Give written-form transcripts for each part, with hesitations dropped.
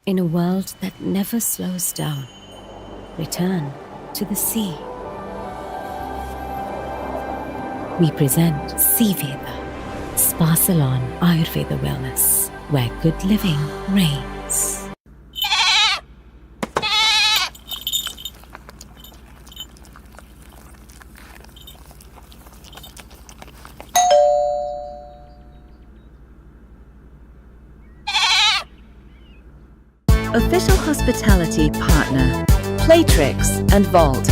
In a world that never slows down, return to the sea. We present Seaveda, Spa Salon Ayurveda Wellness, where good living reigns. Official hospitality partner, Playtrix and Vault.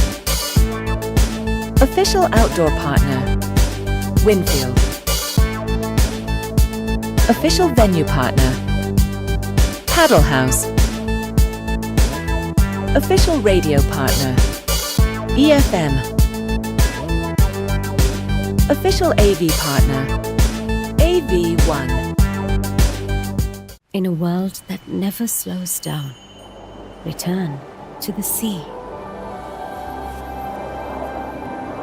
Official outdoor partner, Winfield. Official venue partner, Paddle House. Official radio partner, EFM. Official AV partner, AV1. In a world that never slows down, return to the sea.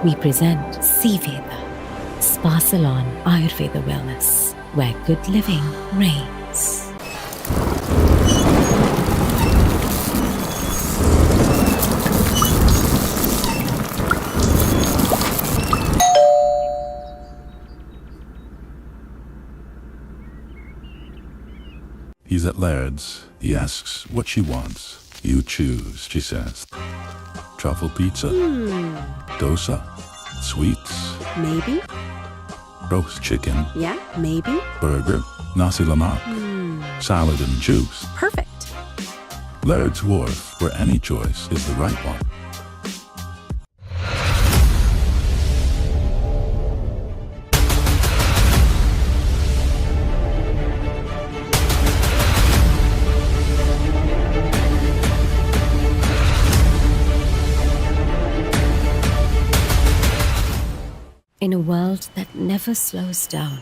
We present Seaveda, Spa Salon Ayurveda Wellness, where good living reigns. He's at Laird's. He asks what she wants. You choose, she says. Truffle pizza, dosa, sweets, Maybe? roast chicken, Yeah, maybe? burger, nasi lemak, salad and juice. Perfect. Laird's Wharf, where any choice is the right one. In a world that never slows down,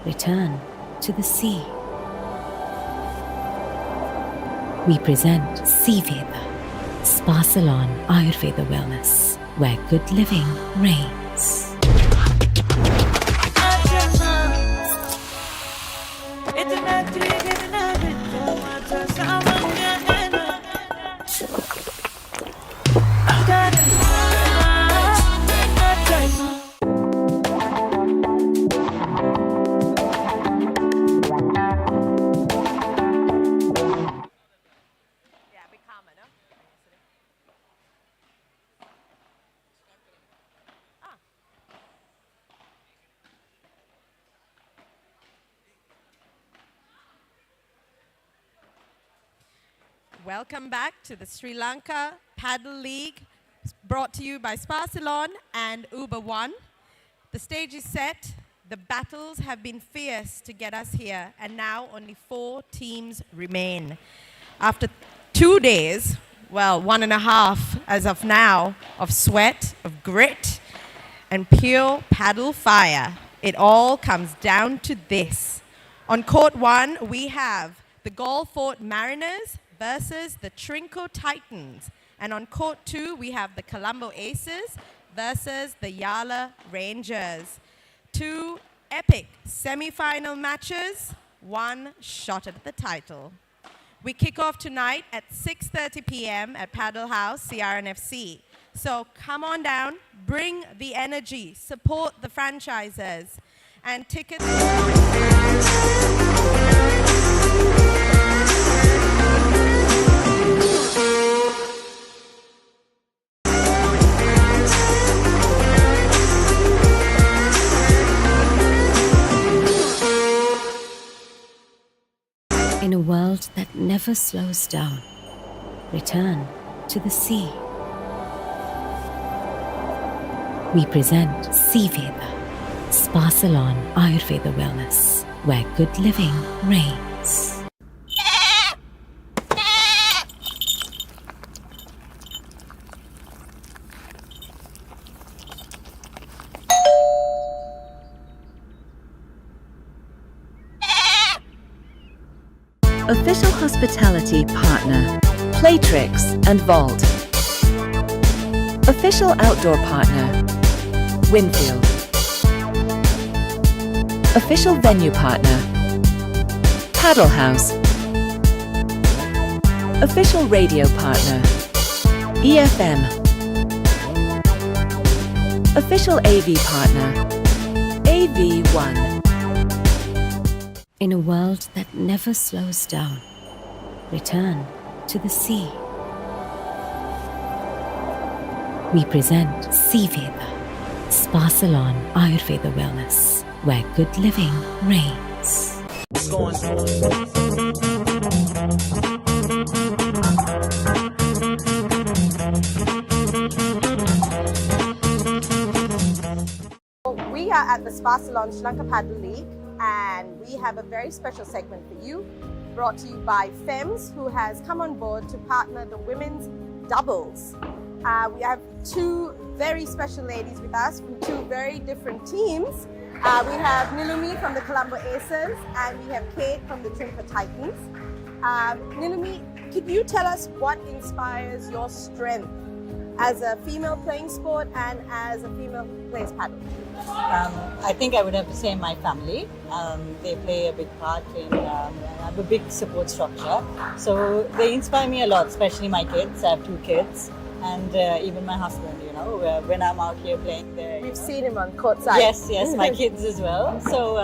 return to the sea. We present Seaveda, Spa Salon Ayurveda Wellness, where good living reigns. Welcome back to the Sri Lanka Paddle League, brought to you by Spa Salon and Uber One. The stage is set. The battles have been fierce to get us here, and now only 4 teams remain. After 2 days, well, 1.5 as of now, of sweat, of grit, and pure paddle fire, it all comes down to this. On court 1, we have the Galle Fort Mariners versus the Trinco Titans. And on court 2, we have the Colombo Aces versus the Yala Rangers. 2 epic semi-final matches, 1 shot at the title. We kick off tonight at 6:30 p.m. at Paddle House, CRNFC. So come on down, bring the energy, support the franchises, and tickets... In a world that never slows down, return to the sea. We present Seaveda, Spa Salon Ayurveda Wellness, where good living reigns. Official hospitality partner, Playtrix and Vault. Official outdoor partner, Winfield. Official venue partner, Paddle House. Official radio partner, EFM. Official AV partner, AV1. In a world that never slows down, return to the sea. We present Sea Veda, Spa Salon Ayurveda Wellness, where good living reigns. We are at the Spa Salon Sri Lanka Paddle League, and we have a very special segment for you, brought to you by FEMS, who has come on board to partner the women's doubles. We have two very special ladies with us from two very different teams. We have Nilumi from the Colombo Aces, and we have Kate from the Trinidad Titans. Nilumi, could you tell us what inspires your strength as a female playing sport and as a female who plays paddle? I think I would have to say my family. They play a big part in, I have a big support structure. So they inspire me a lot, especially my kids. I have two kids, and even my husband, you know, when I'm out here playing there. We've seen him on court side. Yes, my kids as well. So,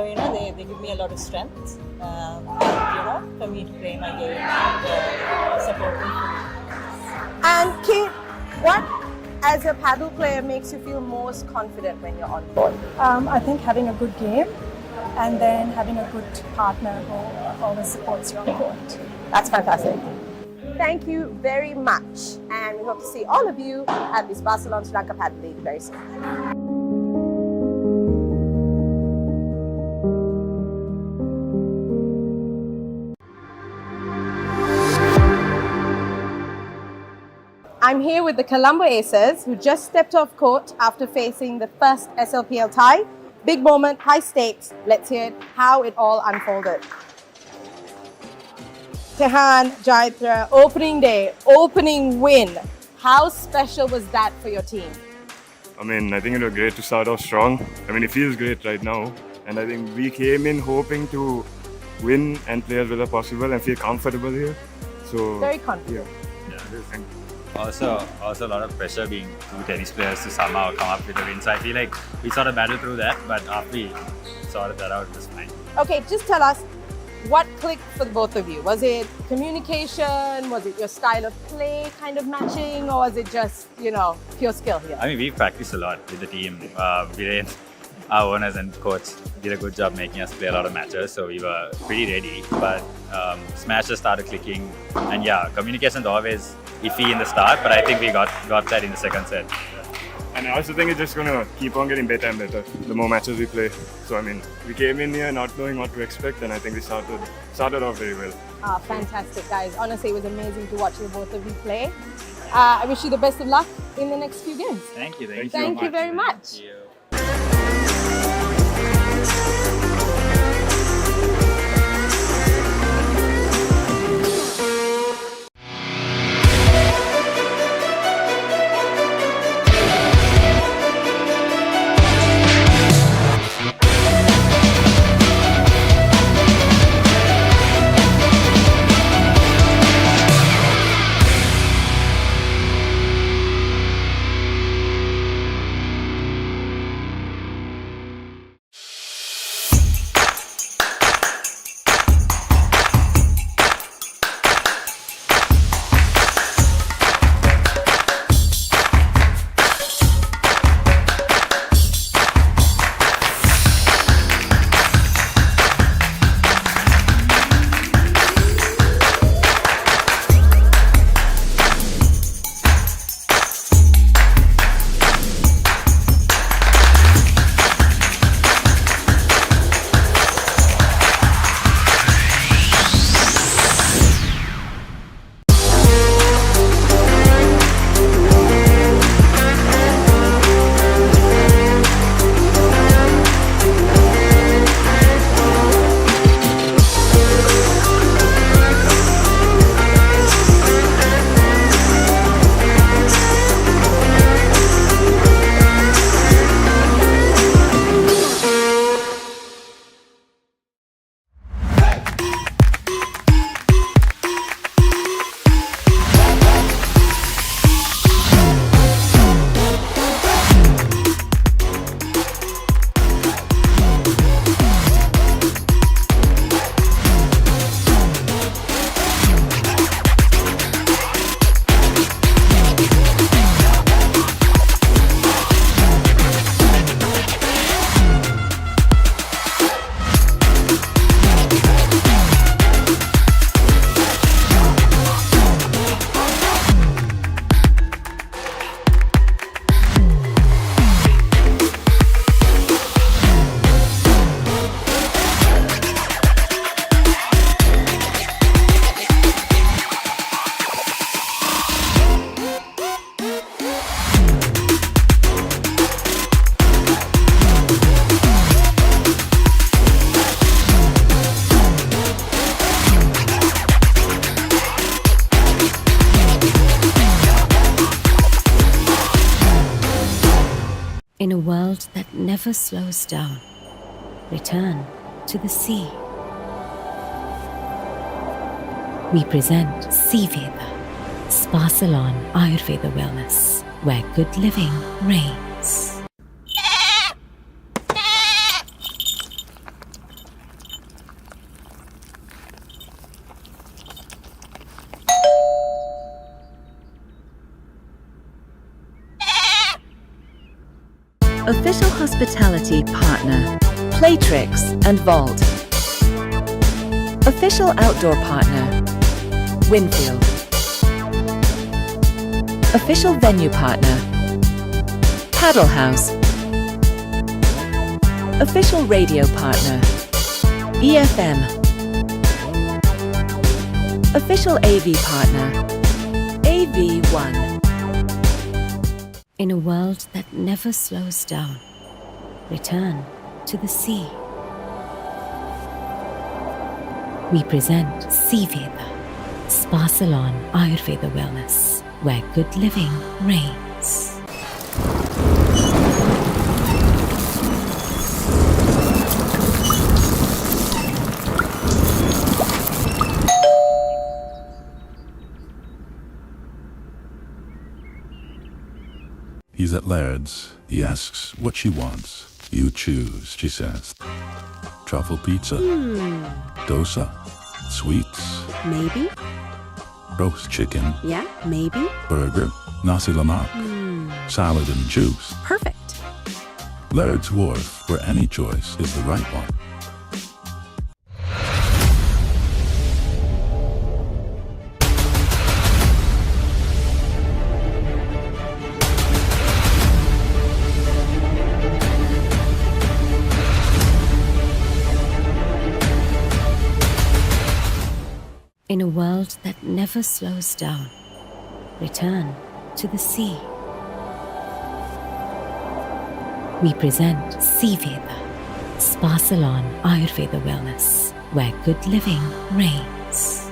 you know, they give me a lot of strength, for me to play my game and support them. And Kate, what as a paddle player makes you feel most confident when you're on court? I think having a good game and then having a good partner who always supports you on court. That's fantastic. Thank you very much, and we hope to see all of you at this Barcelona Sri Lanka Paddle League very soon. I'm here with the Colombo Aces, who just stepped off court after facing the first SLPL tie. Big moment, high stakes. Let's hear how it all unfolded. Tehan, Jaitra, opening day, opening win. How special was that for your team? I mean, I think it was great to start off strong. I mean, it feels great right now. And I think we came in hoping to win and play as well as possible and feel comfortable here. So Very confident. Yeah, thank you. Also a lot of pressure being two tennis players to somehow come up with a win. So I feel like we sort of battled through that, but after we sorted that out, it was fine. Okay, just tell us what clicked for the both of you. Was it communication? Was it your style of play kind of matching? Or was it just, pure skill here? I mean, we practiced a lot with the team. Our owners and coach did a good job making us play a lot of matches, so we were pretty ready. But smashes started clicking, and yeah, communication's always iffy in the start, but I think we got that in the second set. And I also think it's just going to keep on getting better and better the more matches we play. So, I mean, we came in here not knowing what to expect, and I think we started off very well. Fantastic, guys. Honestly, it was amazing to watch the both of you play. I wish you the best of luck in the next few games. Thank you. Thank you very much. Thank you. world that never slows down, return to the sea. We present Seaveda, Spa Salon Ayurveda Wellness, where good living reigns. Official hospitality partner, Playtrix and Vault. Official outdoor partner, Winfield. Official venue partner, Paddle House. Official radio partner, EFM. Official AV partner, AV1. In a world that never slows down, return to the sea. We present Seaveda, Spa Salon Ayurveda Wellness, where good living reigns. He's at Laird's. He asks what she wants. You choose, she says. Truffle pizza. Dosa. Sweets. Maybe. Roast chicken. Yeah, maybe. Burger. Nasi lemak. Salad and juice. Perfect. Laird's Wharf, where any choice is the right one. In a world that never slows down, return to the sea. We present Seaveda, Spa Salon Ayurveda Wellness, where good living reigns.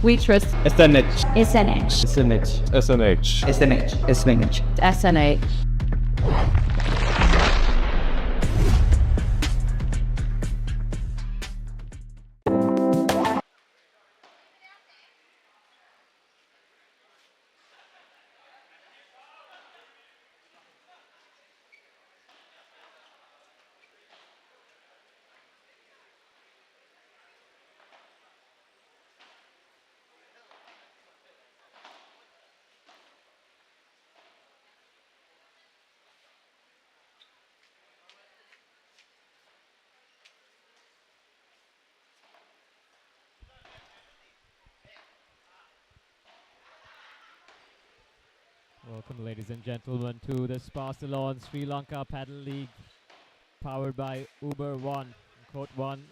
We trust. SNH. Welcome, ladies and gentlemen, to the Spa Salon Sri Lanka Paddle League, powered by Uber One, Court One.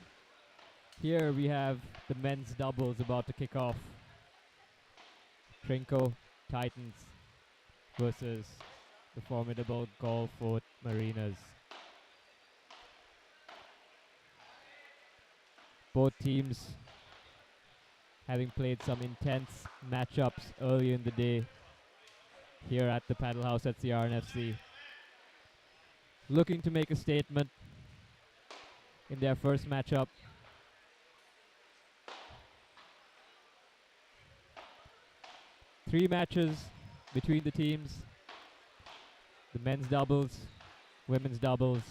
Here we have the men's doubles about to kick off. Trinco Titans versus the formidable Gulfport Marinas. Both teams having played some intense matchups earlier in the day here at the Paddle House at CRNFC. Looking to make a statement in their first matchup. Three matches between the teams: the men's doubles, women's doubles,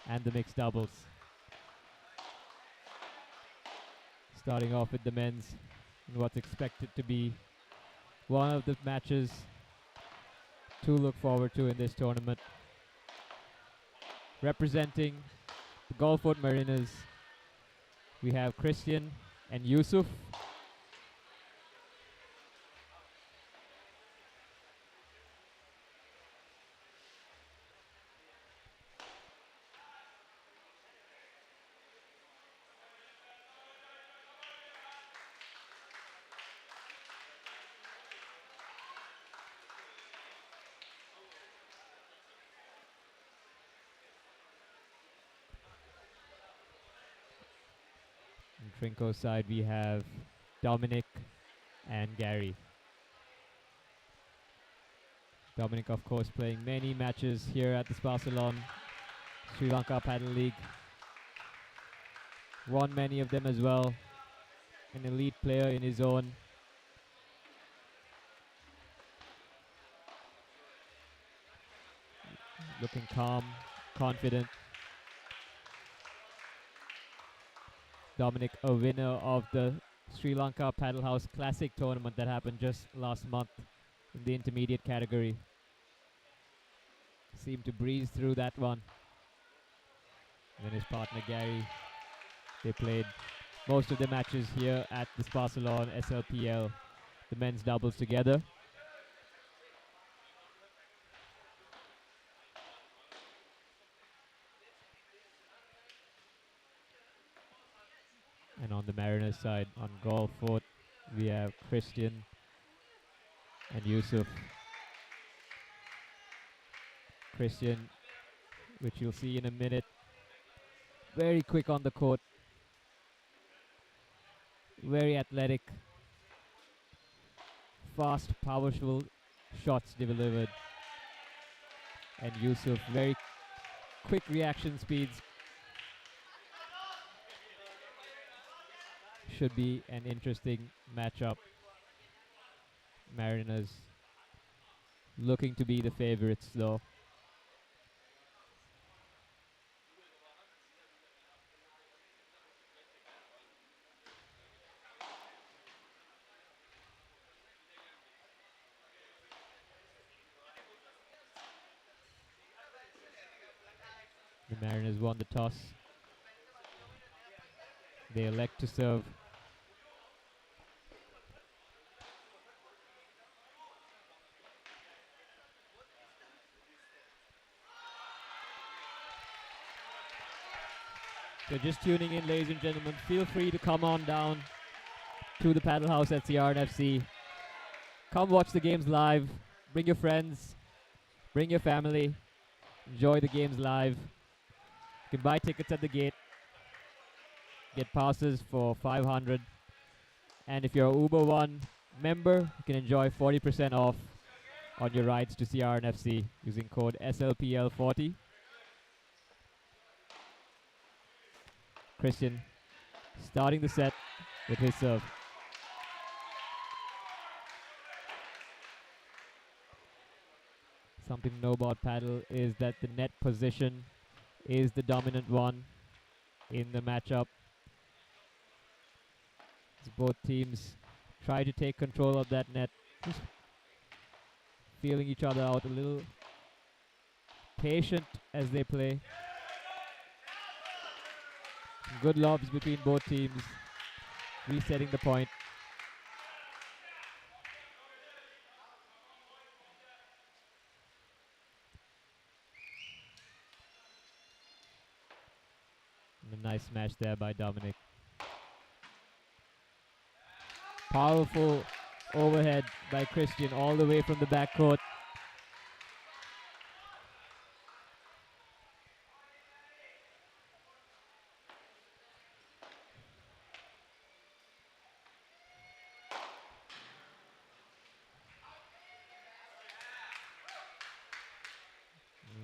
and the mixed doubles. Starting off with the men's in what's expected to be one of the matches to look forward to in this tournament. Representing the Gulfport Marinas, we have Christian and Yusuf. On Trinco's side, we have Dominic and Gary. Dominic, of course, playing many matches here at the Spa Salon Sri Lanka Paddle League. Won many of them as well. An elite player in his own. Looking calm, confident. Dominic, a winner of the Sri Lanka Paddle House Classic tournament that happened just last month in the intermediate category. Seemed to breeze through that one. And then his partner Gary, they played most of the matches here at the Spa Salon SLPL, the men's doubles together. And on the Mariners side, on Gulfport, we have Christian and Yusuf. Christian, which you'll see in a minute, very quick on the court, very athletic, fast, powerful shots delivered. And Yusuf, very quick reaction speeds. Should be an interesting matchup. Mariners looking to be the favorites though. The Mariners won the toss. They elect to serve. So just tuning in, ladies and gentlemen, feel free to come on down to the Paddle House at CRNFC. Come watch the games live. Bring your friends. Bring your family. Enjoy the games live. You can buy tickets at the gate. Get passes for 500. And if you're a Uber One member, you can enjoy 40% off on your rides to CRNFC using code SLPL40. Christian starting the set with his serve. Something to know about paddle is that the net position is the dominant one in the matchup. As both teams try to take control of that net, just feeling each other out a little, patient as they play. Good lobs between both teams, resetting the point. Nice smash there by Dominic. Powerful overhead by Christian all the way from the backcourt.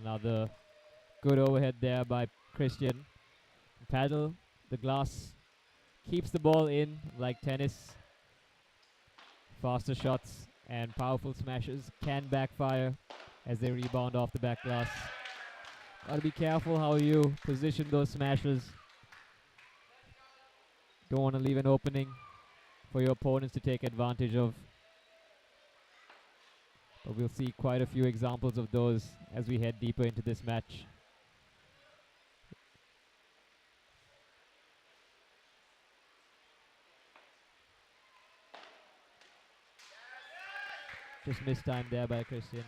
Another good overhead there by Christian. Paddle, the glass, keeps the ball in like tennis. Faster shots and powerful smashes can backfire as they rebound off the back glass. Gotta be careful how you position those smashes. Don't want to leave an opening for your opponents to take advantage of. But we'll see quite a few examples of those as we head deeper into this match. Just missed time there by Christian.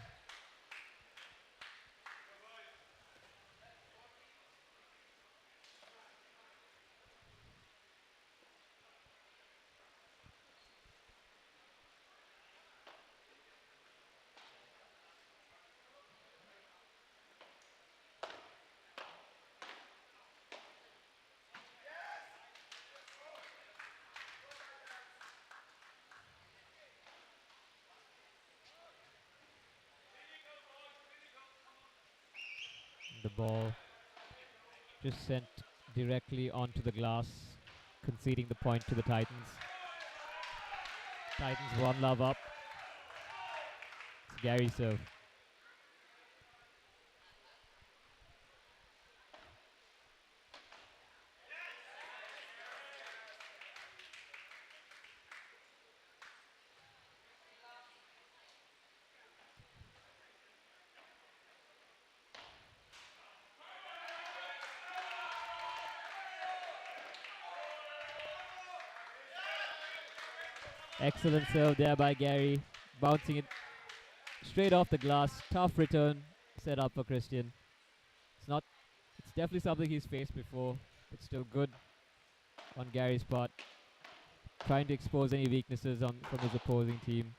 The ball just sent directly onto the glass, conceding the point to the Titans. Titans 1 love up. It's Gary's serve. Excellent serve there by Gary, bouncing it straight off the glass. Tough return set up for Christian. It's definitely something he's faced before, but still good on Gary's part. Trying to expose any weaknesses from his opposing team.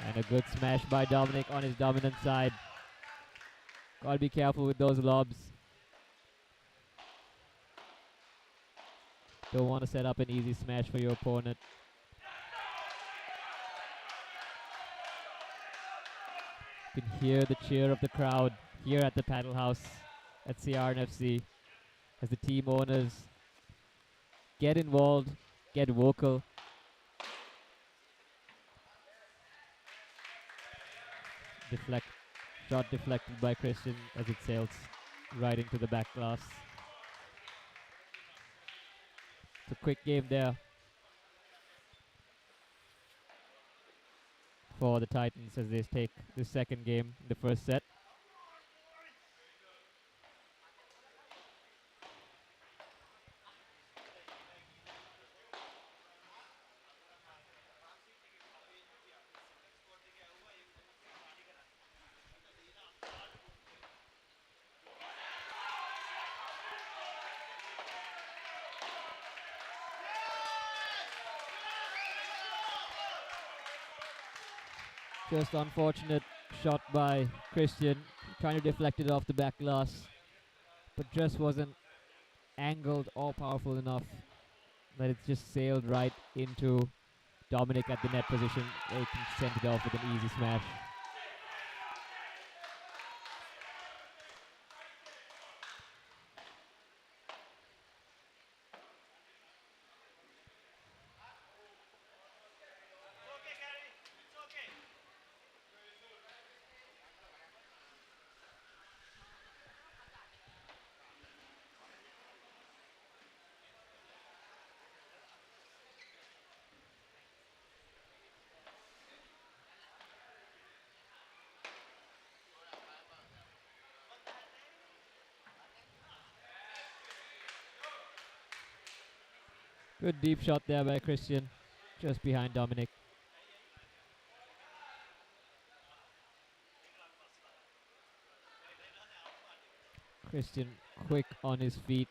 And a good smash by Dominic on his dominant side. Gotta be careful with those lobs. Don't want to set up an easy smash for your opponent. You can hear the cheer of the crowd here at the Paddle House at CRNFC as the team owners get involved, get vocal. Shot deflected by Christian as it sails right into the back glass. It's a quick game there for the Titans as they take the second game in the first set. Just unfortunate shot by Christian, trying to deflect it off the back glass, but just wasn't angled or powerful enough that it just sailed right into Dominic at the net position. They can send it off with an easy smash. Good deep shot there by Christian, just behind Dominic. Christian quick on his feet.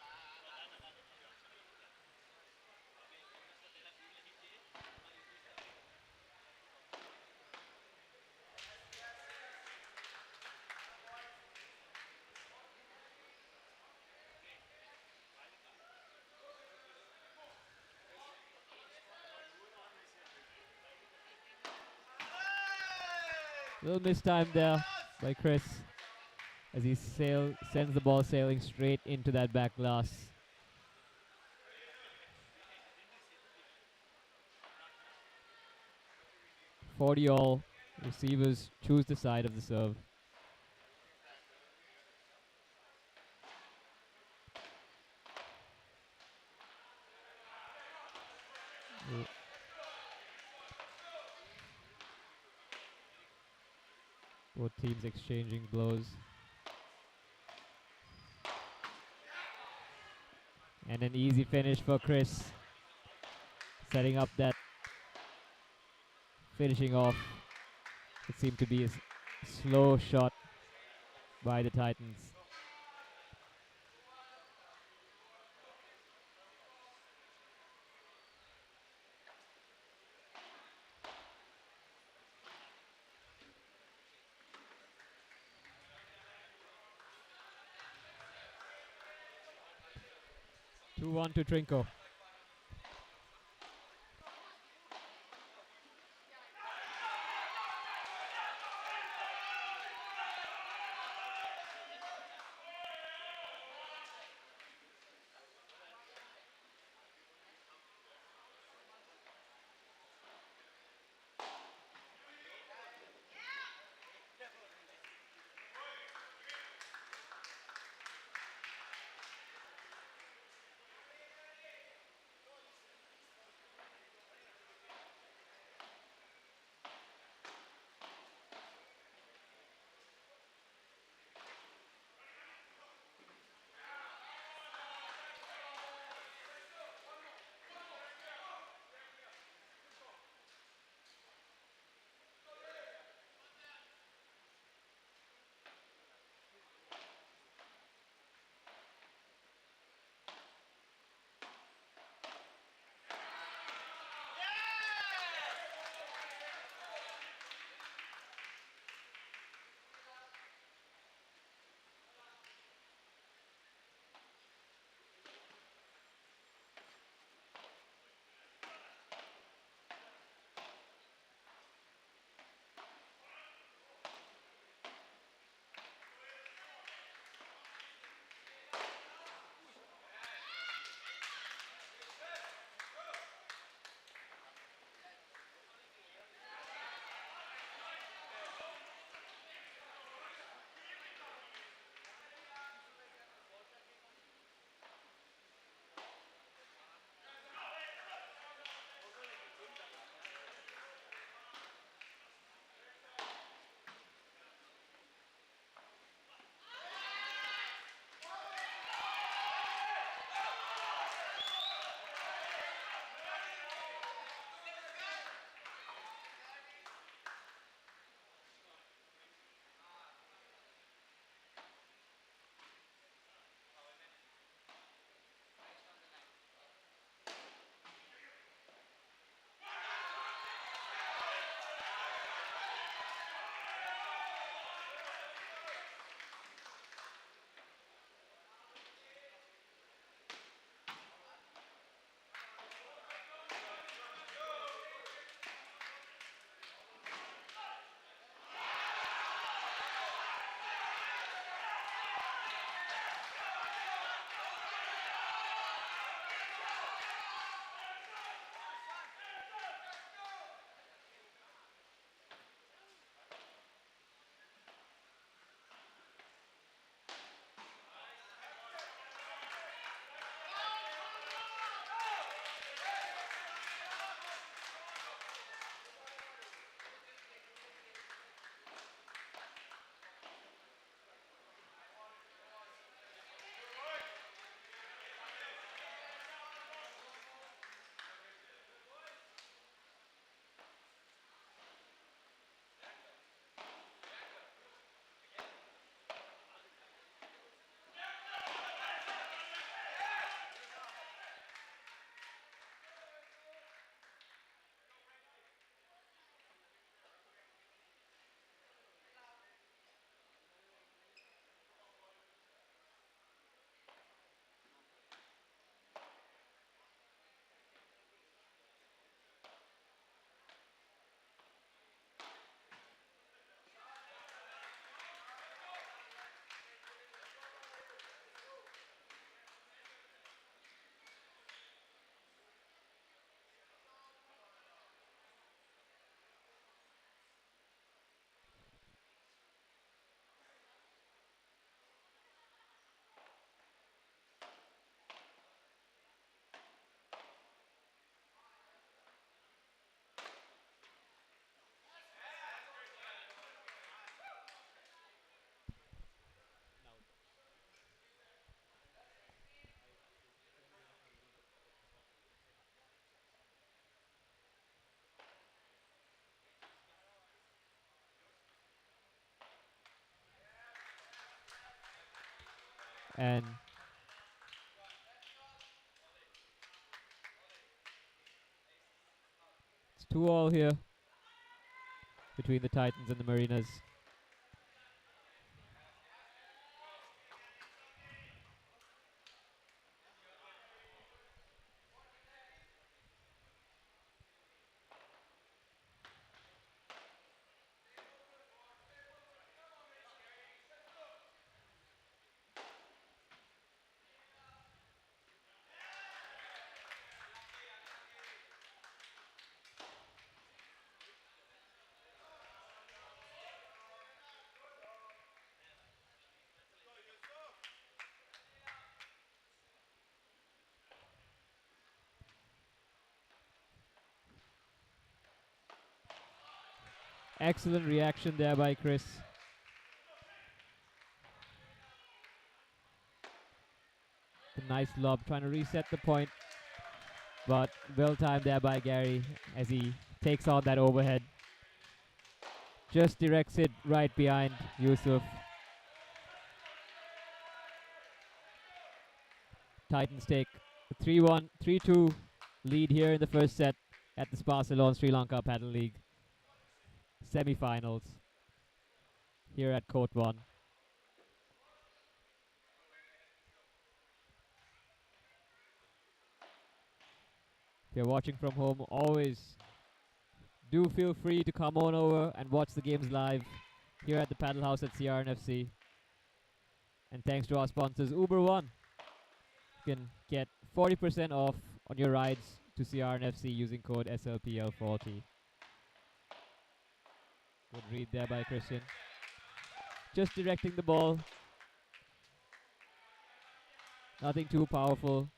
Little mistime there by Chris as he sends the ball sailing straight into that back glass. 40 all. Receivers choose the side of the serve. Both teams exchanging blows. And an easy finish for Chris. Setting up that finishing off. It seemed to be a slow shot by the Titans. Two 1 to Trinco. And it's 2-2 here between the Titans and the Marinas. Excellent reaction there by Chris. A nice lob, trying to reset the point. But well timed there by Gary as he takes on that overhead. Just directs it right behind Yusuf. Titans take a 3-2 lead here in the first set at the Spa-Ceylon Sri Lanka Paddle League semi-finals here at Court 1. If you're watching from home, always do feel free to come on over and watch the games live here at the Paddle House at CRNFC. And thanks to our sponsors, Uber One, you can get 40% off on your rides to CRNFC using code SLPL40. Good read there by Christian. Just directing the ball. Nothing too powerful.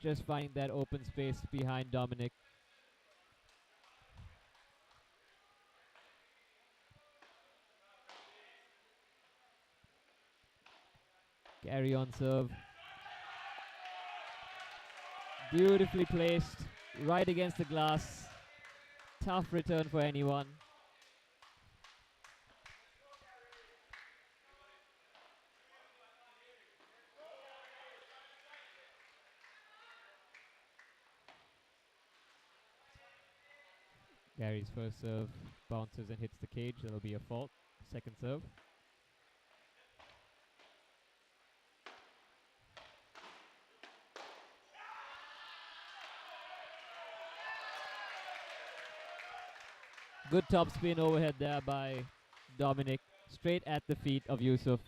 Just finding that open space behind Dominic. Gary on serve. Beautifully placed, right against the glass. Tough return for anyone. Gary's first serve bounces and hits the cage. That'll be a fault. Second serve. Good top spin overhead there by Dominic. Straight at the feet of Yusuf.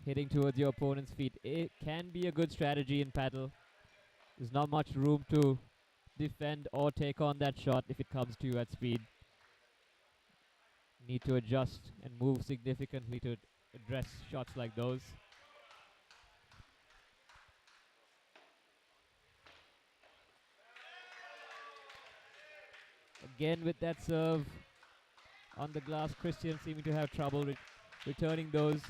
Hitting towards your opponent's feet. It can be a good strategy in paddle. There's not much room to defend or take on that shot if it comes to you at speed. Need to adjust and move significantly to address shots like those. Again with that serve on the glass, Christian seeming to have trouble returning those.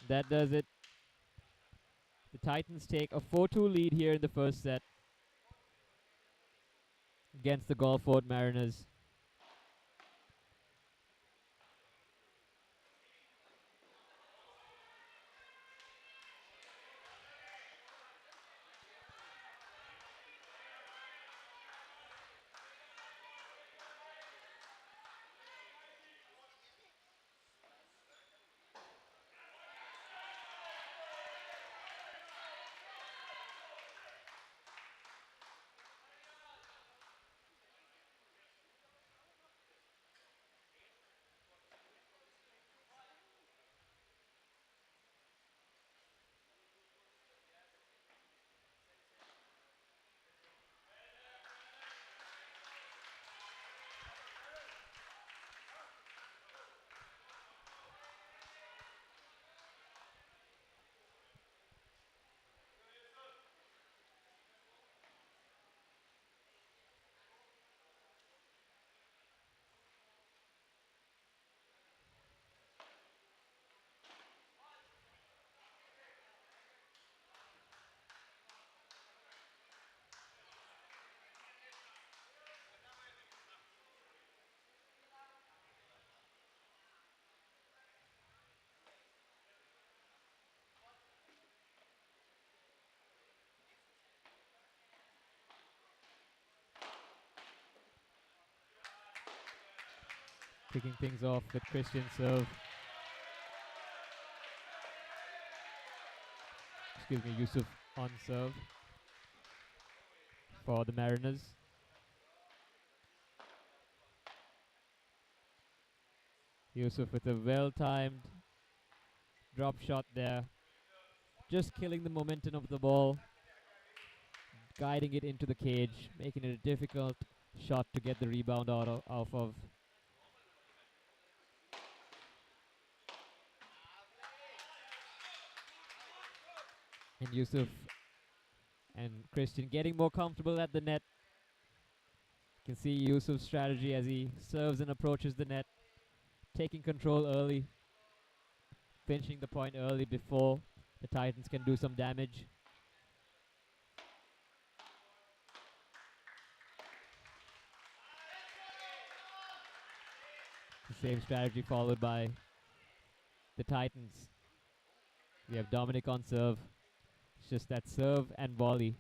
That does it. The Titans take a 4-2 lead here in the first set against the Gulfport Mariners. Kicking things off with Christian serve. Excuse me, Yusuf on serve for the Mariners. Yusuf with a well-timed drop shot there. Just killing the momentum of the ball. Guiding it into the cage, making it a difficult shot to get the rebound out of. And Yusuf and Christian getting more comfortable at the net. You can see Yusuf's strategy as he serves and approaches the net, taking control early, finishing the point early before the Titans can do some damage. The same strategy followed by the Titans. We have Dominic on serve. It's just that serve and volley.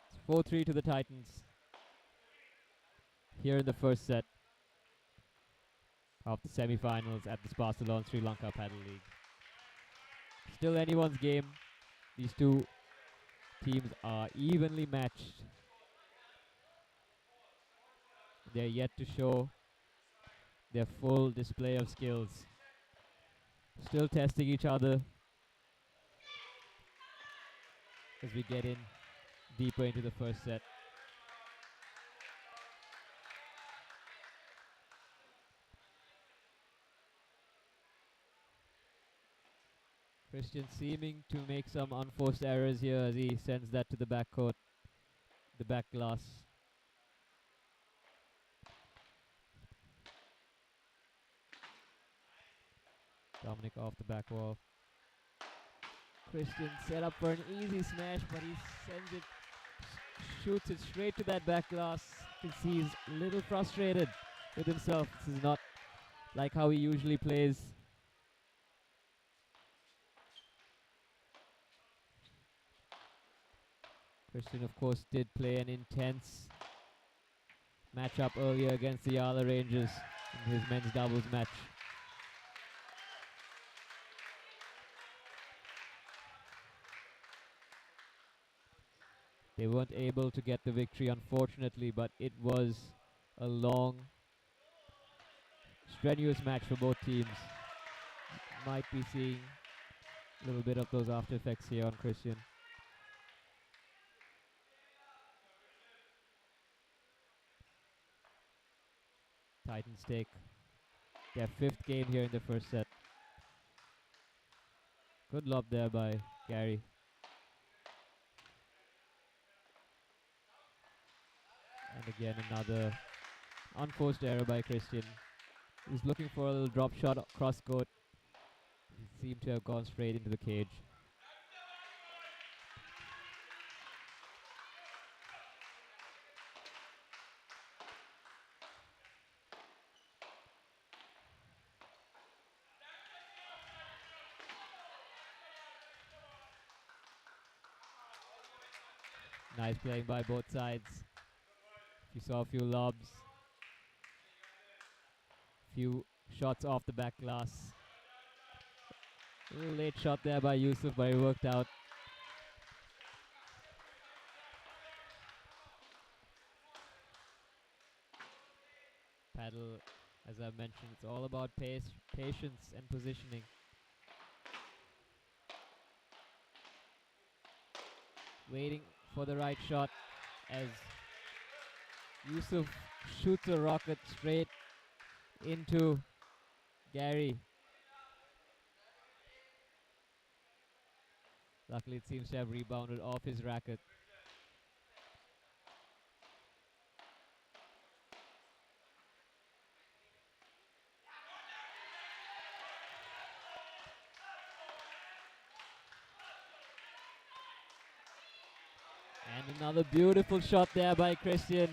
It's 4-3 to the Titans here in the first set of the semi-finals at the Sparsalon Sri Lanka Paddle League. Still anyone's game. These two teams are evenly matched. They're yet to show their full display of skills. Still testing each other as we get in deeper into the first set. Christian seeming to make some unforced errors here as he sends that to the backcourt, the back glass. Dominic off the back wall. Christian set up for an easy smash, but he sends it, shoots it straight to that back glass. You can see he's a little frustrated with himself. This is not like how he usually plays. Christian, of course, did play an intense matchup earlier against the Yala Rangers in his men's doubles match. They weren't able to get the victory, unfortunately, but it was a long, strenuous match for both teams. Might be seeing a little bit of those after effects here on Christian. Titans take their 5th game here in the first set. Good lob there by Gary. And again another unforced error by Christian. He's looking for a little drop shot across court. He seemed to have gone straight into the cage. Nice playing by both sides. You saw a few lobs, few shots off the back glass. A little late shot there by Yusuf, but it worked out. Paddle, as I mentioned, it's all about pace, patience and positioning. Waiting for the right shot as Yusuf shoots a rocket straight into Gary. Luckily it seems to have rebounded off his racket. And another beautiful shot there by Christian.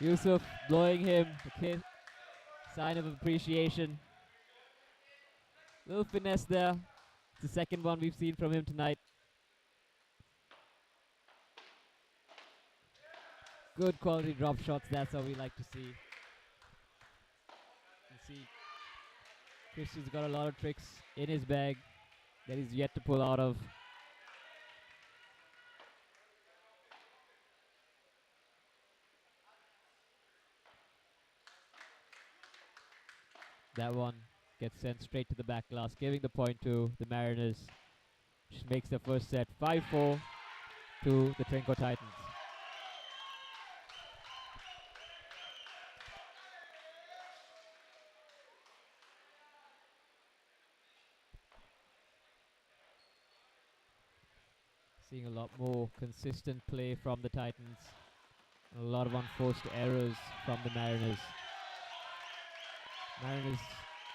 Yusuf blowing him a sign of appreciation. Little finesse there. It's the second one we've seen from him tonight. Good quality drop shots, that's what we like to see. You see, Christian's got a lot of tricks in his bag that he's yet to pull out of. That one gets sent straight to the back glass, giving the point to the Mariners, which makes the first set 5-4 to the Trinco Titans. Seeing a lot more consistent play from the Titans. A lot of unforced errors from the Mariners. Mariners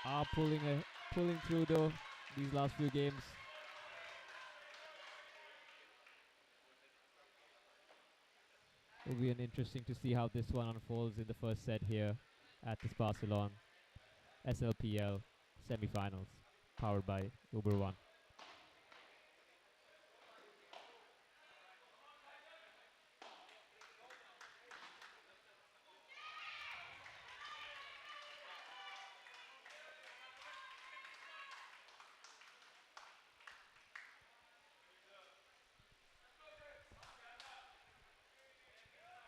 are pulling through though these last few games. Will be interesting to see how this one unfolds in the first set here at the Barcelona SLPL semi-finals, powered by Uber One.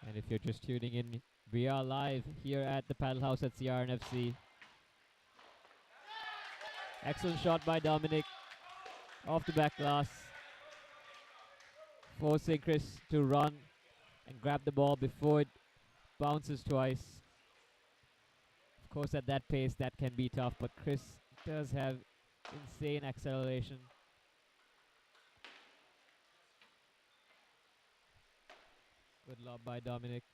And if you're just tuning in, we are live here at the Paddle House at CRNFC. Excellent shot by Dominic off the back glass, forcing Chris to run and grab the ball before it bounces twice. Of course, at that pace, that can be tough, but Chris does have insane acceleration. Good lob by Dominic.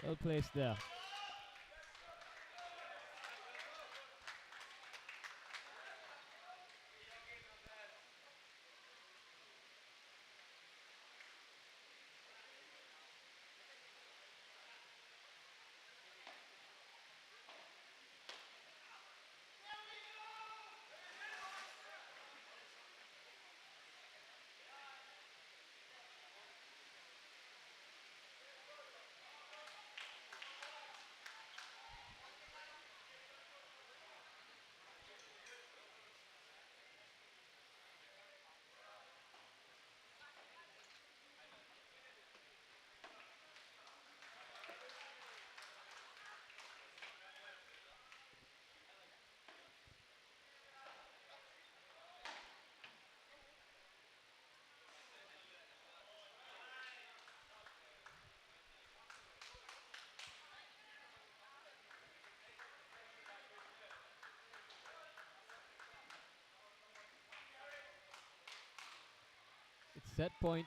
Well placed there. It's set point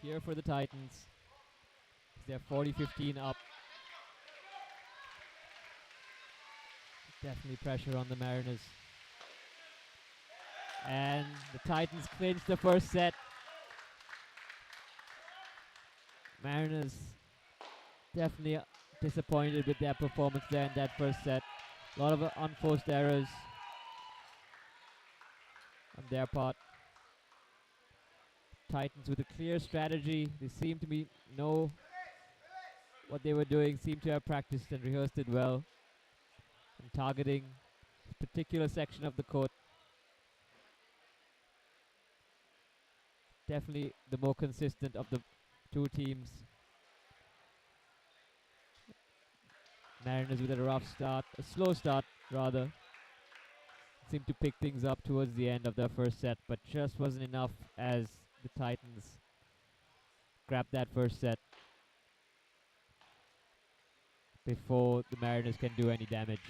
here for the Titans. They're 40-15 up. Definitely pressure on the Mariners. And the Titans clinch the first set. Mariners definitely disappointed with their performance there in that first set. A lot of unforced errors on their part. Titans with a clear strategy. They seem to know what they were doing, seem to have practiced and rehearsed it well, and targeting a particular section of the court. Definitely the more consistent of the two teams. Mariners with a rough start, a slow start rather. Seemed to pick things up towards the end of their first set, but just wasn't enough as the Titans grabbed that first set before the Mariners can do any damage.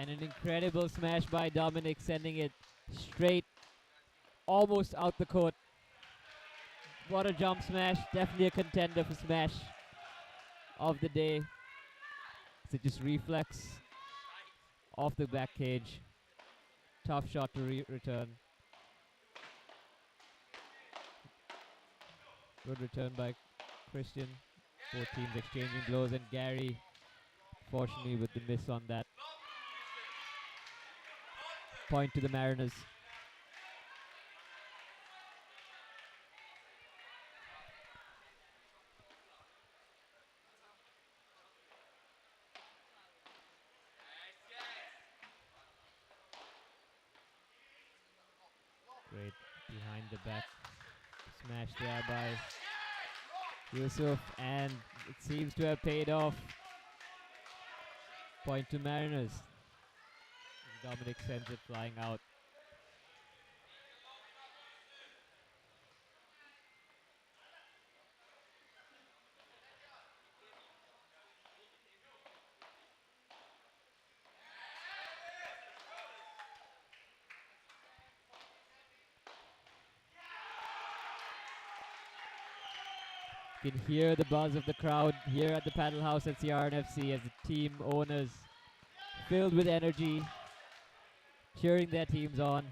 And an incredible smash by Dominic, sending it straight, almost out the court. What a jump smash. Definitely a contender for smash of the day. So just reflex off the back cage. Tough shot to return. Good return by Christian. Both teams exchanging blows, and Gary, fortunately, with the miss on that. Point to the Mariners. Great behind the back smash there by Yusuf, and it seems to have paid off. Point to Mariners. Dominic sends it flying out. You can hear the buzz of the crowd here at the Paddle House at CRNFC as the team owners, filled with energy, cheering their teams on.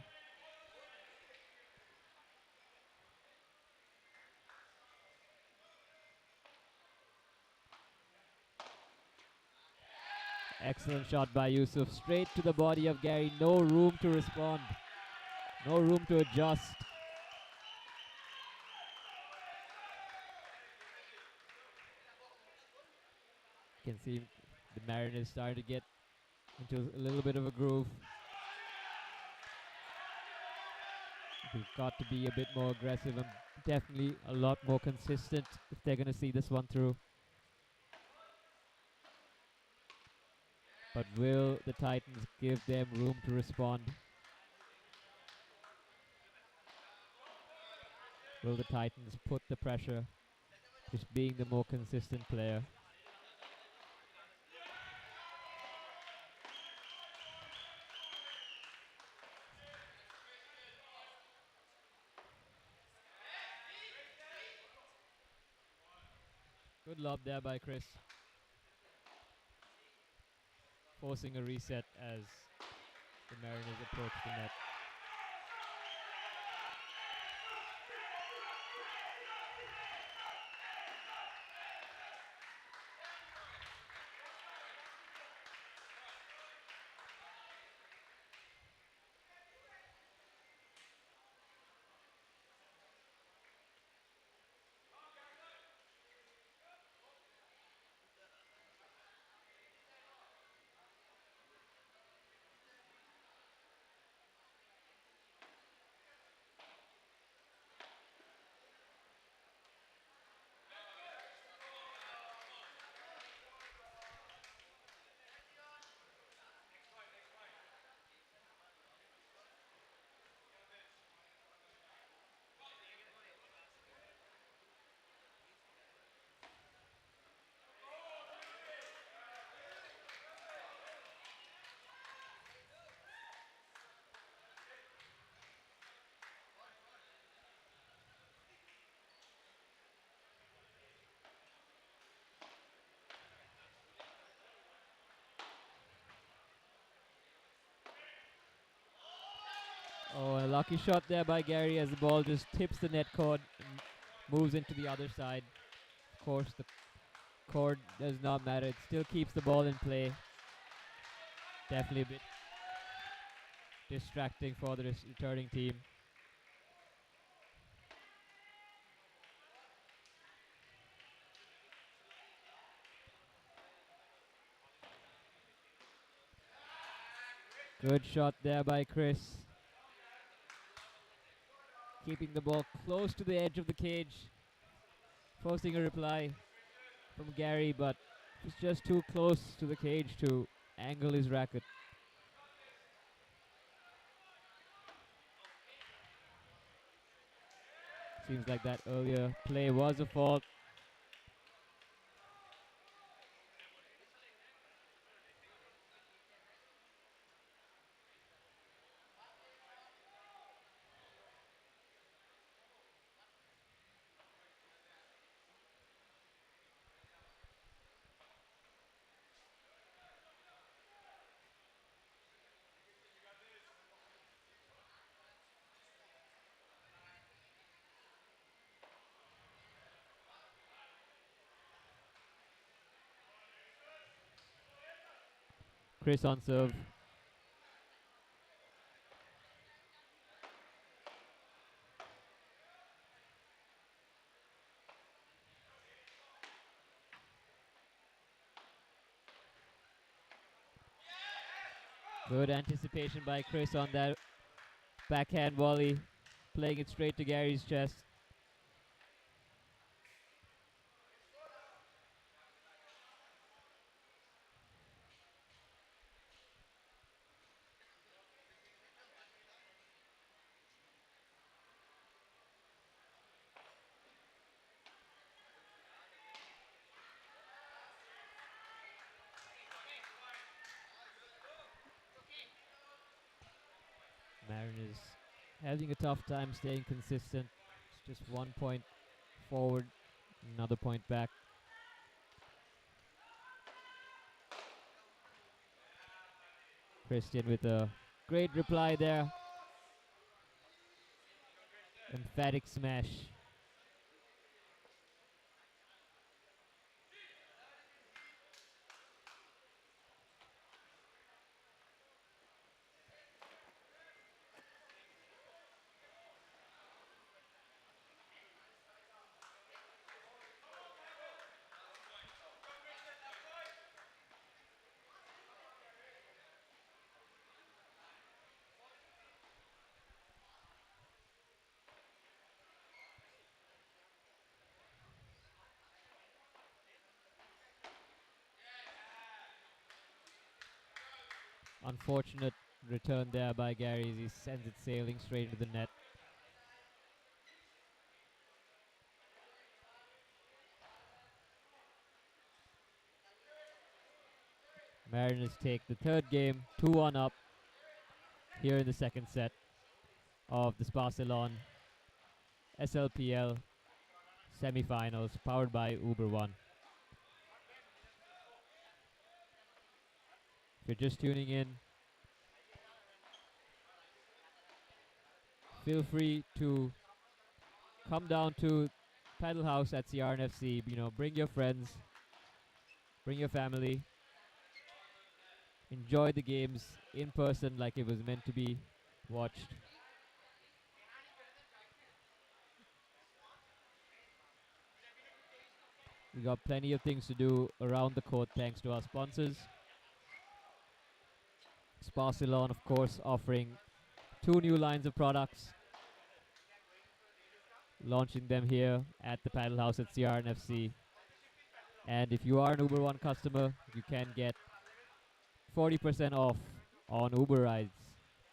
Excellent shot by Yusuf, straight to the body of Gary. No room to respond, no room to adjust. You can see the Mariners starting to get into a little bit of a groove. They've got to be a bit more aggressive and definitely a lot more consistent if they're going to see this one through. But will the Titans give them room to respond? Will the Titans put the pressure, just being the more consistent player? Good lob there by Chris. Forcing a reset as the Mariners approach the net. Oh, a lucky shot there by Gary as the ball just tips the net cord and moves into the other side. Of course, the cord does not matter. It still keeps the ball in play. Definitely a bit distracting for the returning team. Good shot there by Chris. Keeping the ball close to the edge of the cage. Forcing a reply from Gary, but it's just too close to the cage to angle his racket. Seems like that earlier play was a fault. Chris on serve. Good anticipation by Chris on that backhand volley, playing it straight to Gary's chest. Mariners having a tough time staying consistent. It's just 1 point forward, another point back. Christian with a great reply there. Emphatic smash. Unfortunate return there by Gary as he sends it sailing straight into the net. Mariners take the third game, 2-1 up here in the second set of the Sparcelon SLPL semi-finals powered by Uber One. If you're just tuning in, feel free to come down to Paddle House at CRNFC. You know, bring your friends, bring your family, enjoy the games in person like it was meant to be watched. We got plenty of things to do around the court thanks to our sponsors. Sparcelon, of course, offering 2 new lines of products, launching them here at the Paddle House at CRNFC. And if you are an Uber One customer, you can get 40% off on Uber rides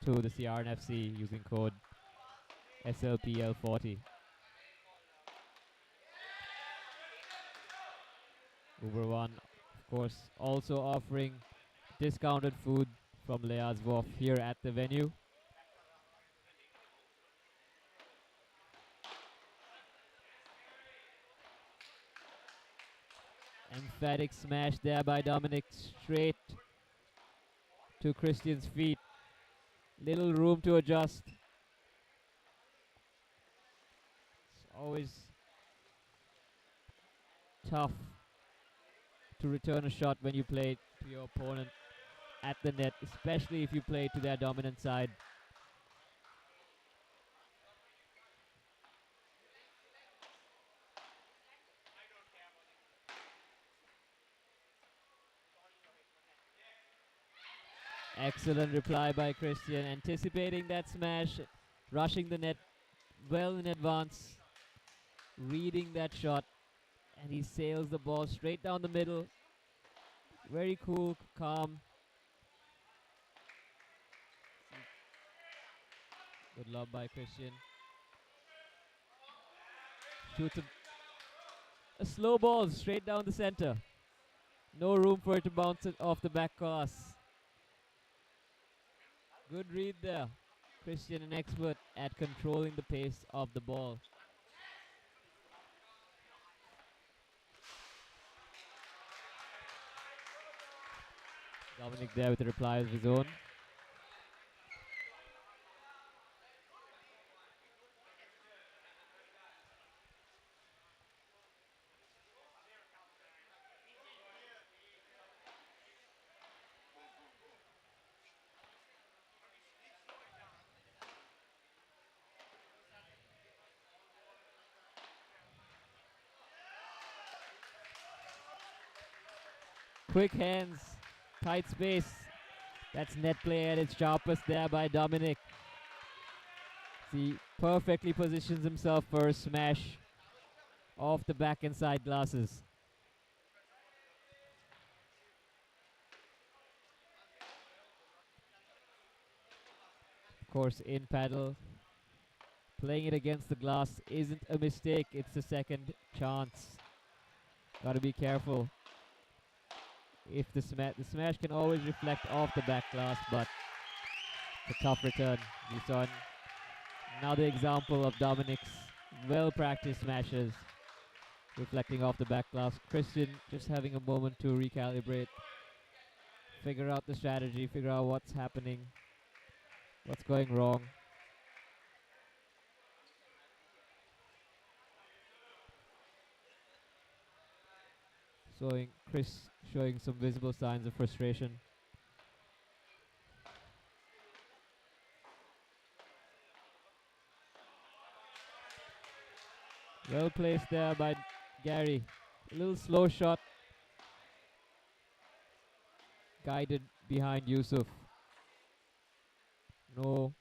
to the CRNFC using code SLPL40. Uber One, of course, also offering discounted food from Lea's Wharf here at the venue. Emphatic smash there by Dominic, straight to Christian's feet. Little room to adjust. It's always tough to return a shot when you play to your opponent at the net, especially if you play to their dominant side. Excellent reply by Christian, anticipating that smash, rushing the net well in advance, reading that shot, and he sails the ball straight down the middle. Very cool, calm. Good lob by Christian. Shoots a slow ball straight down the center. No room for it to bounce it off the back cross. Good read there. Christian, an expert at controlling the pace of the ball. Dominic there with a reply of his own. Quick hands, tight space. That's net play at its sharpest there by Dominic. He perfectly positions himself for a smash off the back and side glasses. Of course, in paddle, playing it against the glass isn't a mistake, it's a second chance. Gotta be careful. If the smash can always reflect off the back glass, but it's a tough return. We saw another example of Dominic's well-practiced smashes reflecting off the back glass. Christian just having a moment to recalibrate, figure out the strategy, figure out what's happening, what's going wrong. Chris showing some visible signs of frustration. Well placed there by Gary. A little slow shot. Guided behind Yusuf. No,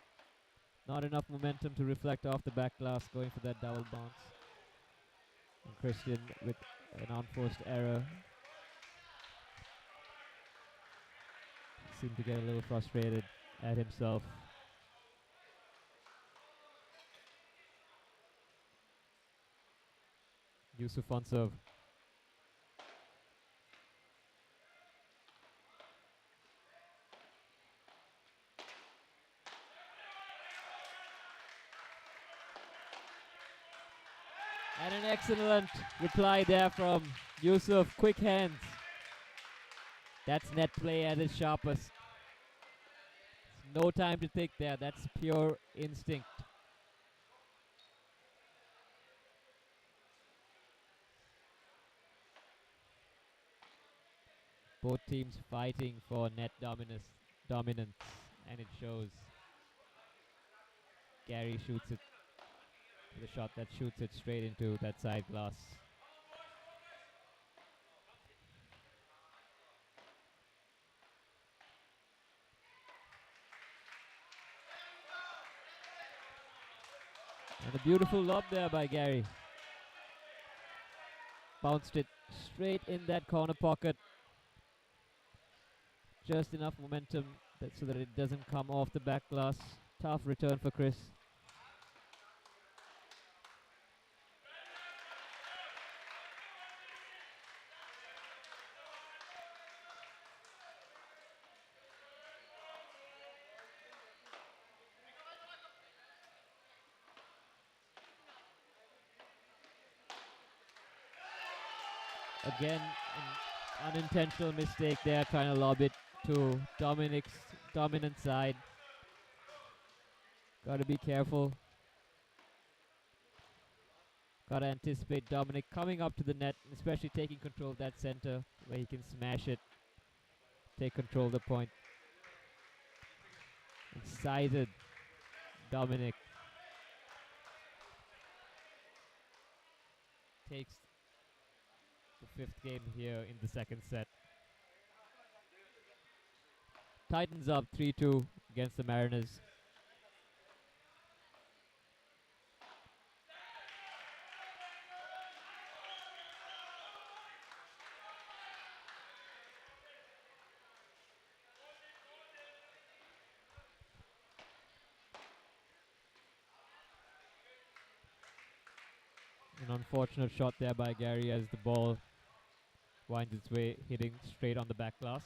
not enough momentum to reflect off the back glass, going for that double bounce. And Christian with an unforced error. Seemed to get a little frustrated at himself. Yusuf on serve. And an excellent reply there from Yusuf. Quick hands. That's net play at its sharpest. No time to think there. That's pure instinct. Both teams fighting for net dominance, and it shows. Gary shoots it with a shot that shoots it straight into that side glass. And a beautiful lob there by Gary. Bounced it straight in that corner pocket. Just enough momentum so that it doesn't come off the back glass. Tough return for Chris. Again, an unintentional mistake there, trying to lob it to Dominic's dominant side. Gotta be careful. Gotta anticipate Dominic coming up to the net, especially taking control of that center where he can smash it, take control of the point. Excited Dominic takes the 5th game here in the second set. Titans up 3-2 against the Mariners. An unfortunate shot there by Gary as the ball winds its way, hitting straight on the back glass.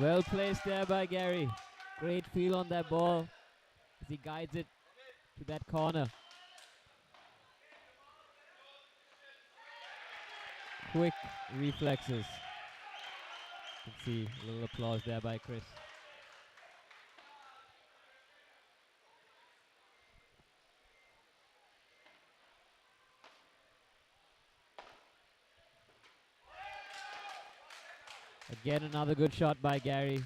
Well placed there by Gary. Great feel on that ball as he guides it to that corner. Quick reflexes. You can see a little applause there by Chris. Again, another good shot by Gary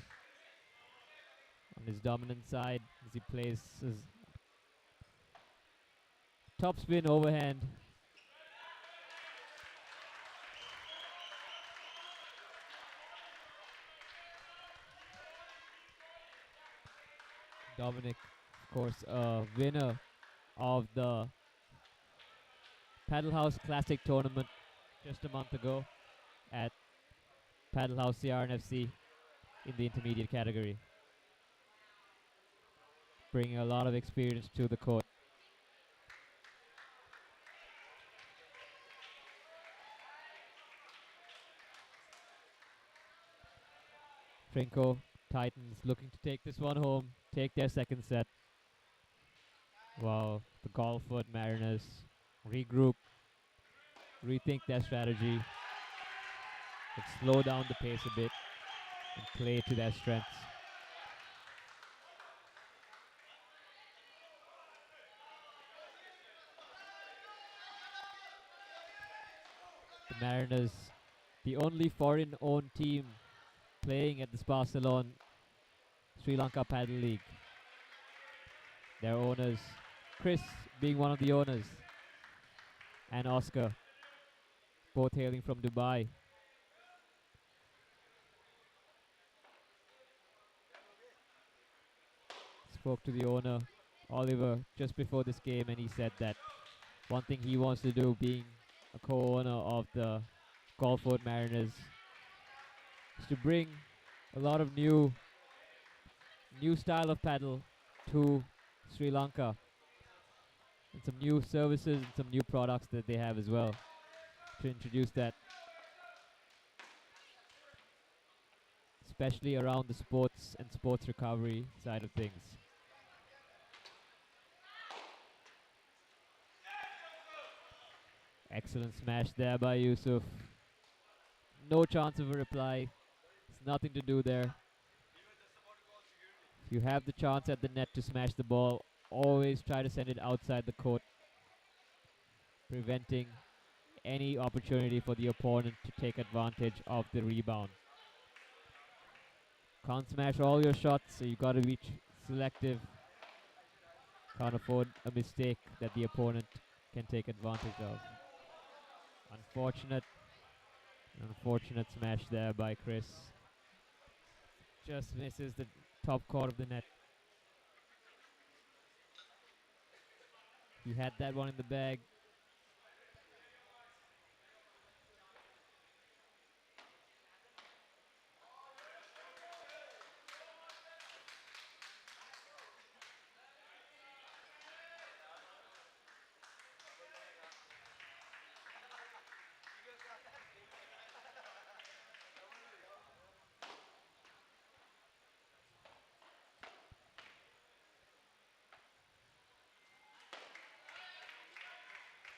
on his dominant side as he places top spin overhand. Dominic, of course, a winner of the Paddle House Classic tournament just a month ago at Paddle House CRNFC in the intermediate category, bringing a lot of experience to the court. Trinco Titans looking to take this one home, take their second set. While the Golfwood Mariners regroup, rethink their strategy, and slow down the pace a bit and play to their strengths. The Mariners, the only foreign-owned team playing at the Spa Ceylon Sri Lanka Paddle League. Their owners, Chris being one of the owners, and Oscar, both hailing from Dubai. Spoke to the owner, Oliver, just before this game, and he said that one thing he wants to do, being a co-owner of the Golfwood Mariners, is to bring a lot of new style of paddle to Sri Lanka, and some new services and some new products that they have as well to introduce that, especially around the sports and sports recovery side of things. Excellent smash there by Yusuf. No chance of a reply. It's nothing to do there. If you have the chance at the net to smash the ball, always try to send it outside the court, preventing any opportunity for the opponent to take advantage of the rebound. Can't smash all your shots, so you got to be selective. Can't afford a mistake that the opponent can take advantage of. Unfortunate smash there by Chris. Just misses the top corner of the net. He had that one in the bag.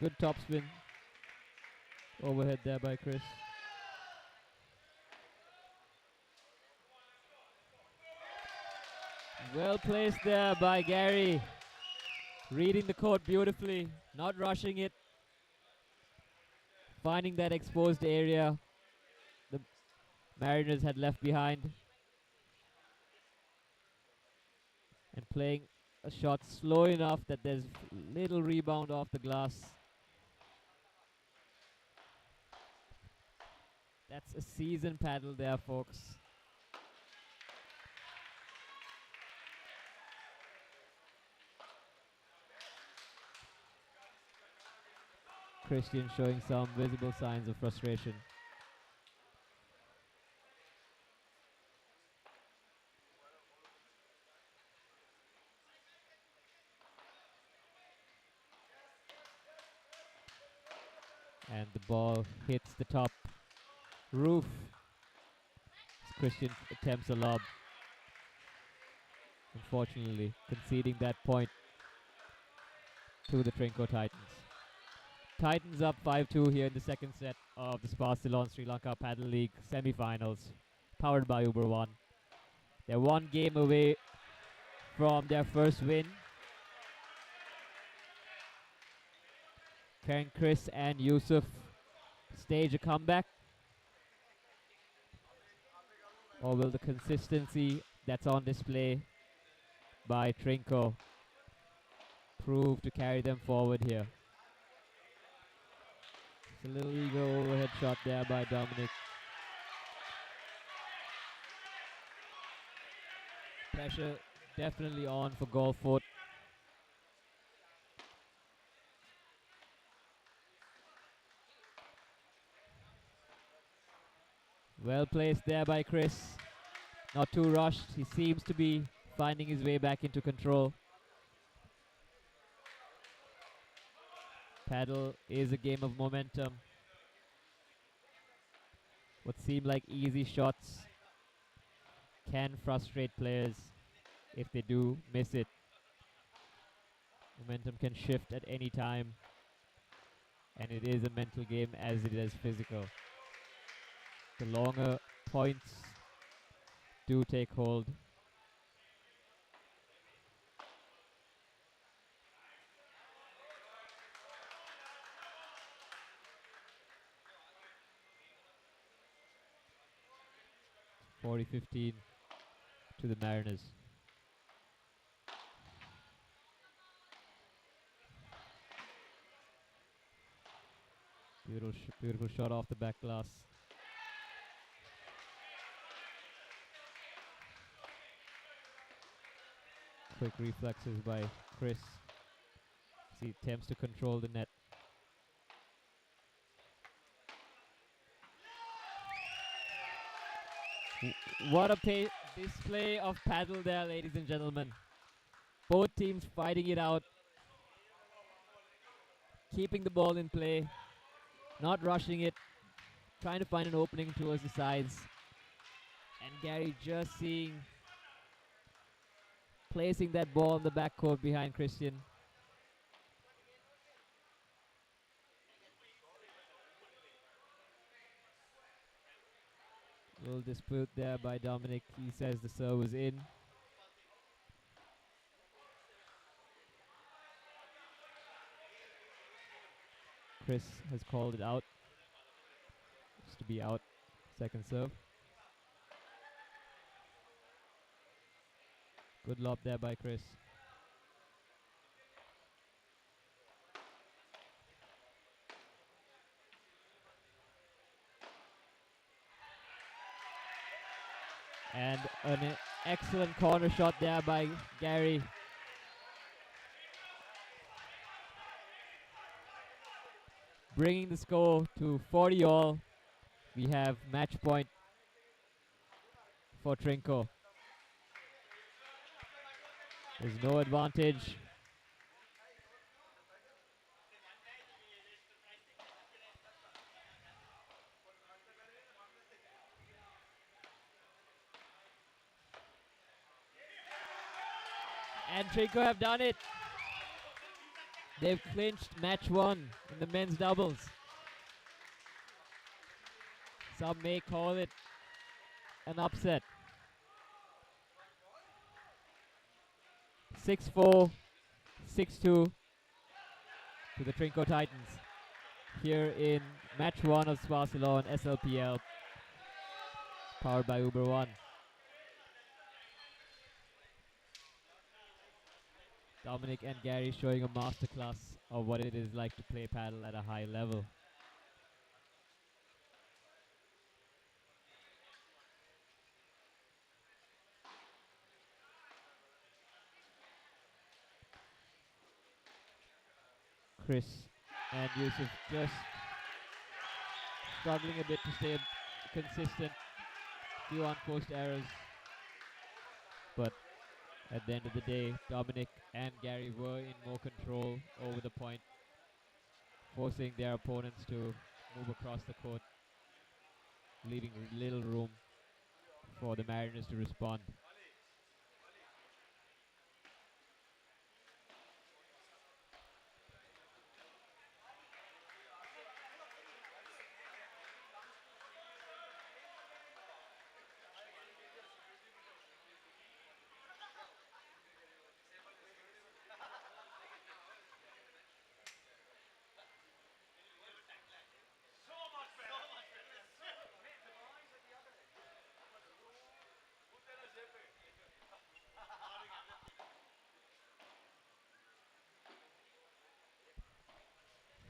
Good topspin. Overhead there by Chris. Well placed there by Gary. Reading the court beautifully, not rushing it. Finding that exposed area the Mariners had left behind. And playing a shot slow enough that there's little rebound off the glass. That's a seasoned paddle there, folks. Christian showing some visible signs of frustration. And the ball hits the top roof. Christian attempts a lob. Unfortunately, conceding that point to the Trinco Titans. Titans up 5-2 here in the second set of the Spa Ceylon Sri Lanka Paddle League semi-finals, powered by Uber One. They're one game away from their first win. Can Chris and Yusuf stage a comeback? Or will the consistency that's on display by Trinco prove to carry them forward here? It's a little ego overhead shot there by Dominic. Pressure definitely on for Golfort. Well placed there by Chris. Not too rushed. He seems to be finding his way back into control. Paddle is a game of momentum. What seem like easy shots can frustrate players if they do miss it. Momentum can shift at any time, and it is a mental game as it is physical. The longer points do take hold. (40-15) to the Mariners. Beautiful shot off the back glass. Quick reflexes by Chris as he attempts to control the net. What a display of paddle there, ladies and gentlemen. Both teams fighting it out, keeping the ball in play, not rushing it, trying to find an opening towards the sides. And Gary just placing that ball in the backcourt behind Christian. Little dispute there by Dominic. He says the serve was in. Chris has called it out. It's to be out. Second serve. Good lob there by Chris. And an excellent corner shot there by Gary. Bringing the score to 40 all. We have match point for Trinco. There's no advantage. And Trinco have done it. They've clinched match one in the men's doubles. Some may call it an upset. 6-4, 6-2 to the Trinco Titans here in match one of Spa Ceylon SLPL, powered by Uber One. Dominic and Gary showing a masterclass of what it is like to play paddle at a high level. Chris and Yusuf just struggling a bit to stay consistent. Few unforced errors, but at the end of the day, Dominic and Gary were in more control over the point, forcing their opponents to move across the court, leaving little room for the Mariners to respond.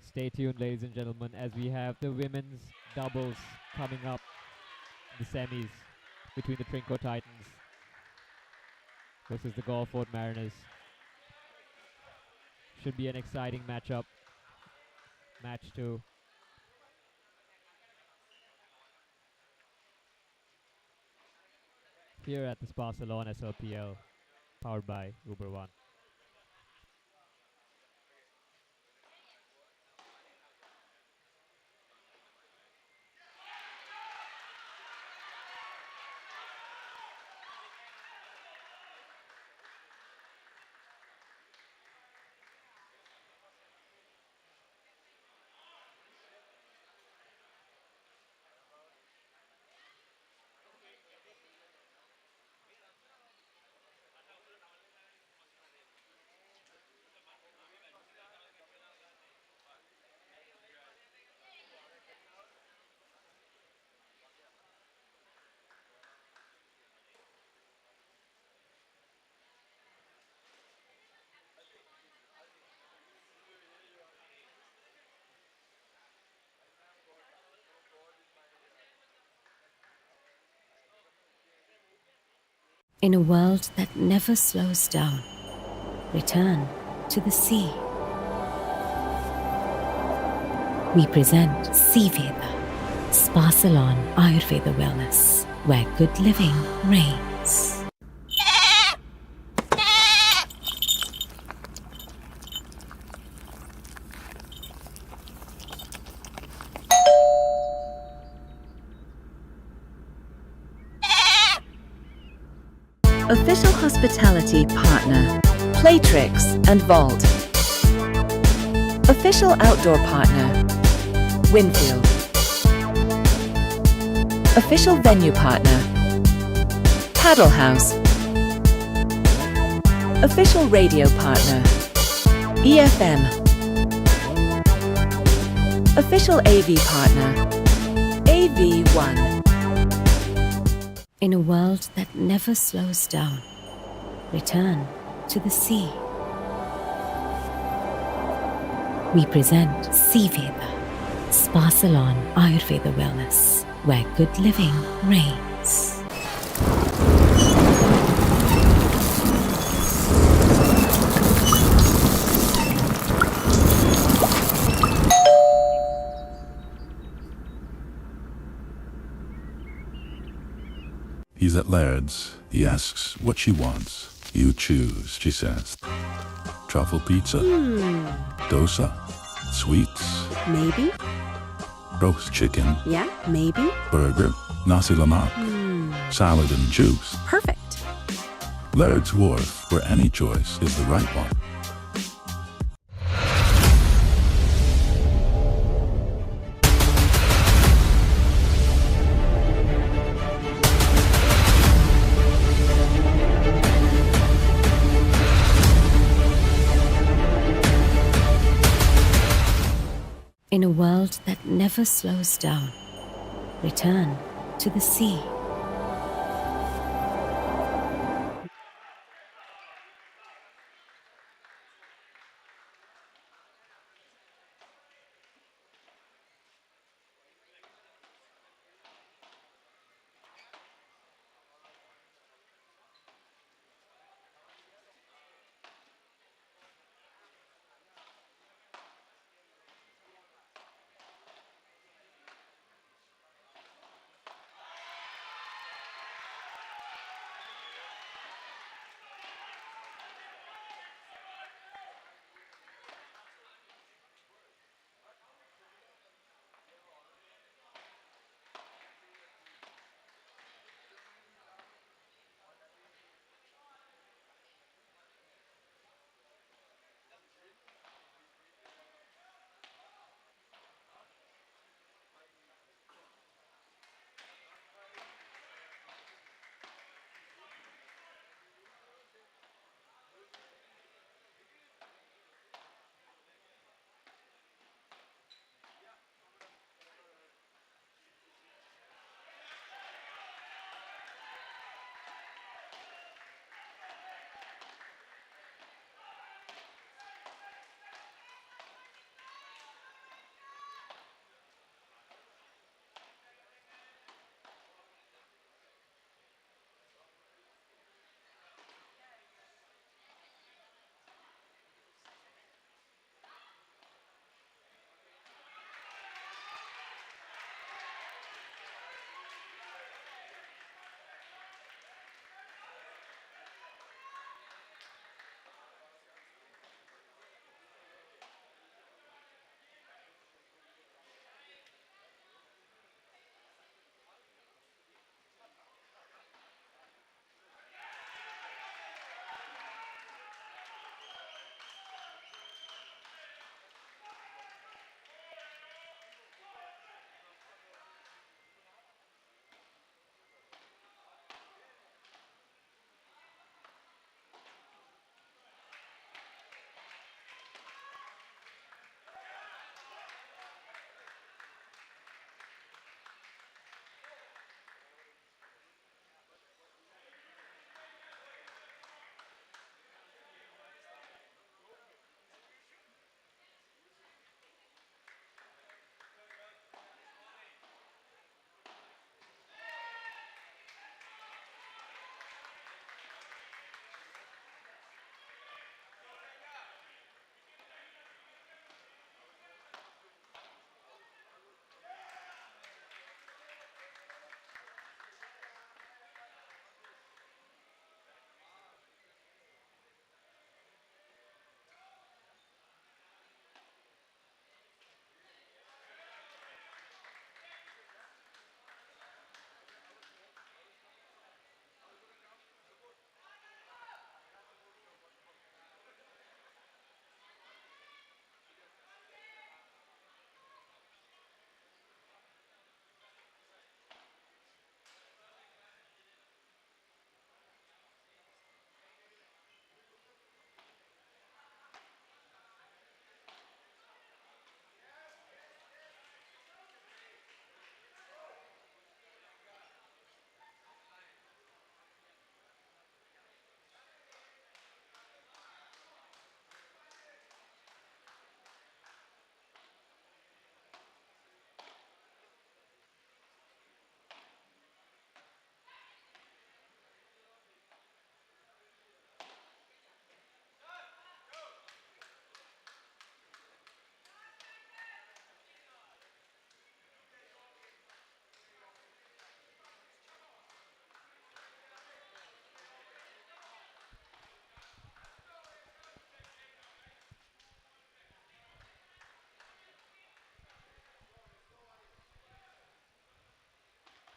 Stay tuned, ladies and gentlemen, as we have the women's doubles coming up in the semis between the Trinco Titans versus the Gulfport Mariners. Should be an exciting matchup. Match 2. Here at the Spa Salon SLPL, powered by Uber One. In a world that never slows down, return to the sea. We present Seaveda, Spa Salon Ayurveda Wellness, where good living reigns. Official hospitality partner, Playtrix and Vault. Official outdoor partner, Winfield. Official venue partner, Paddle House. Official radio partner, EFM. Official AV partner, AV1. In a world that never slows down, return to the sea. We present Seaveda, Spa Salon Ayurveda Wellness, where good living reigns. He's at Laird's. He asks what she wants. You choose, she says. Truffle pizza. Dosa. Sweets. Maybe. Roast chicken. Yeah, maybe. Burger. Nasi lemak. Salad and juice. Perfect. Laird's Wharf, where any choice is the right one. In a world that never slows down, return to the sea.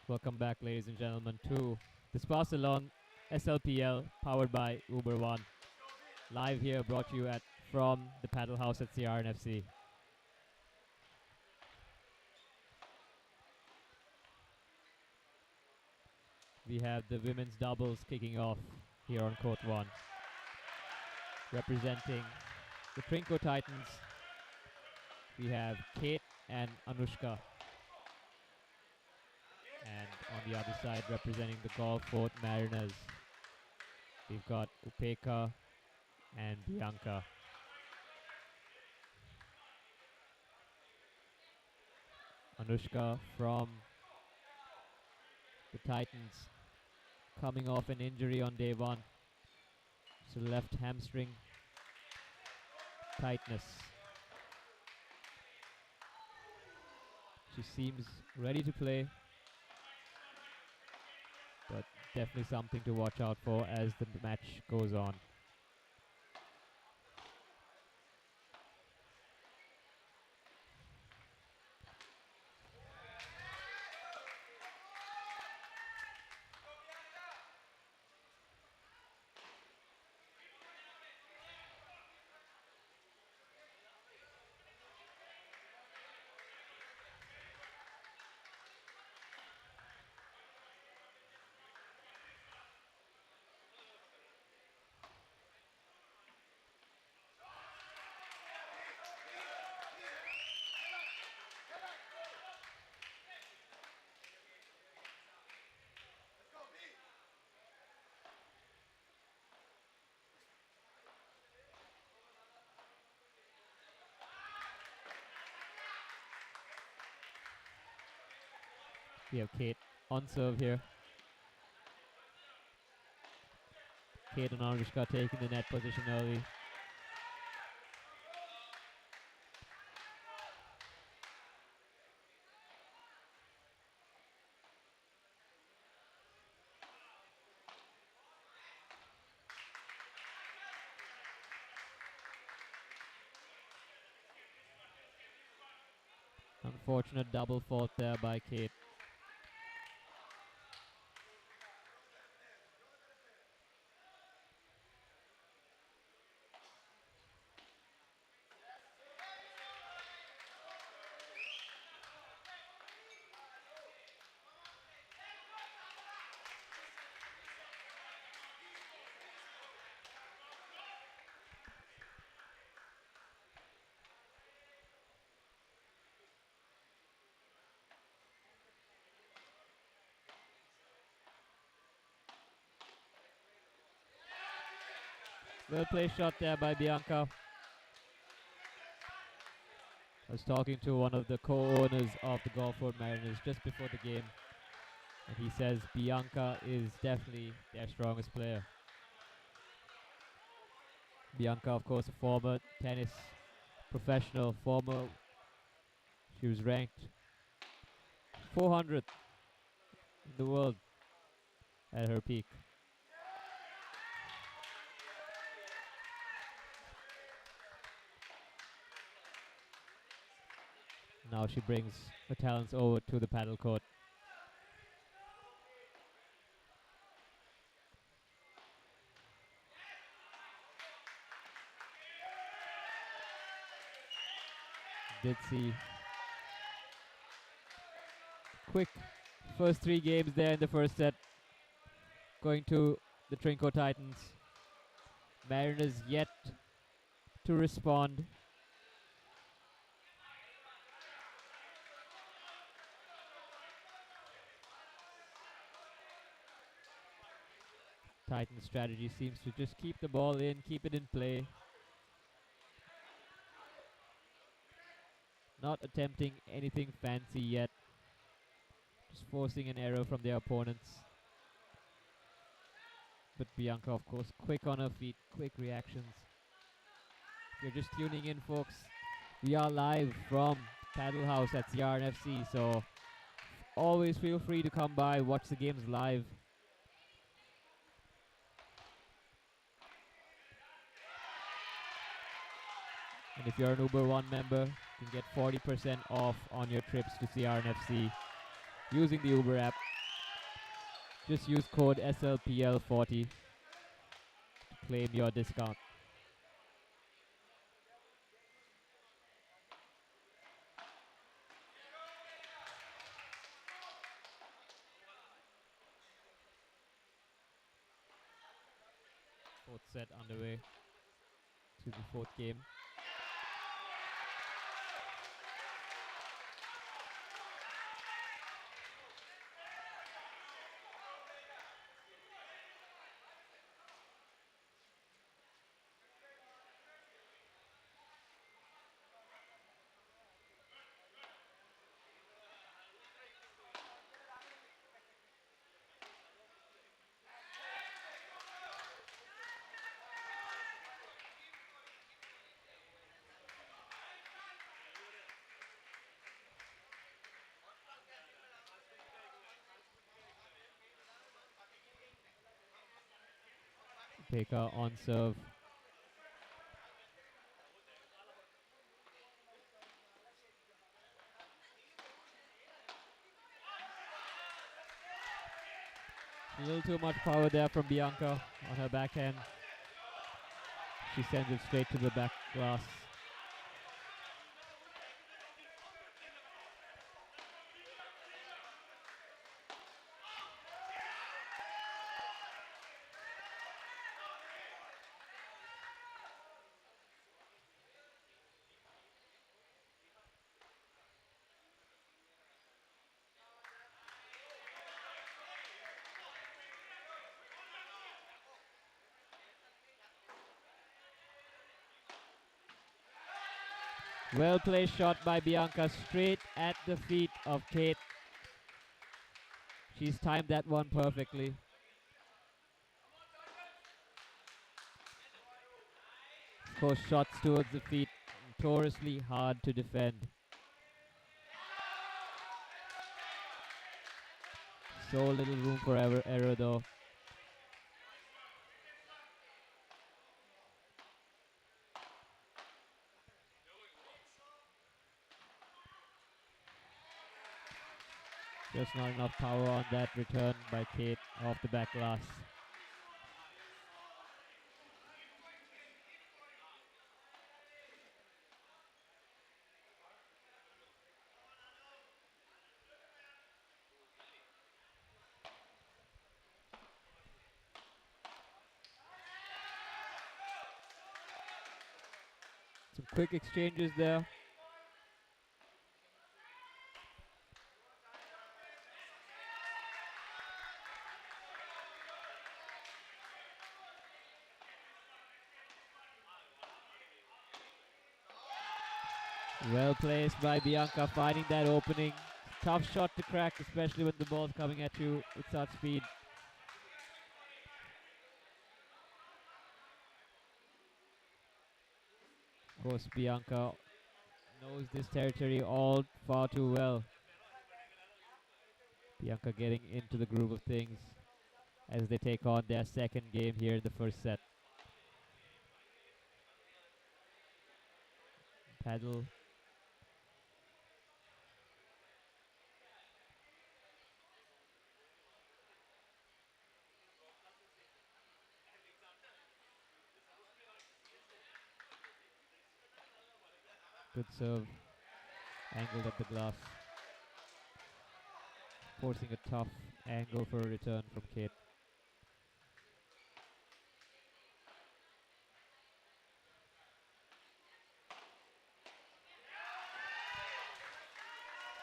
Welcome back, ladies and gentlemen, to the Spa Salon SLPL powered by Uber One. Live here, brought to you from the Paddle House at CRNFC. We have the women's doubles kicking off here on Court 1. Representing the Trinco Titans, we have Kate and Anushka. And on the other side, representing the Golf Fort Mariners, we've got Upeka and Bianca. Anushka from the Titans, coming off an injury on day one. So left hamstring tightness. She seems ready to play, but definitely something to watch out for as the match goes on. We have Kate on serve here. Kate and Anushka taking the net position early. Unfortunate double fault there by Kate. Well placed shot there by Bianca. I was talking to one of the co-owners of the Golf Road Mariners just before the game, and he says Bianca is definitely their strongest player. Bianca, of course, a former tennis professional, she was ranked 400th in the world at her peak. Now she brings her talents over to the paddle court. Did see quick first 3 games there in the first set, going to the Trinco Titans. Mariners yet to respond. Titan's strategy seems to just keep the ball in, keep it in play. Not attempting anything fancy yet. Just forcing an error from their opponents. But Bianca, of course, quick on her feet, quick reactions. If you're just tuning in, folks, we are live from Paddle House at CRNFC, so always feel free to come by, watch the games live. And if you're an Uber One member, you can get 40% off on your trips to CRNFC using the Uber app. Just use code SLPL40 to claim your discount. Fourth set underway to the fourth game. Pekka on serve. A little too much power there from Bianca on her backhand. She sends it straight to the back glass. Well placed shot by Bianca straight at the feet of Kate. She's timed that one perfectly. Of course, shots towards the feet, notoriously hard to defend. So little room for error though. Just not enough power on that return by Kate off the back glass. Some quick exchanges there. Well placed by Bianca, finding that opening. Tough shot to crack, especially when the ball's coming at you with such speed. Of course, Bianca knows this territory all far too well. Bianca getting into the groove of things as they take on their second game here in the first set. Paddle. Good serve. Angled at the glass. Forcing a tough angle for a return from Kate.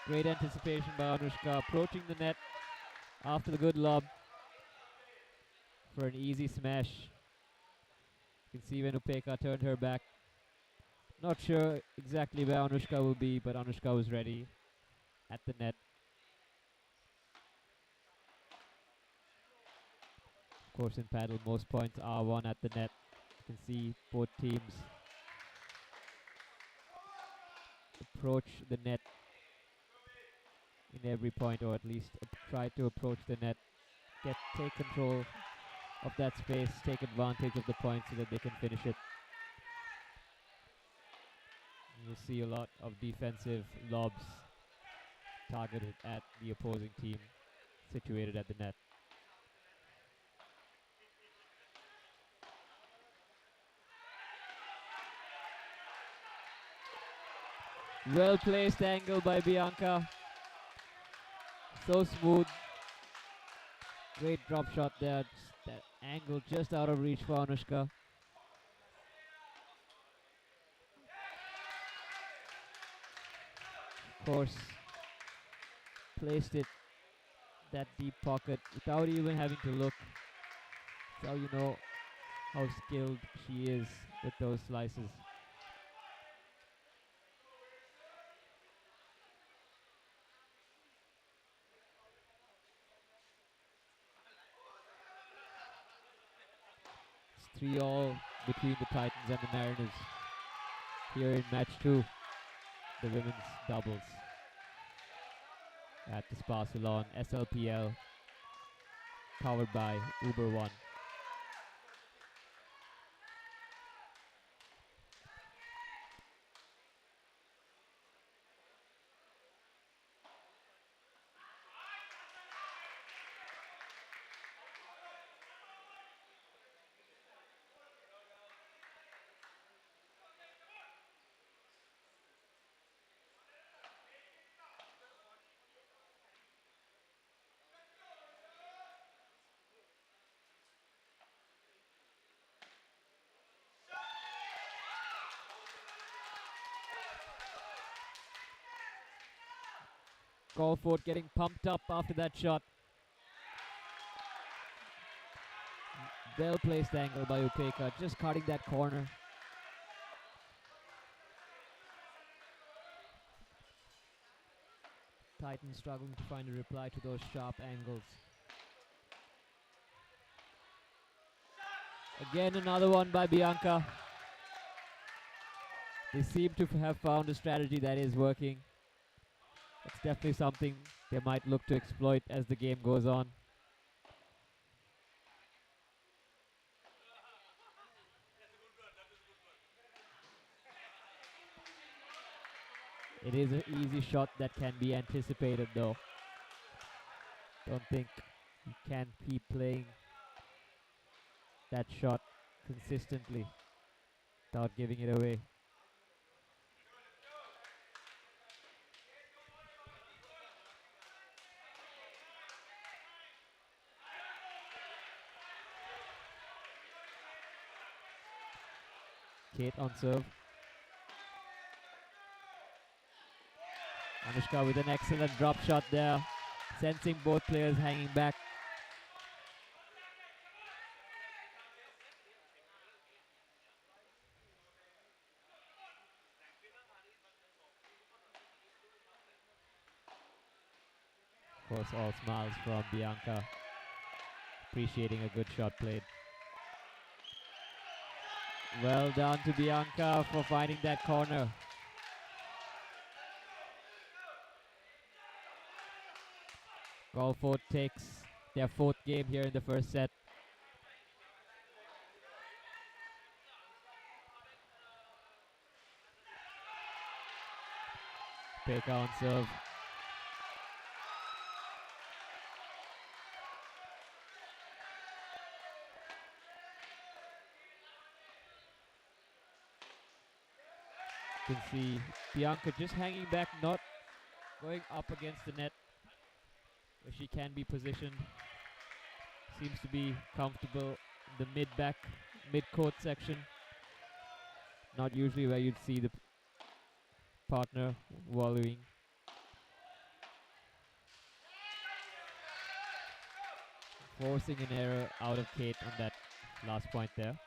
Great anticipation by Anushka, approaching the net after the good lob for an easy smash. You can see when Upeka turned her back. Not sure exactly where Anushka will be, but Anushka was ready at the net. Of course, in paddle, most points are won at the net. You can see both teams approach the net in every point, or at least try to approach the net, take control of that space, take advantage of the point so that they can finish it. You'll see a lot of defensive lobs targeted at the opposing team situated at the net. Well placed angle by Bianca. So smooth. Great drop shot there. That angle just out of reach for Anushka. Of course, placed it that deep pocket without even having to look. That's how you know how skilled she is with those slices. It's 3-all between the Titans and the Mariners here in match 2, the women's doubles at the Spa Salon SLPL, powered by Uber One. Crawford getting pumped up after that shot. Well placed angle by Upeka, just cutting that corner. Titans struggling to find a reply to those sharp angles. Again, another one by Bianca. They seem to have found a strategy that is working. It's definitely something they might look to exploit as the game goes on. It is an easy shot that can be anticipated though. Don't think you can keep playing that shot consistently without giving it away. Kate on serve. Anushka with an excellent drop shot there, sensing both players hanging back. Of course, all smiles from Bianca, appreciating a good shot played. Well done to Bianca for finding that corner. Crawford takes their 4th game here in the first set. Pekka on serve. You can see Bianca just hanging back, not going up against the net where she can be positioned. Seems to be comfortable in the mid-back, mid-court section. Not usually where you'd see the partner wallowing. Forcing an error out of Kate on that last point there.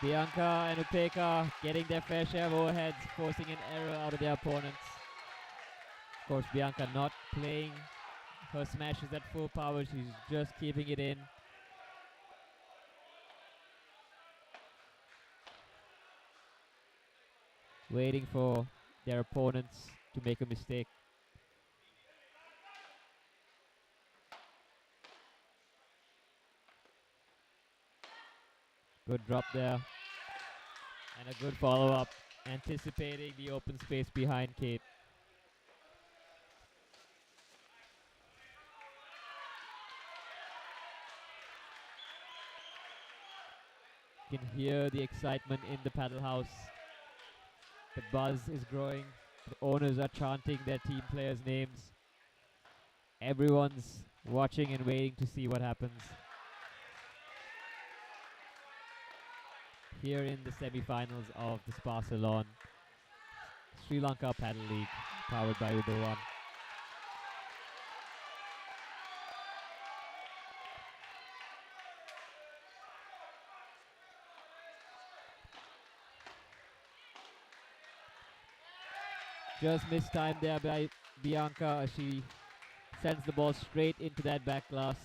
Bianca and Upeka getting their fair share of overheads, forcing an error out of their opponents. Of course, Bianca not playing her smashes at full power, she's just keeping it in. waiting for their opponents to make a mistake. Good drop there. And a good follow-up, anticipating the open space behind Kate. You can hear the excitement in the paddle house. The buzz is growing. The owners are chanting their team players' names. Everyone's watching and waiting to see what happens. Here in the semi-finals of the Spa Salon Sri Lanka Paddle League, powered by Uber One. Just mistimed there by Bianca as she sends the ball straight into that back glass.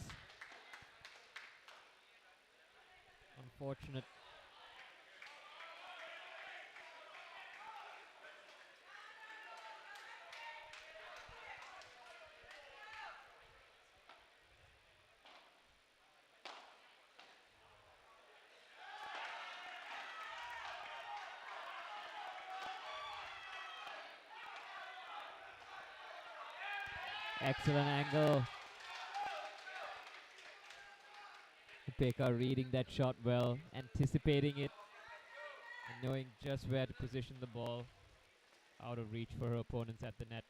Unfortunate. Excellent angle. Pekka reading that shot well, anticipating it, and knowing just where to position the ball out of reach for her opponents at the net.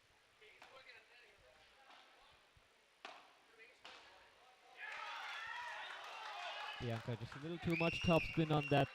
Bianca just a little too much topspin on that.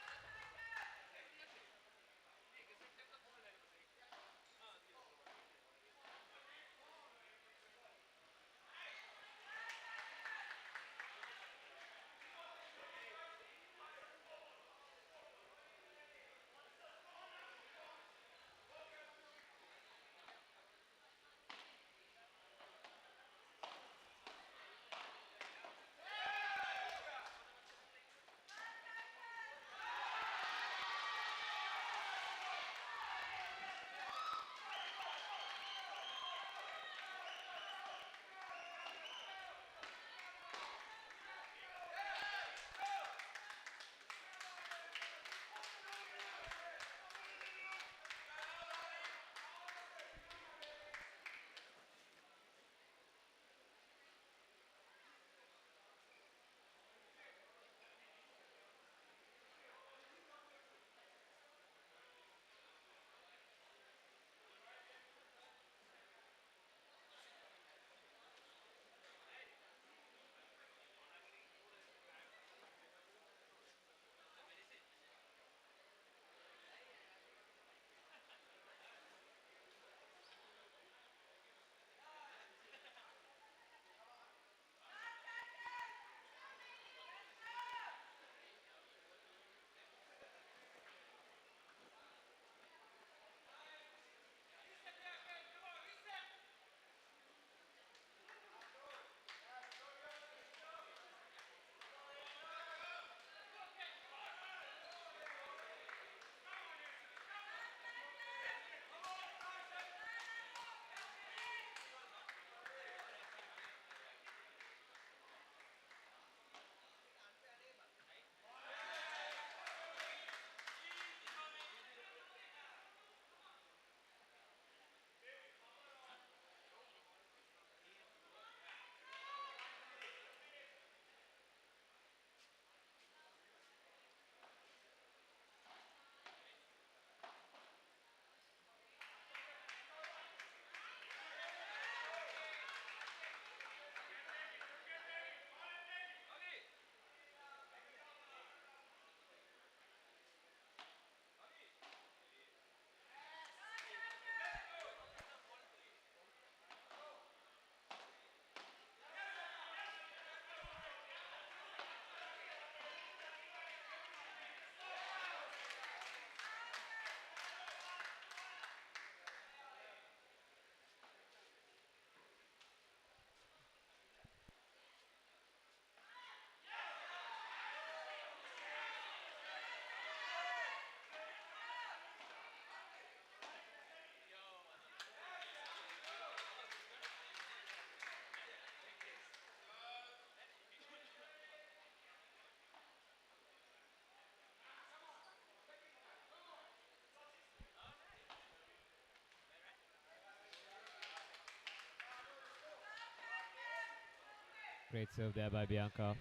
Great serve there by Bianca.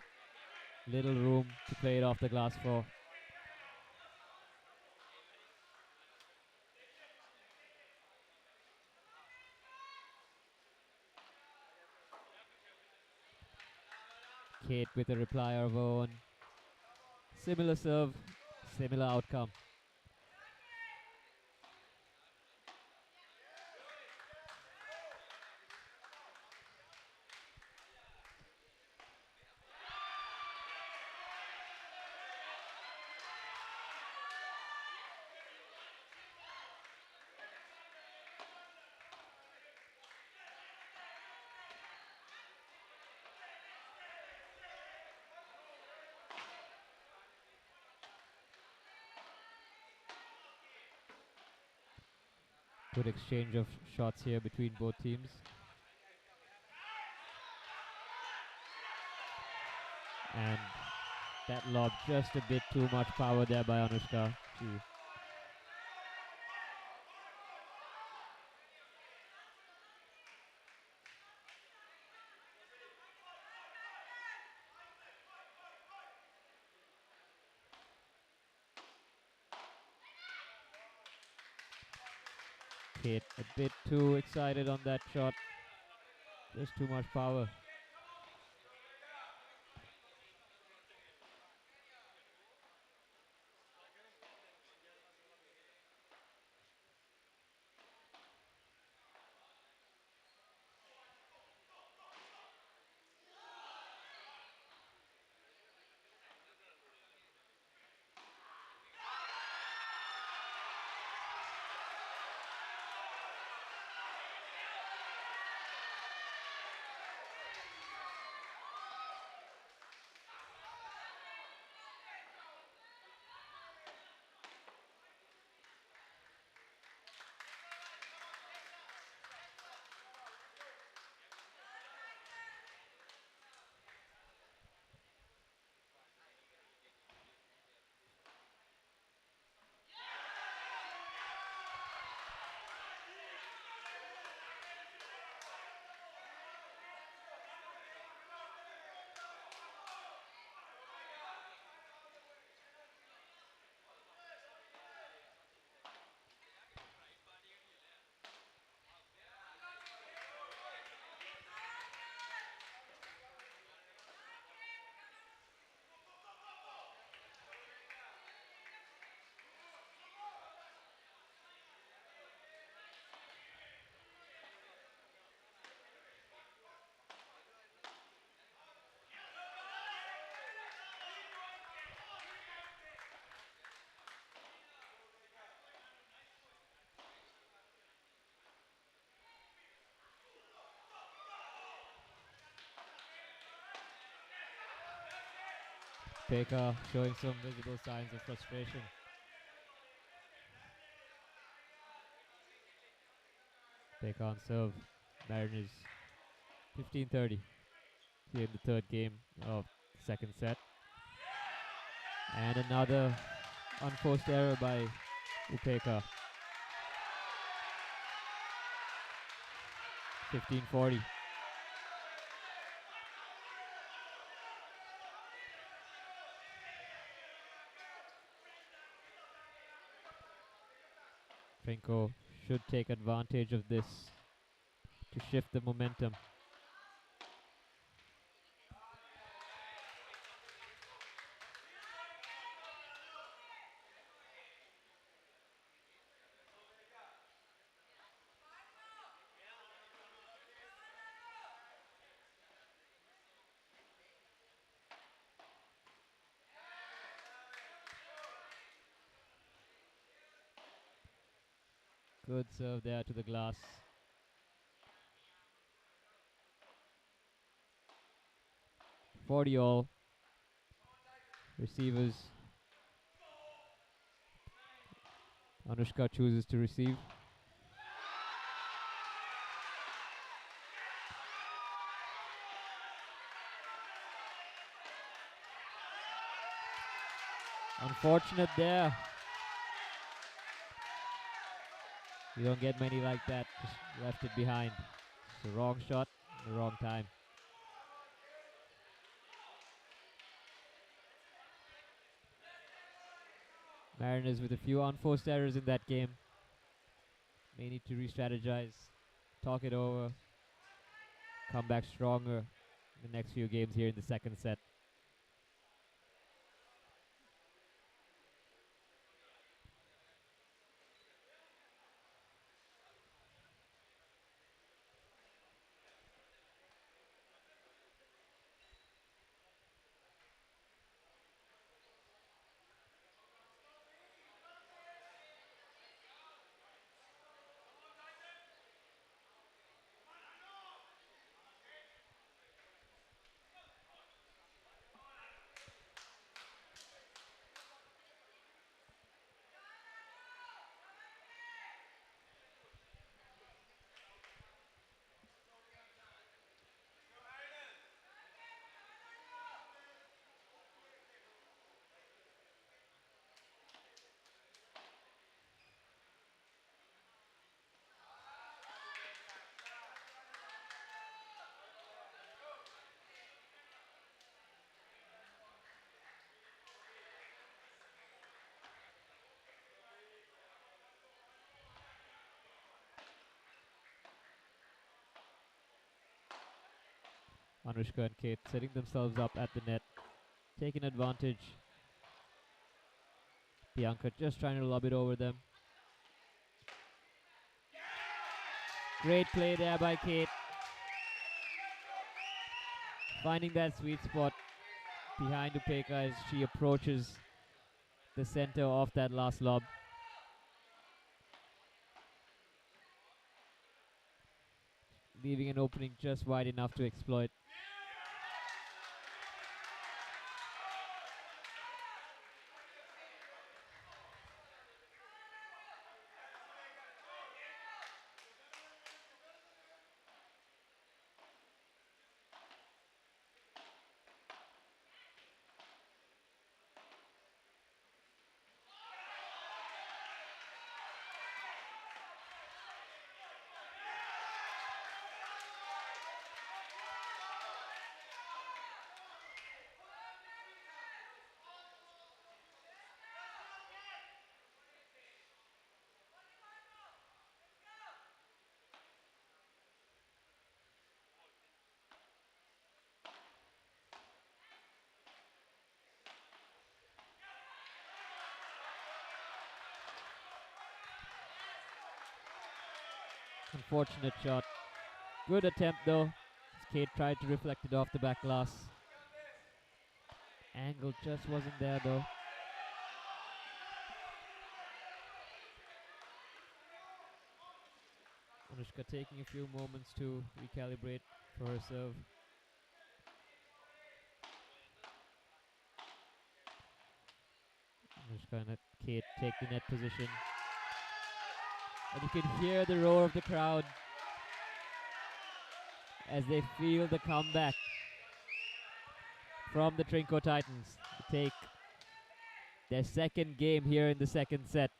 Little room to play it off the glass for. Kate with a reply of her own. Similar serve, similar outcome. Good exchange of shots here between both teams. And that lob, just a bit too much power there by Anushka. Kate a bit too excited on that shot. Just too much power. Baker showing some visible signs of frustration. Baker on serve. Mariners 15-30 here in the third game of the second set. And another unforced error by Upeka. 15-40. Trinko should take advantage of this to shift the momentum. Good serve there to the glass. All. Receivers. Anushka chooses to receive. Unfortunate there. You don't get many like that. Just left it behind. It's the wrong shot, the wrong time. Mariners with a few unforced errors in that game. May need to re-strategize, talk it over, come back stronger in the next few games here in the second set. Anushka and Kate setting themselves up at the net, taking advantage. Bianca just trying to lob it over them. Great play there by Kate. Finding that sweet spot behind Upeka as she approaches the center of that last lob. Leaving an opening just wide enough to exploit. Unfortunate shot. Good attempt though, as Kate tried to reflect it off the back glass. Angle just wasn't there though. Anushka taking a few moments to recalibrate for her serve. Anushka and Kate take the net position. And you can hear the roar of the crowd as they feel the comeback from the Trinco Titans to take their second game here in the second set,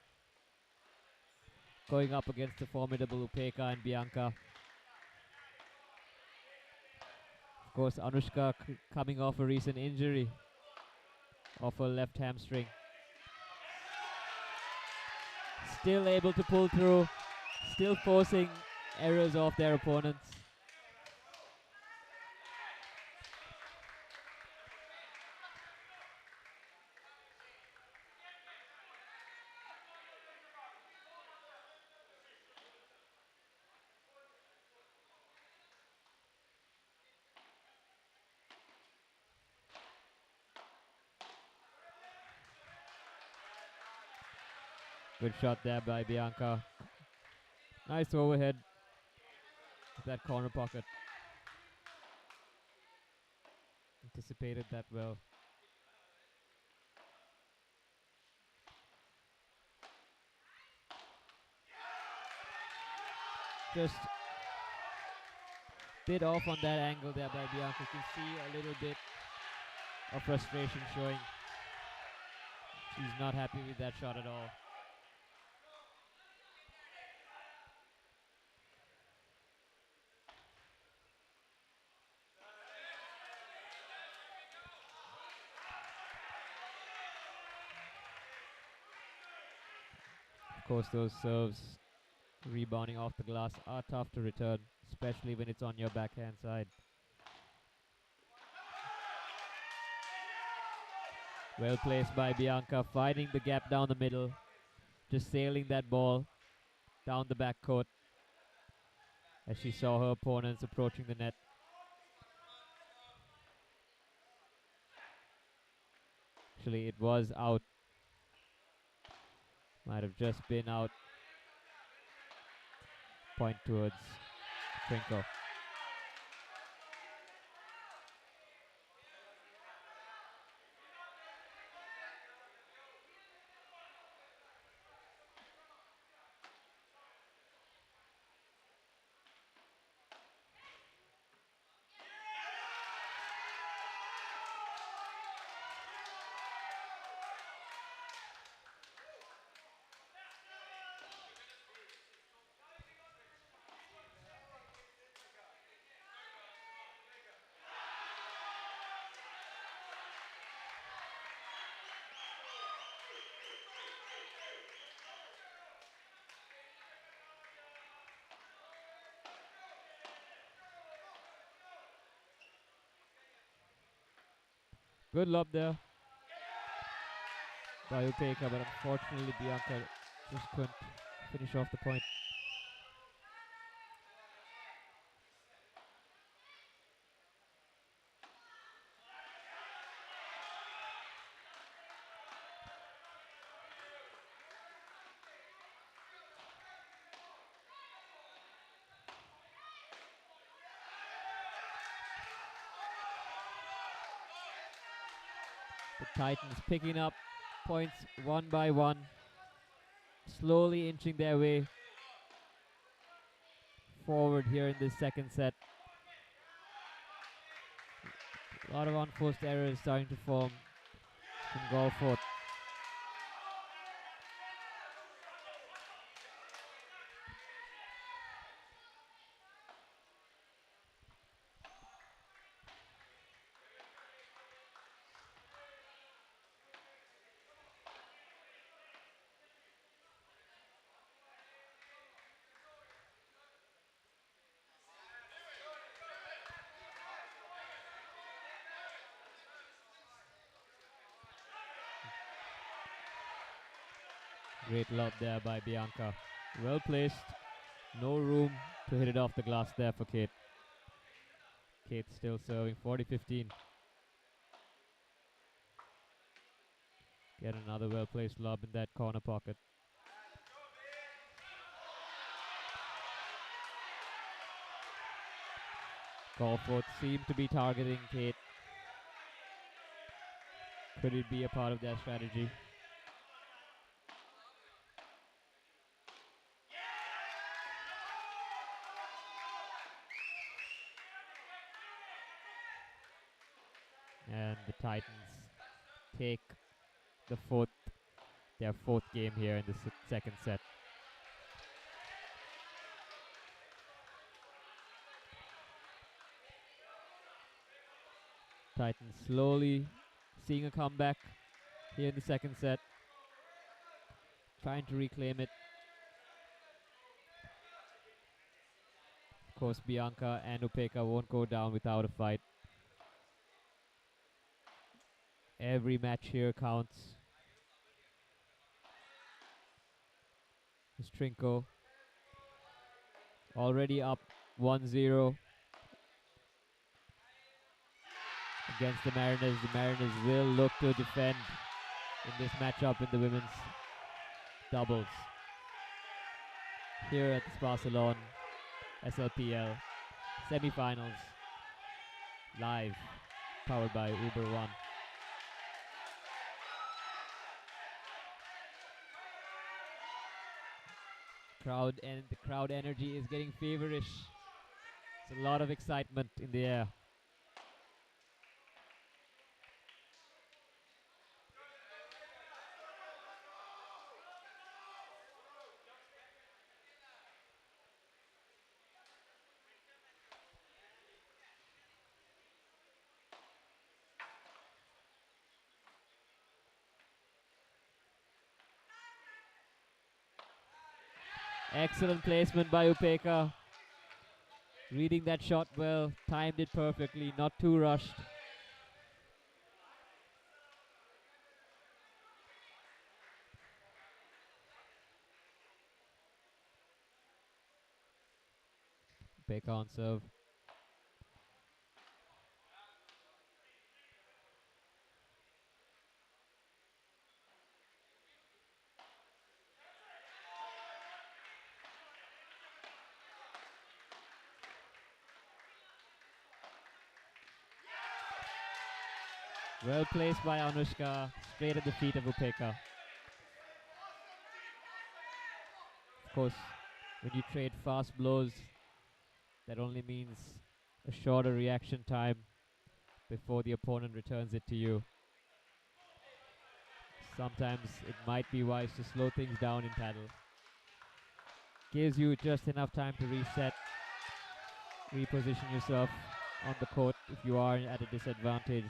going up against the formidable Upeka and Bianca. Of course, Anushka coming off a recent injury of her left hamstring. Still able to pull through, still forcing errors off their opponents. Good shot there by Bianca. Nice overhead to that corner pocket. Anticipated that well. Just bit off on that angle there by Bianca. You can see a little bit of frustration showing. She's not happy with that shot at all. course, those serves rebounding off the glass are tough to return, especially when it's on your backhand side. Well placed by Bianca, finding the gap down the middle, just sailing that ball down the backcourt as she saw her opponents approaching the net. Actually, it was out. Might have just been out. Point towards Trinko. Good lob there by Upeka, but unfortunately Bianca just couldn't finish off the point. The Titans picking up points one by one, slowly inching their way forward here in this second set. A lot of unforced errors starting to form from Golfort. Great lob there by Bianca. Well placed. No room to hit it off the glass there for Kate. Kate still serving 40-15. Get another well placed lob in that corner pocket. Golfort seem to be targeting Kate. Could it be a part of their strategy? And the Titans take their fourth game here in the second set. Titans slowly seeing a comeback here in the second set, trying to reclaim it. Of course, Bianca and Upeka won't go down without a fight. Every match here counts. Trinko already up 1-0 against the Mariners. The Mariners will look to defend in this matchup in the women's doubles here at the Spa-Salon SLPL semi-finals, live, powered by Uber One. The crowd energy is getting feverish. It's a lot of excitement in the air. Excellent placement by Upeka. Reading that shot well, timed it perfectly, not too rushed. Upeka on serve. Well placed by Anushka, straight at the feet of Upeka. Of course, when you trade fast blows, that only means a shorter reaction time before the opponent returns it to you. Sometimes it might be wise to slow things down in paddle. Gives you just enough time to reset, reposition yourself on the court if you are at a disadvantage.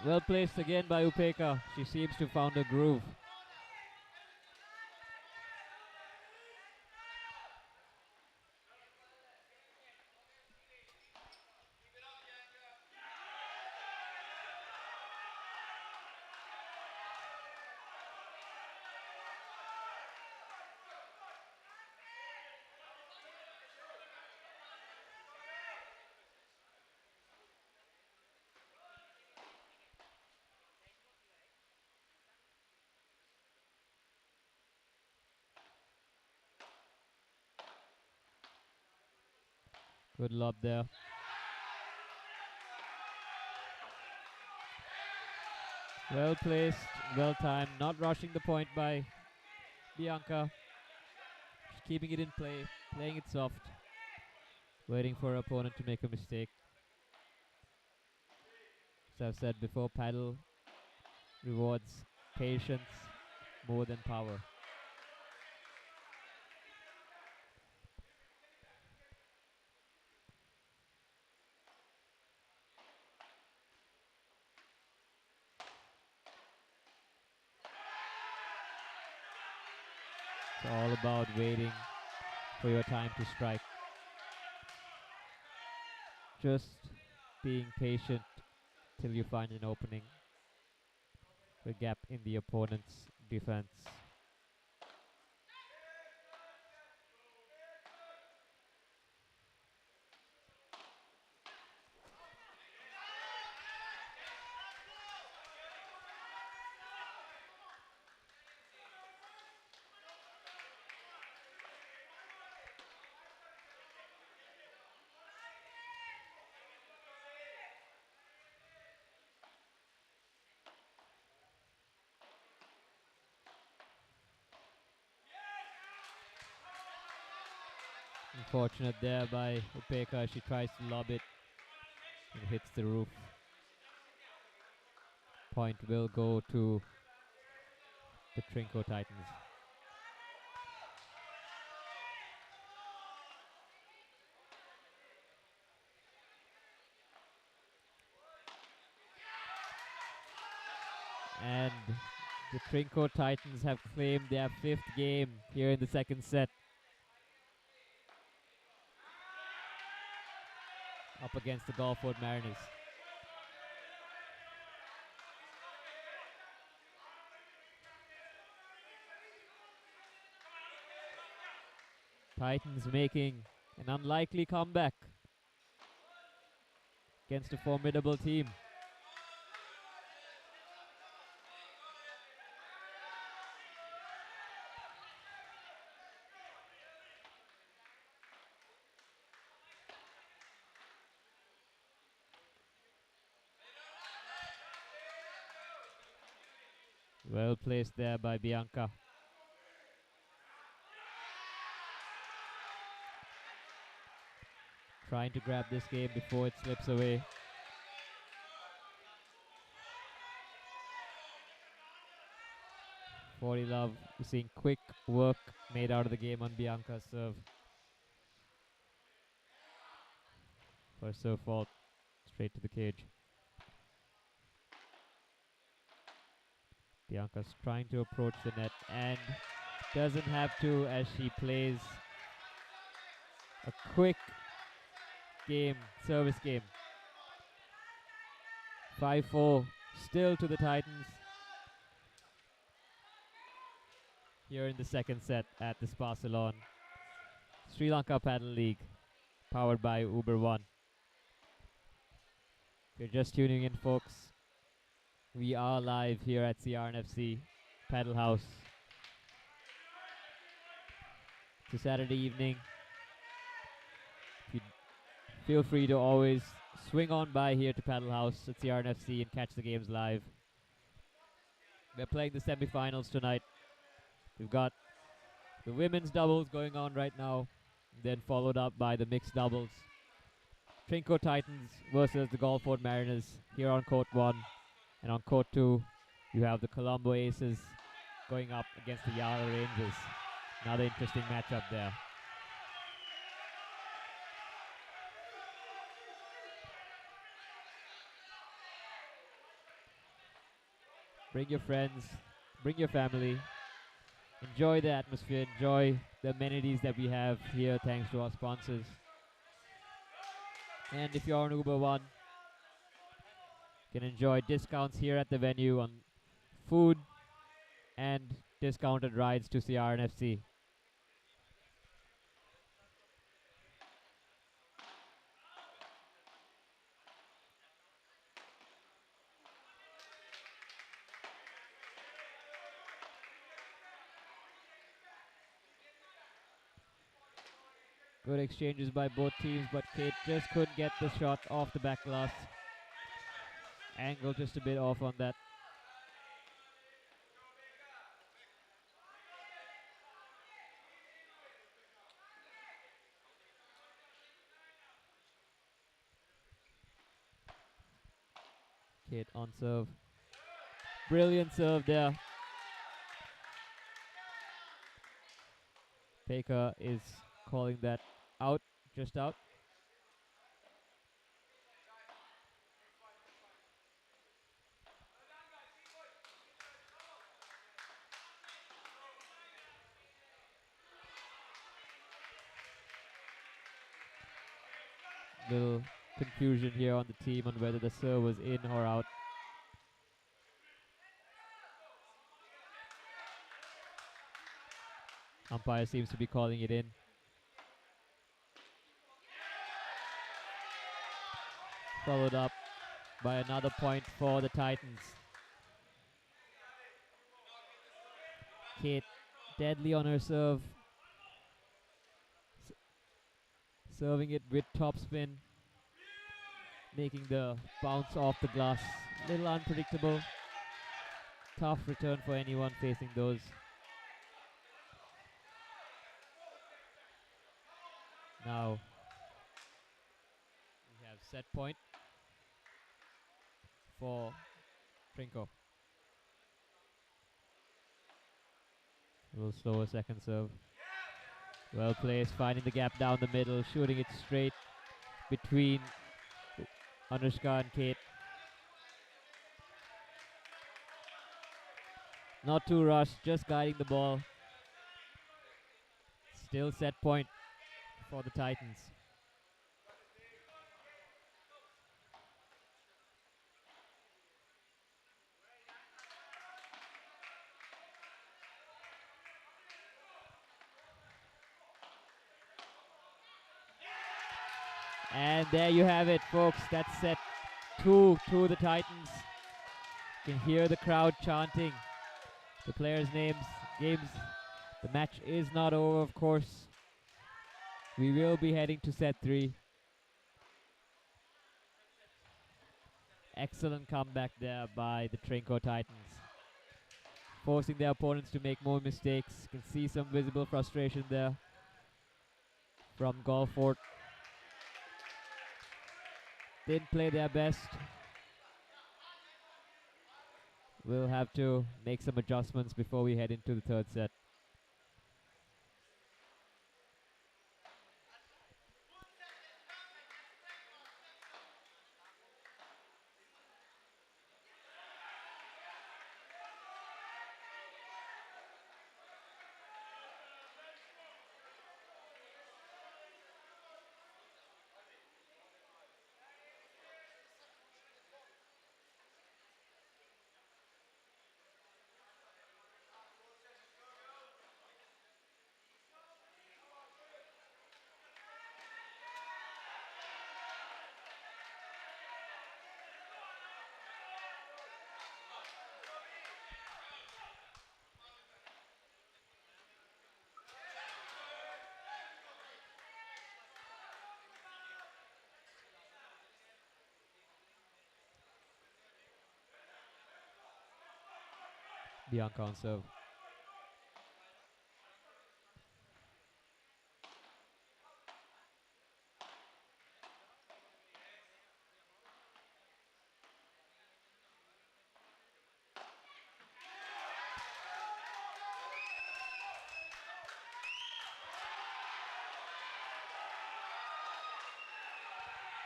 Well placed again by Upeka. She seems to have found a groove. Good lob there. Well placed, well timed, not rushing the point by Bianca. Just keeping it in play, playing it soft, waiting for her opponent to make a mistake. As I've said before, paddle rewards patience more than power. It's all about waiting for your time to strike. Just being patient till you find an opening, a gap in the opponent's defense. Unfortunate there by Upeka. She tries to lob it and hits the roof. Point will go to the Trinco Titans. And the Trinco Titans have claimed their 5th game here in the second set. Up against the Gulfport Mariners. Titans making an unlikely comeback against a formidable team. Well placed there by Bianca. Trying to grab this game before it slips away. Forty love, we're seeing quick work made out of the game on Bianca's serve. First serve fault, straight to the cage. Bianca's trying to approach the net and doesn't have to, as she plays a quick game, service game. 5-4 still to the Titans here in the second set at the Spa Salon. Sri Lanka Paddle League, powered by Uber One. If you're just tuning in, folks, we are live here at CRNFC Paddle House. It's a Saturday evening. Feel free to always swing on by here to Paddle House at CRNFC and catch the games live. We're playing the semi-finals tonight. We've got the women's doubles going on right now, then followed up by the mixed doubles. Trinco Titans versus the Gulfport Mariners here on court 1. And on court 2, you have the Colombo Aces going up against the Yara Rangers. Another interesting matchup there. Bring your friends, bring your family. Enjoy the atmosphere, enjoy the amenities that we have here thanks to our sponsors. And if you're on Uber One, you can enjoy discounts here at the venue on food and discounted rides to CRNFC. Good exchanges by both teams, but Kate just couldn't get the shot off the back glass. Angle just a bit off on that. Kate on serve. Brilliant serve there. Baker is calling that out, just out. Little confusion here on the team on whether the serve was in or out. Umpire seems to be calling it in. Followed up by another point for the Titans. Kate deadly on her serve. Serving it with topspin. Making the bounce off the glass. Little unpredictable. Tough return for anyone facing those. Now we have set point for Trinco. A little slower second serve. Well placed, finding the gap down the middle, shooting it straight between Anushka and Kate. Not too rushed, just guiding the ball. Still set point for the Titans. And there you have it, folks. That's set 2 to the Titans. You can hear the crowd chanting the players' names, games. The match is not over, of course. We will be heading to set 3. Excellent comeback there by the Trinco Titans. forcing their opponents to make more mistakes. Can see some visible frustration there from Golfort. Didn't play their best. We'll have to make some adjustments before we head into the third set. Bianca on serve.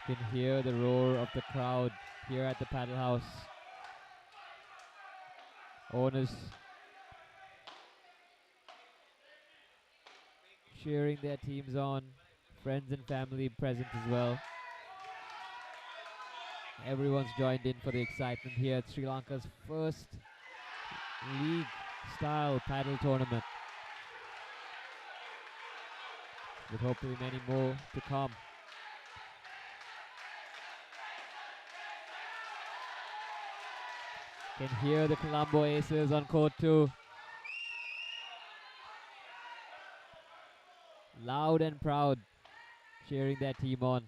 You can hear the roar of the crowd here at the Paddle House. Owners cheering their teams on. Friends and family present as well. Everyone's joined in for the excitement here at Sri Lanka's first league-style paddle tournament, with hopefully many more to come. Can hear the Colombo Aces on court 2. Loud and proud, cheering their team on.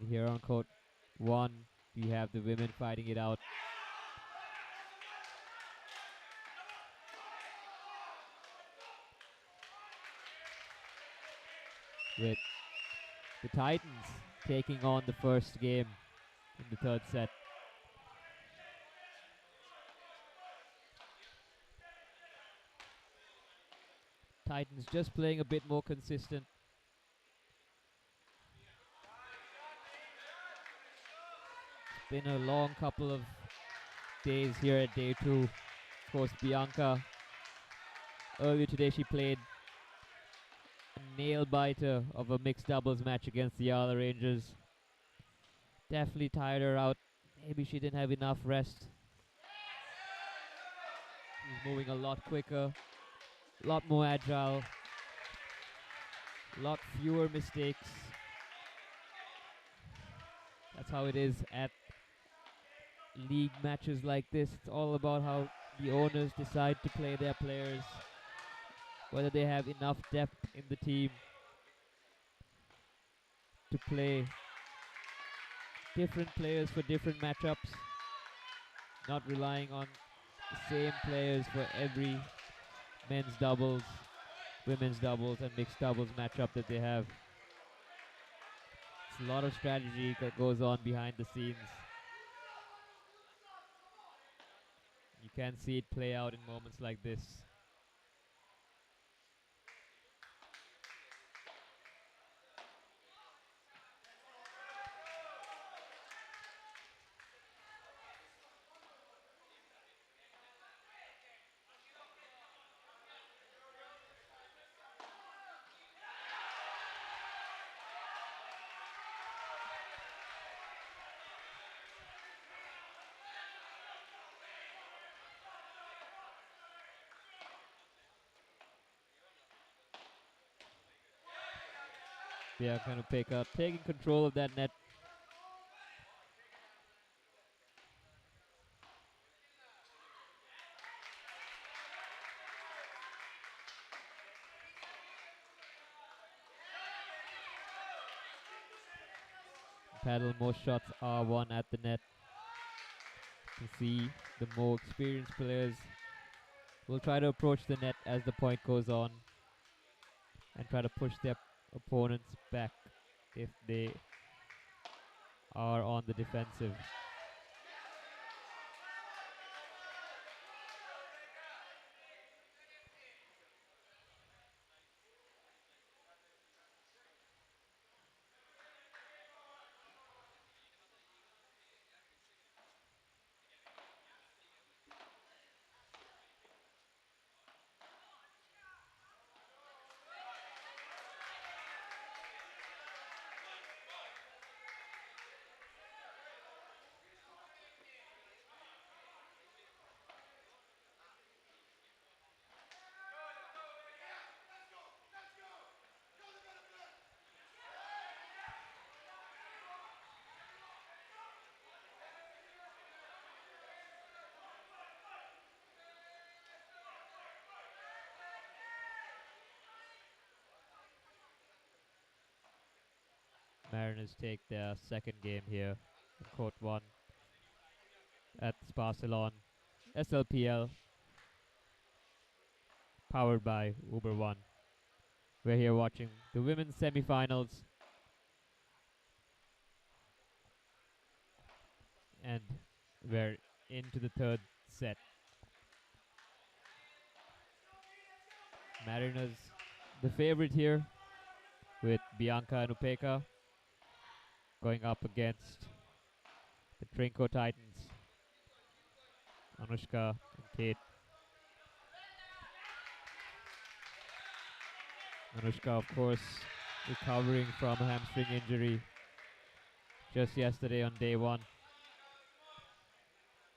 Here on court 1, we have the women fighting it out. With the Titans taking on the first game in the third set. Titans just playing a bit more consistent. It's been a long couple of days here at day 2. Of course, Bianca, earlier today she played a nail-biter of a mixed doubles match against the Yala Rangers. Definitely tired her out. Maybe she didn't have enough rest. She's moving a lot quicker, a lot more agile, a lot fewer mistakes. That's how it is at league matches like this. It's all about how the owners decide to play their players, whether they have enough depth in the team to play different players for different matchups, not relying on the same players for every men's doubles, women's doubles, and mixed doubles matchup that they have. It's a lot of strategy that goes on behind the scenes. You can see it play out in moments like this. They are going to pick up, taking control of that net. paddle, most shots are won at the net. You can see the more experienced players will try to approach the net as the point goes on and try to push their opponents back if they are on the defensive. Mariners take their second game here in Court 1 at Spa-Ceylon SLPL, powered by Uber One. We're here watching the women's semi-finals, and we're into the third set. Mariners, the favorite here, with Bianca and Upeka going up against the Trinco Titans, Anushka and Kate. Anushka, of course, recovering from a hamstring injury just yesterday on day one.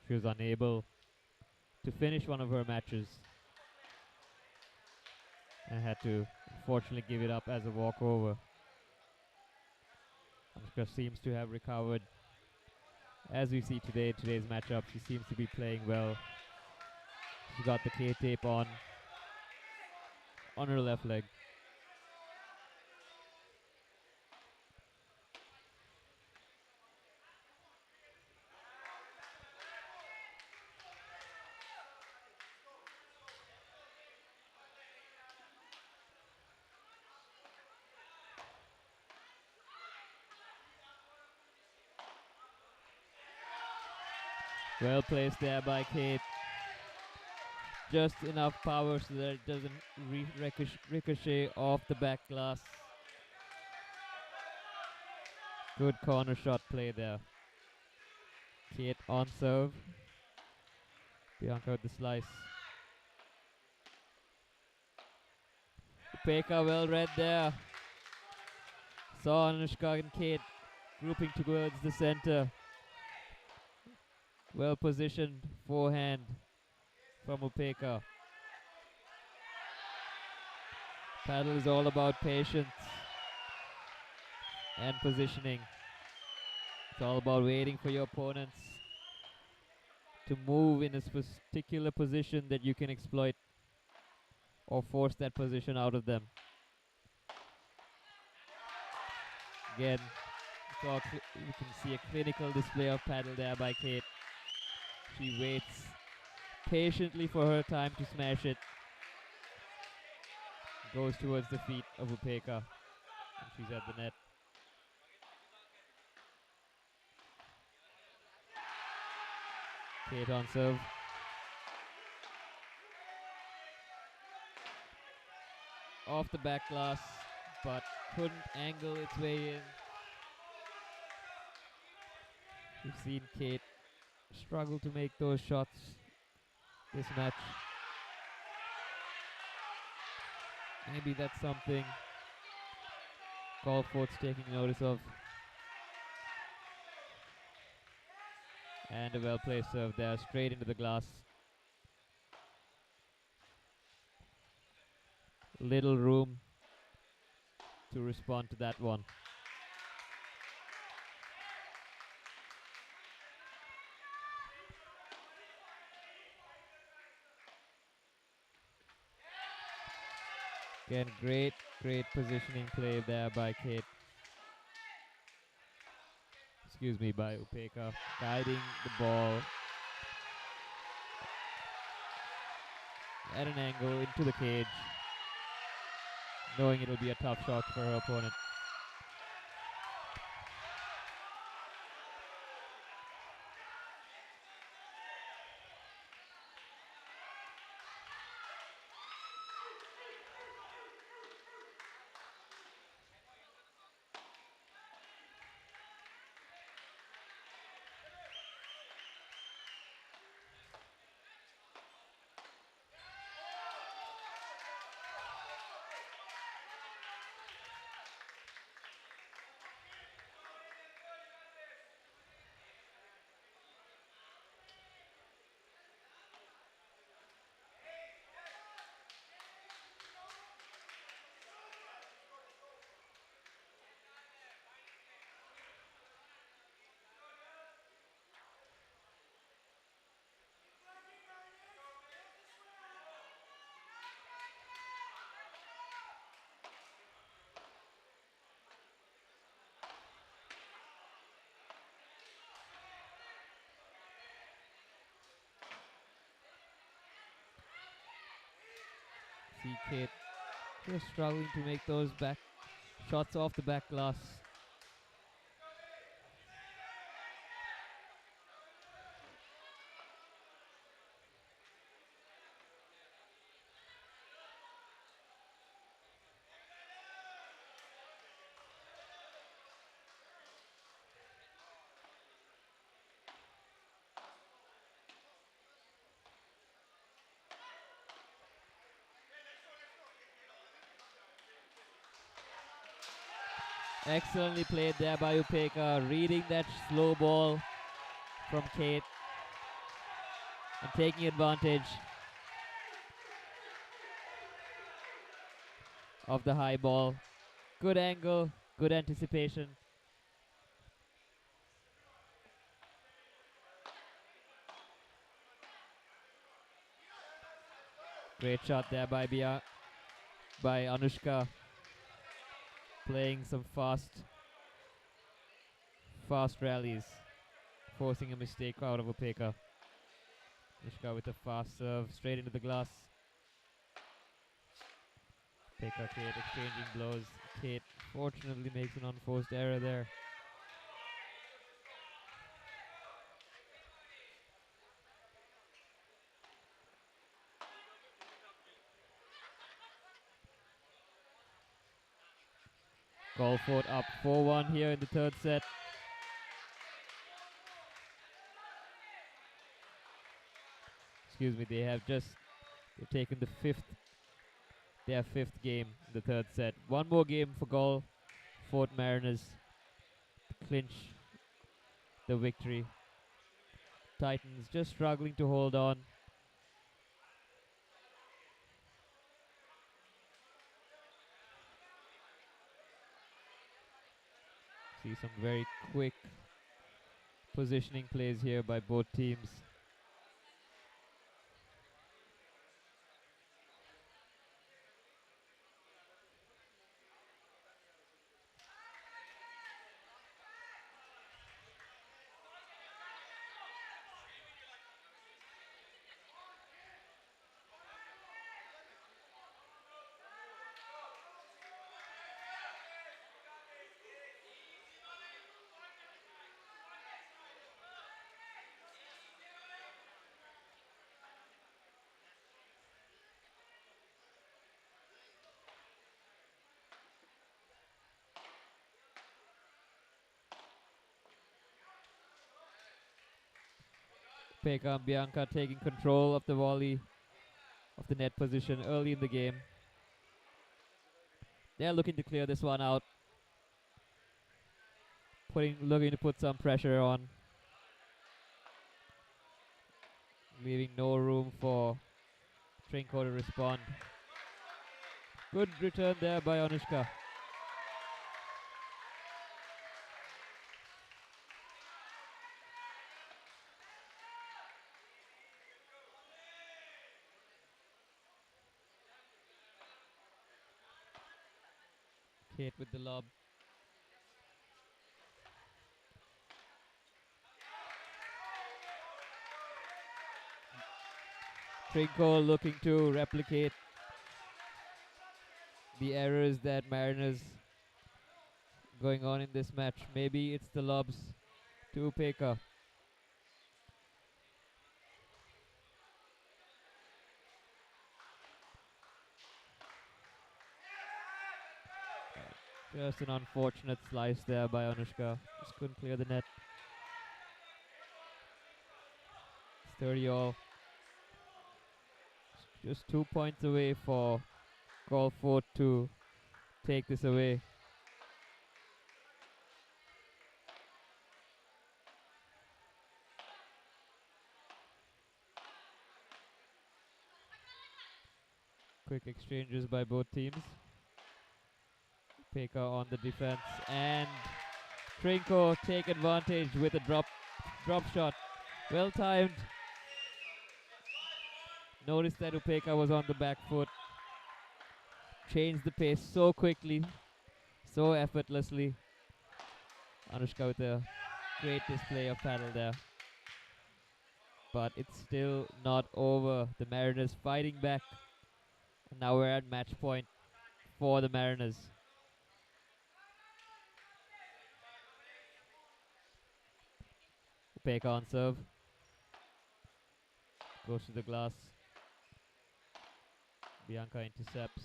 She was unable to finish one of her matches and had to unfortunately give it up as a walkover. Anushka seems to have recovered. As we see today in today's matchup, she seems to be playing well. She got the K-tape on her left leg. Well placed there by Kate. Just enough power so that it doesn't ricochet off the back glass. Good corner shot play there. Kate on serve. Bianca with the slice. Upeka well read there. Saw Anushka and Kate grouping towards the center. Well positioned forehand from Upeka. Paddle is all about patience and positioning. It's all about waiting for your opponents to move in a particular position that you can exploit or force that position out of them. Again, you can see a clinical display of paddle there by Kate. She waits patiently for her time to smash it. Goes towards the feet of Upeka, and she's at the net. Kate on serve. Off the back glass, but couldn't angle its way in. We've seen Kate struggle to make those shots this match. Maybe that's something Golfport's taking notice of. And a well-placed serve there, straight into the glass. Little room to respond to that one. Again, great positioning play there by Kate. by Upeka, guiding the ball at an angle into the cage, knowing it'll be a tough shot for her opponent. See Kate just struggling to make those back shots off the back glass. Excellently played there by Upeka, reading that slow ball from Kate and taking advantage of the high ball. Good angle, good anticipation. Great shot there by Anushka, playing some fast rallies, forcing a mistake out of Upeka. Anushka with a fast serve straight into the glass. Upeka, Kate exchanging blows. Kate fortunately makes an unforced error there. Galford up 4-1 here in the third set. Excuse me, they've taken their fifth game in the third set. One more game for Galford Mariners to clinch the victory. Titans just struggling to hold on. See some very quick positioning plays here by both teams. Pekka and Bianca taking control of the volley of the net position early in the game. They're looking to clear this one out. Looking to put some pressure on. Leaving no room for Trinko to respond. Good return there by Anushka. Kate with the lob. Trinko looking to replicate the errors that Mariners going on in this match. Maybe it's the lobs to Upeka. Just an unfortunate slice there by Anushka. Just couldn't clear the net. It's 30 all. Just 2 points away for Golford to take this away. Quick exchanges by both teams. Pekka on the defense, and Trinko take advantage with a drop shot. Well timed. Notice that Upeka was on the back foot. Changed the pace so quickly, so effortlessly. Anushka with a great display of paddle there. But it's still not over. The Mariners fighting back. And now we're at match point for the Mariners. Upeka on serve. Goes to the glass. Bianca intercepts.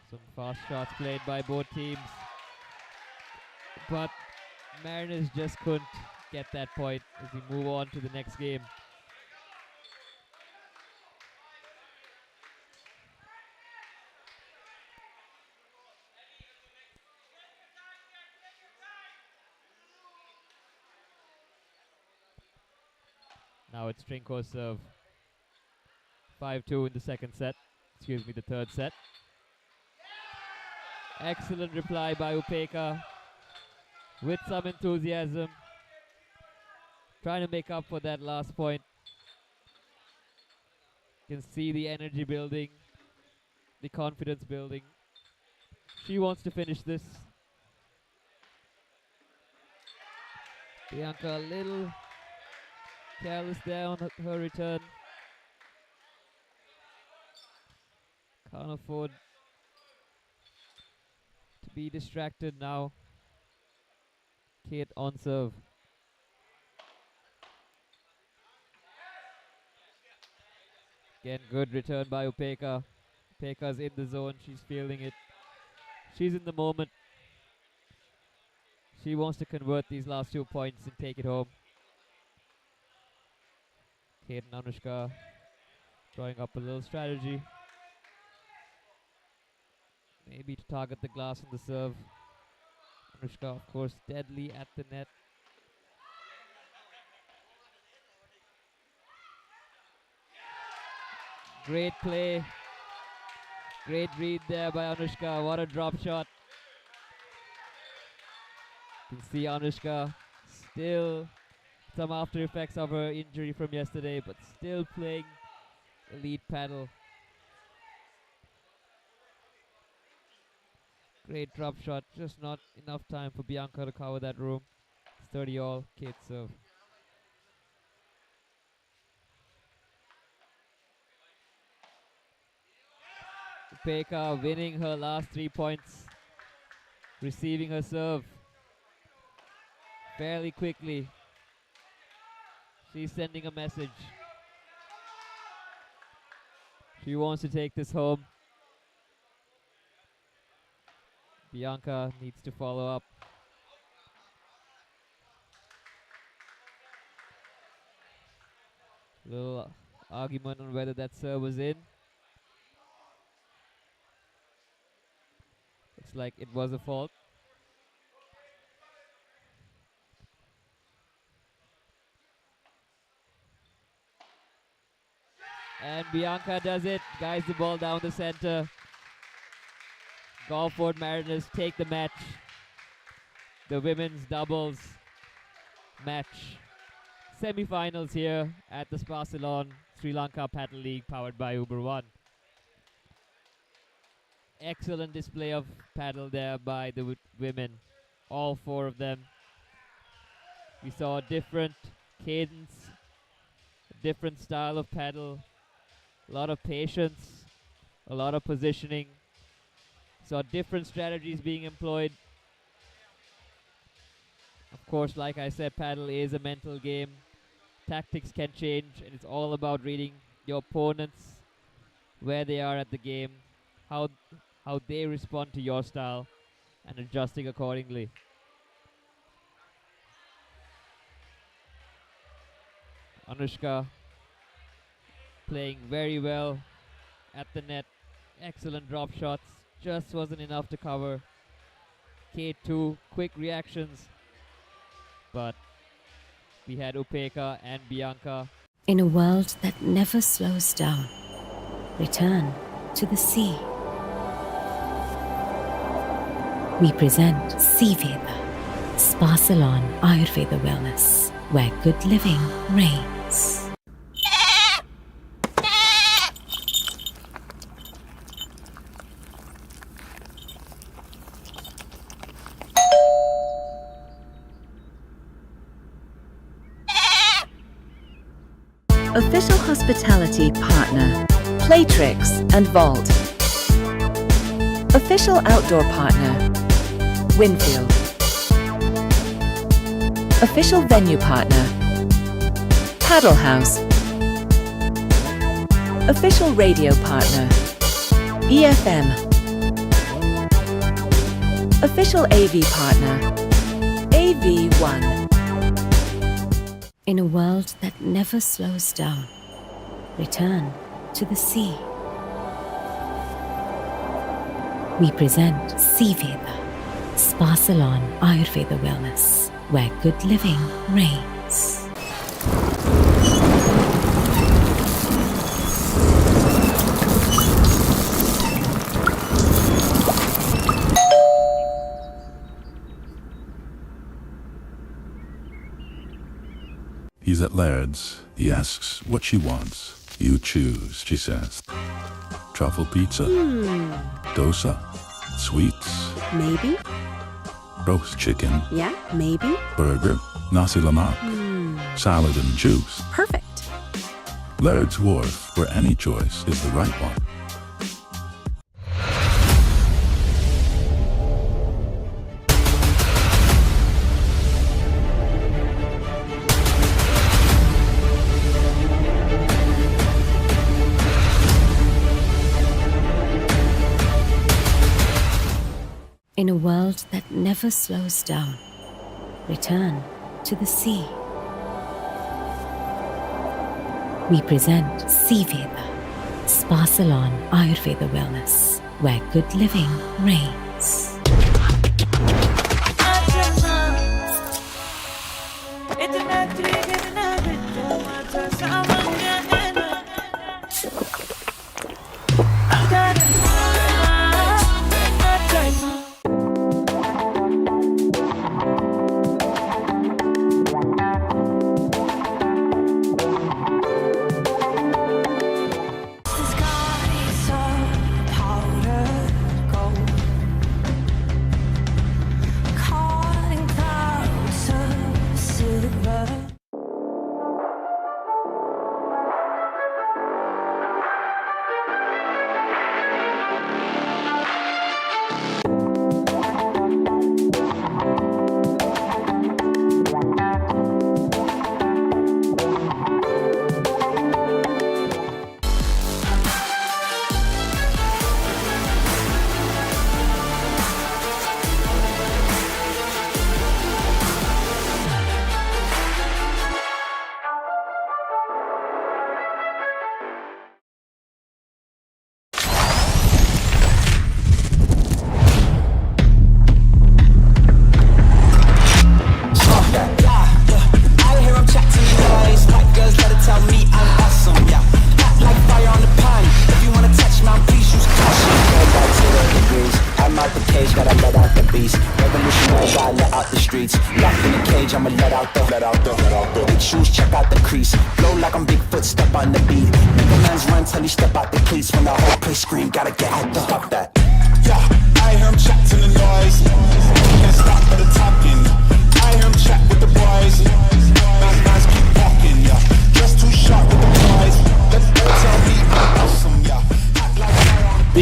Some fast shots played by both teams. But Mariners just couldn't get that point as we move on to the next game. Now it's Trinko's serve. 5-2 in the second set. Excuse me, the third set. Excellent reply by Upeka with some enthusiasm. Trying to make up for that last point. You can see the energy building, the confidence building. She wants to finish this. Bianca a little careless there on her return. Can't afford to be distracted now. Kate on serve. Again, good return by Upeka. Upeka's in the zone. She's feeling it. She's in the moment. She wants to convert these last 2 points and take it home. Kate and Anushka drawing up a little strategy. Maybe to target the glass on the serve. Anushka, of course, deadly at the net. Great play. Great read there by Anushka. What a drop shot. You can see Anushka still some after effects of her injury from yesterday, but still playing elite paddle. Great drop shot, just not enough time for Bianca to cover that room. It's 30 all, Kate serve. Upeka winning her last 3 points, receiving her serve fairly quickly. She's sending a message. She wants to take this home. Bianca needs to follow up. Little argument on whether that serve was in. Looks like it was a fault. And Bianca does it. Guides the ball down the center. Golford Mariners take the match. The women's doubles match. Semi-finals here at the Spa Ceylon Sri Lanka Paddle League powered by Uber One. Excellent display of paddle there by the women. All 4 of them. We saw a different cadence, a different style of paddle, a lot of patience, a lot of positioning. Saw different strategies being employed. Of course, like I said, paddle is a mental game. Tactics can change, and it's all about reading your opponents, where they are at the game, how they respond to your style, and adjusting accordingly. Anushka playing very well at the net. Excellent drop shots. Just wasn't enough to cover. K2, quick reactions. But we had Upeka and Bianca. In a world that never slows down, return to the sea. We present Seaveda, Spa Salon Ayurveda Wellness, where good living reigns. Official hospitality partner, Playtrix and Vault. Official outdoor partner, Winfield. Official venue partner, Paddle House. Official radio partner, EFM. Official AV partner, AV1. In a world that never slows down, return to the sea. We present Seaveda, Spa Salon Ayurveda Wellness, where good living reigns. He's at Laird's. He asks what she wants. You choose, she says. Truffle pizza, dosa, sweets, Maybe. roast chicken, Yeah, maybe. burger, nasi lemak, salad and juice. Perfect. Laird's Wharf, where any choice is the right one. In a world that never slows down, return to the sea. We present Seaveda, Spa Salon Ayurveda Wellness, where good living reigns. Big shoes, check out the crease. Flow like I'm Bigfoot, step on the beat. Make a man's run till he step out the cleats. When the whole place scream, gotta get out the fuck that. Yeah, I hear him chat to the noise. Can't stop for the talking. I hear him chat with the boys. Man's keep walking, yeah. Just too sharp with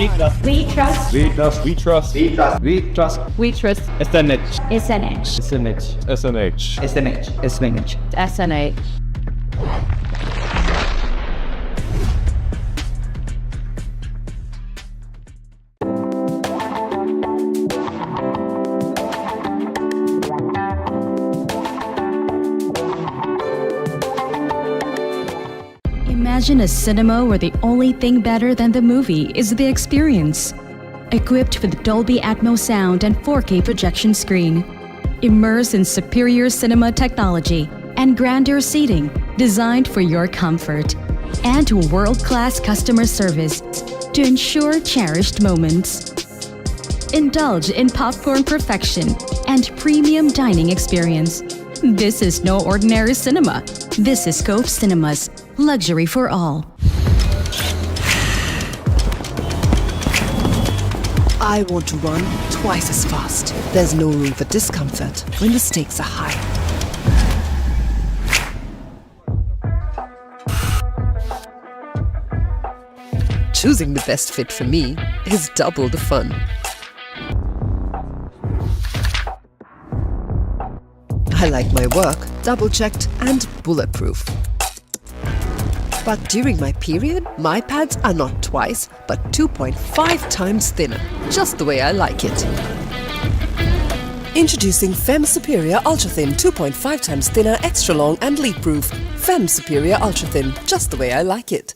We trust. We trust. We trust. We trust. We trust. We trust. We trust. SNH. SNH. SNH. SNH. SNH. SNH. SNH. Imagine a cinema where the only thing better than the movie is the experience. Equipped with Dolby Atmos sound and 4K projection screen. Immerse in superior cinema technology and grandeur seating designed for your comfort. And world-class customer service to ensure cherished moments. Indulge in popcorn perfection and premium dining experience. This is no ordinary cinema. This is Cove Cinemas. Luxury for all. I want to run twice as fast. There's no room for discomfort when the stakes are high. Choosing the best fit for me is double the fun. I like my work double-checked and bulletproof. But during my period, my pads are not twice, but 2.5 times thinner, just the way I like it. Introducing Femme Superior Ultra Thin 2.5 times thinner, extra long and leak-proof. Femme Superior Ultra Thin, just the way I like it.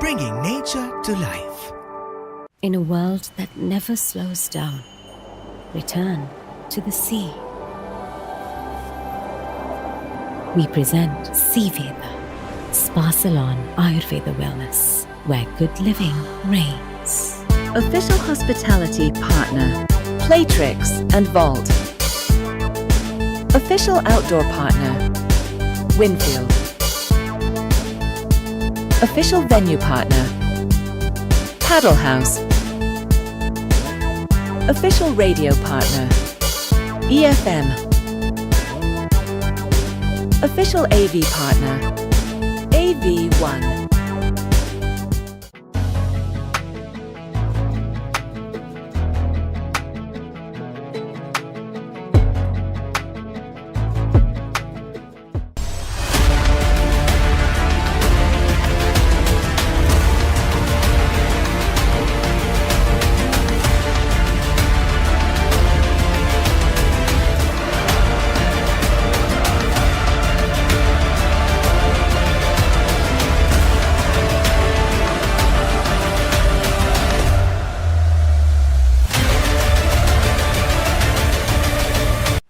bringing nature to life. In a world that never slows down, return to the sea. We present Seaveda, Spa Salon Ayurveda Wellness, where good living reigns. Official hospitality partner, Playtrix and Vault. Official outdoor partner, Winfield. Official venue partner, Paddle House. Official radio partner, EFM. Official AV partner, AV1.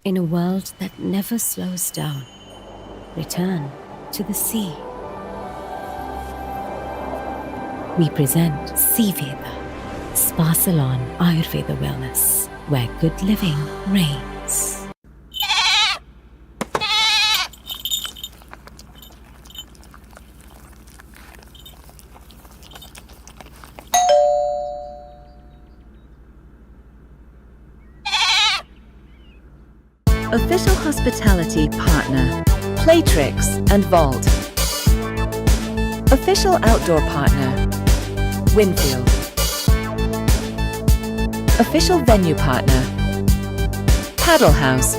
In a world that never slows down, return to the sea. We present Seaveda, Spa Salon Ayurveda Wellness, where good living reigns. Official hospitality partner, Playtrix and Vault. Official outdoor partner, Winfield. Official venue partner, Paddle House.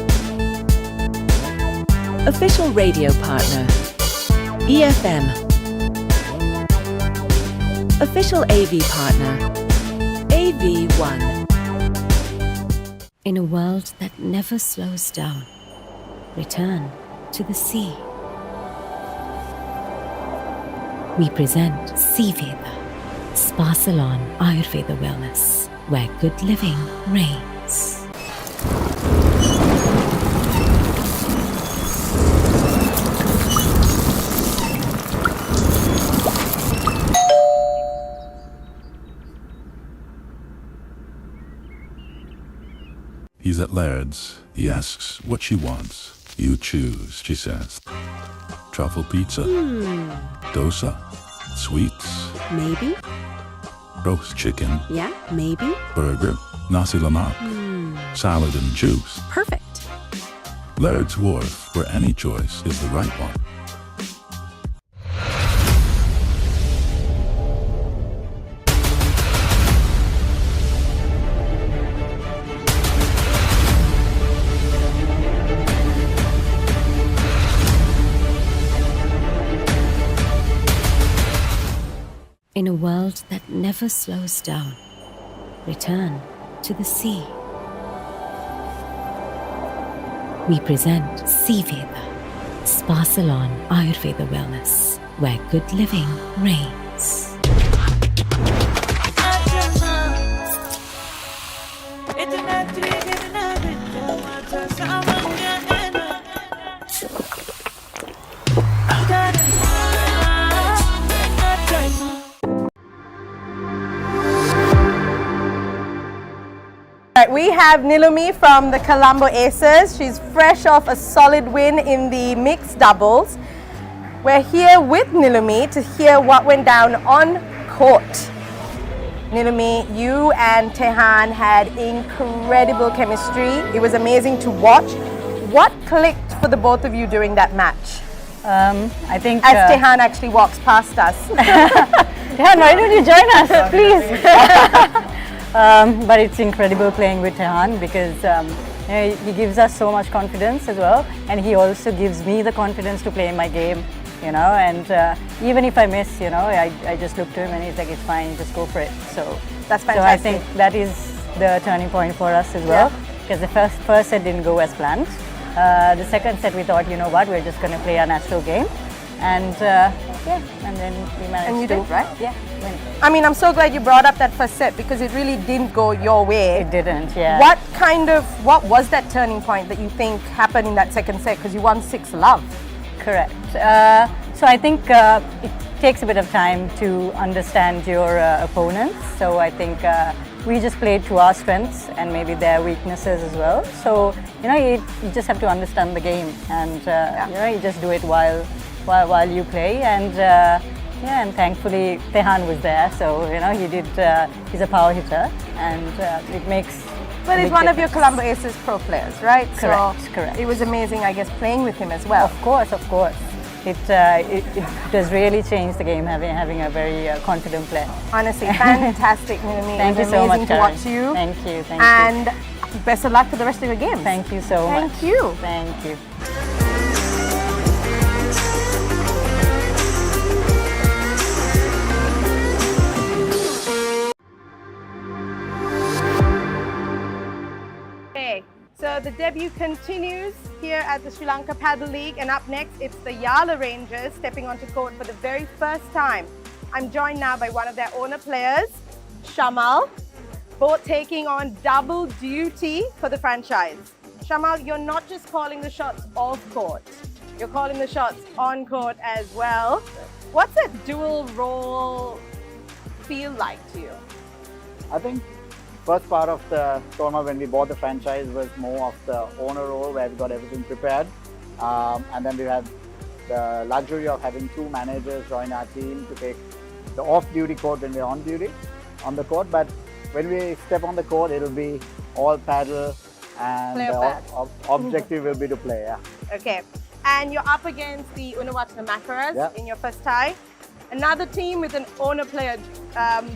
Official radio partner, EFM. Official AV partner, AV1. In a world that never slows down, return to the sea. We present Seaveda, Spa Salon Ayurveda Wellness, where good living reigns. He's at Laird's. He asks what she wants. You choose, she says. Truffle pizza. Dosa. Sweets. Maybe. Roast chicken. Yeah, maybe. Burger. Nasi lemak. Salad and juice. Perfect. Laird's Wharf, where any choice is the right one. In a world that never slows down, return to the sea. We present Seaveda, Spa Salon Ayurveda Wellness, where good living reigns. We have Nilumi from the Colombo Aces. She's fresh off a solid win in the mixed doubles. We're here with Nilumi to hear what went down on court. Nilumi, you and Tehan had incredible chemistry. It was amazing to watch. What clicked for the both of you during that match? I think... As Tehan actually walks past us. Tehan, why don't you join us, please? But it's incredible playing with Tehan because he gives us so much confidence as well, and he also gives me the confidence to play my game, you know, and even if I miss, you know, I just look to him and he's like, it's fine, just go for it. So that's fantastic. So I think that is the turning point for us as well, because the first set didn't go as planned. The second set we thought, you know what, we're just going to play our natural game, and and then we managed And you to, did, right? Yeah, win. I mean, I'm so glad you brought up that first set because it really didn't go your way. It didn't, yeah. What was that turning point that you think happened in that second set? Because you won 6-love. Correct. So I think it takes a bit of time to understand your opponents. So I think we just played to our strengths and maybe their weaknesses as well. So, you know, you just have to understand the game, and you know, you just do it while you play, and and thankfully Tehan was there, so you know he's a power hitter, and it makes. But he's one of your Colombo Aces pro players, right? Correct, so correct. It was amazing, I guess, playing with him as well. Of course. It does really change the game having a very confident player. Honestly, fantastic, Nilumi. Thank you so much, to watch you. Thank you. And best of luck for the rest of your games. Thank you so much. Thank you. Thank you. So the debut continues here at the Sri Lanka Paddle League, and up next it's the Yala Rangers stepping onto court for the very first time. I'm joined now by one of their owner players, Shamal, both taking on double duty for the franchise. Shamal, you're not just calling the shots off court, you're calling the shots on court as well. What's that dual role feel like to you? I think first part of the tournament when we bought the franchise was more of the owner role where we got everything prepared, and then we had the luxury of having two managers join our team to take the off-duty court when we're on duty on the court. But when we step on the court, it'll be all paddle, and the objective will be to play. Yeah. Okay, and you're up against the Unawatana Makaras in your first tie. Another team with an owner-player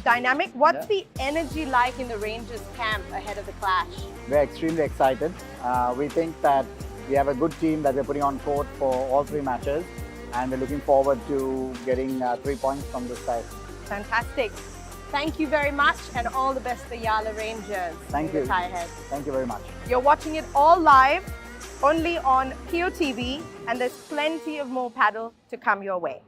dynamic. What's the energy like in the Rangers camp ahead of the clash? We're extremely excited. We think that we have a good team that we're putting on court for all three matches, and we're looking forward to getting 3 points from this side. Fantastic. Thank you very much, and all the best to Yala Rangers. Thank you. Tie ahead. Thank you very much. You're watching it all live, only on POTV, and there's plenty of more paddle to come your way.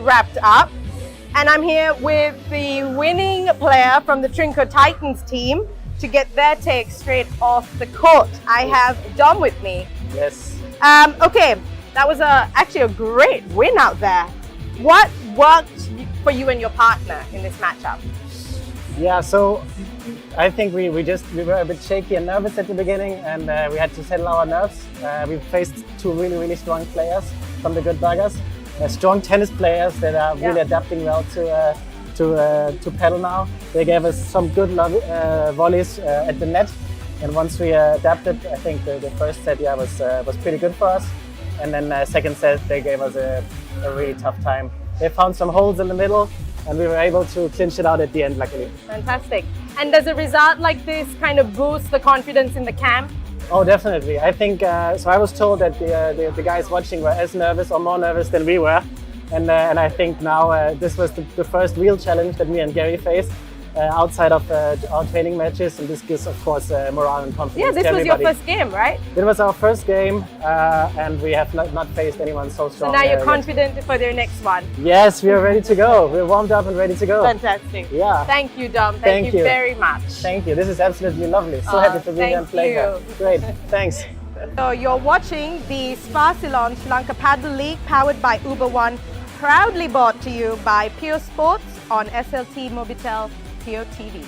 wrapped up. And I'm here with the winning player from the Trinco Titans team to get their take straight off the court. I have Dom with me. Yes. Okay, that was actually a great win out there. What worked for you and your partner in this matchup? Yeah, so I think we were a bit shaky and nervous at the beginning, and we had to settle our nerves. We faced two really strong players from the Good Burgers, strong tennis players that are really adapting well to paddle now. They gave us some good volleys at the net, and once we adapted, I think the first set was pretty good for us, and then second set they gave us a really tough time. They found some holes in the middle, and we were able to clinch it out at the end, luckily. Fantastic. And does a result like this kind of boost the confidence in the camp? Oh, definitely. I think, so I was told that the guys watching were as nervous or more nervous than we were. And I think now this was the first real challenge that me and Gary faced outside of our training matches. And this gives, of course, morale and confidence Yeah, this to was everybody. your first game, right? It was our first game, and we have not faced anyone so strong. So now you're yet. confident for their next one? Yes, we are ready to go. We're warmed up and ready to go. Fantastic. Yeah. Thank you, Dom. Thank you very much. Thank you. This is absolutely lovely. So happy to be here and play here. Great. Thanks. So you're watching the Spa Ceylon Sri Lanka Paddle League powered by Uber One, proudly brought to you by Pure Sports on SLT Mobitel Pure TV.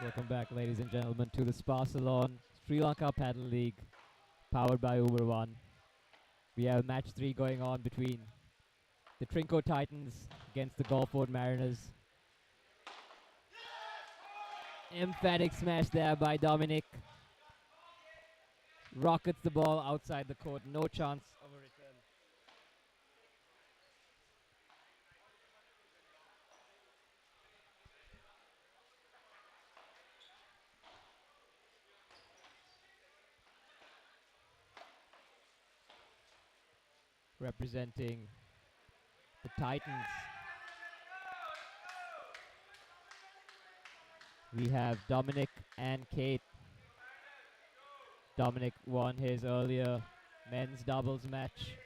Welcome back, ladies and gentlemen, to the Spa Salon Sri Lanka Paddle League, powered by Uber One. We have match 3 going on between the Trinco Titans against the Gulfport Mariners. Emphatic smash there by Dominic. Rockets the ball outside the court, no chance of a return. Representing the Titans, we have Dominic and Kate. Dominic won his earlier men's doubles match,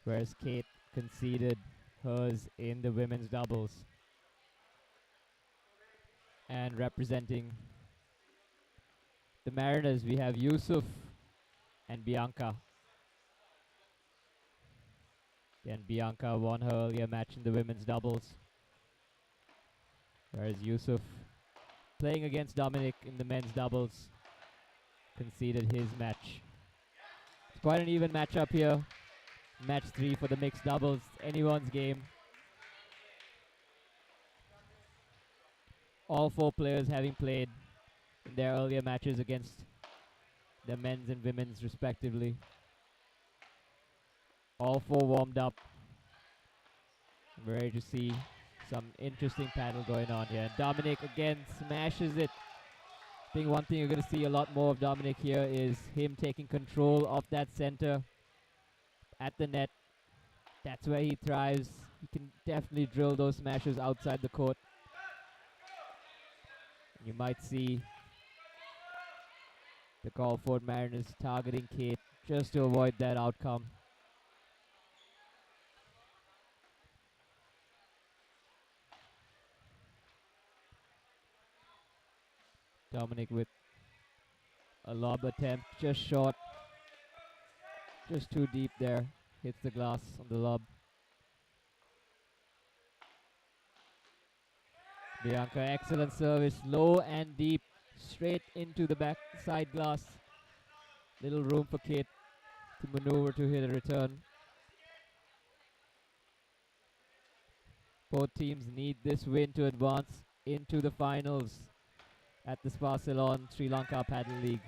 whereas Kate conceded hers in the women's doubles. And representing the Mariners, we have Yusuf and Bianca. Again, Bianca won her earlier match in the women's doubles, whereas Yusuf, playing against Dominic in the men's doubles, conceded his match. It's quite an even matchup here. Match 3 for the mixed doubles, anyone's game. All 4 players having played in their earlier matches against the men's and women's respectively. All 4 warmed up. We're ready to see some interesting paddle going on here. Dominic again smashes it. I think one thing you're going to see a lot more of Dominic here is him taking control of that center at the net. That's where he thrives. He can definitely drill those smashes outside the court. You might see the Gulfport Mariners targeting Kate just to avoid that outcome. Dominic with a lob attempt, just short, just too deep there, hits the glass on the lob. Bianca, excellent service, low and deep, straight into the back side glass. Little room for Kate to maneuver to hit a return. Both teams need this win to advance into the finals at the Spa Salon Sri Lanka Paddle League,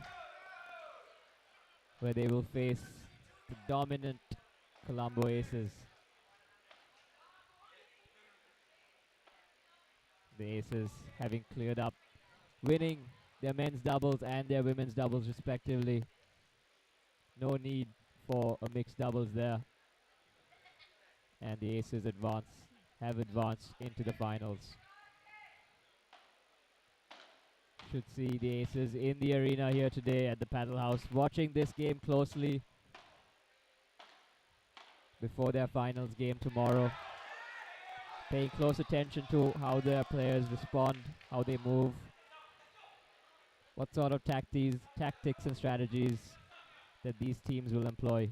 where they will face the dominant Colombo Aces. The Aces having cleared up, winning their men's doubles and their women's doubles respectively. No need for a mixed doubles there. And the Aces have advanced into the finals. Should see the Aces in the arena here today at the Paddle House, watching this game closely before their finals game tomorrow. Paying close attention to how their players respond, how they move, what sort of tactics and strategies that these teams will employ.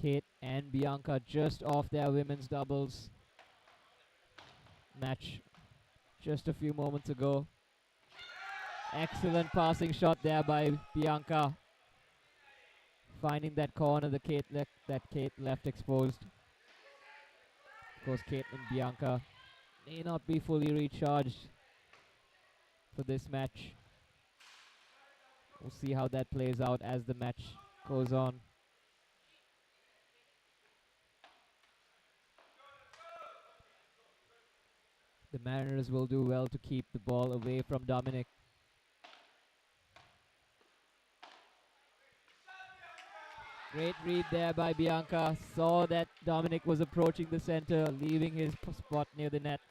Kate and Bianca just off their women's doubles match just a few moments ago. Excellent passing shot there by Bianca, finding that corner that Kate left exposed. Of course, Kate and Bianca may not be fully recharged for this match. We'll see how that plays out as the match goes on. The Mariners will do well to keep the ball away from Dominic. Great read there by Bianca. Saw that Dominic was approaching the center, leaving his spot near the net.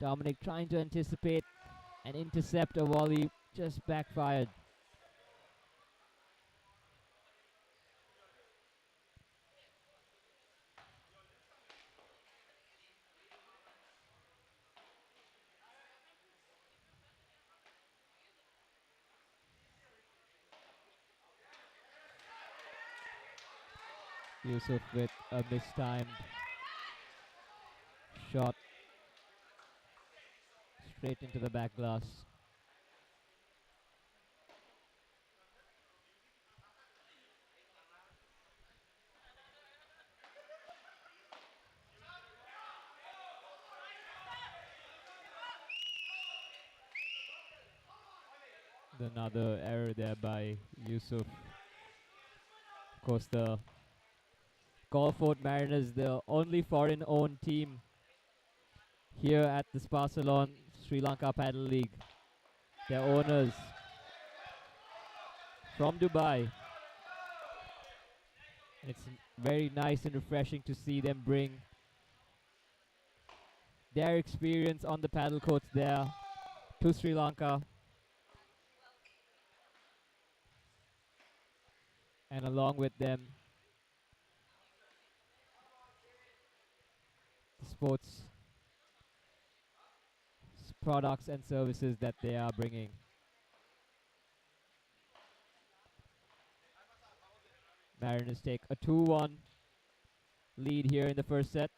Dominic trying to anticipate and intercept a volley, just backfired. Yusuf with a mistimed shot straight into the back glass. Another error there by Yusuf. Of course, the Golfort Mariners, the only foreign-owned team here at the Sparsalon Sri Lanka Paddle League. Their owners from Dubai. It's very nice and refreshing to see them bring their experience on the paddle courts there to Sri Lanka. And along with them, the sports products and services that they are bringing. Mariners take a 2-1 lead here in the first set.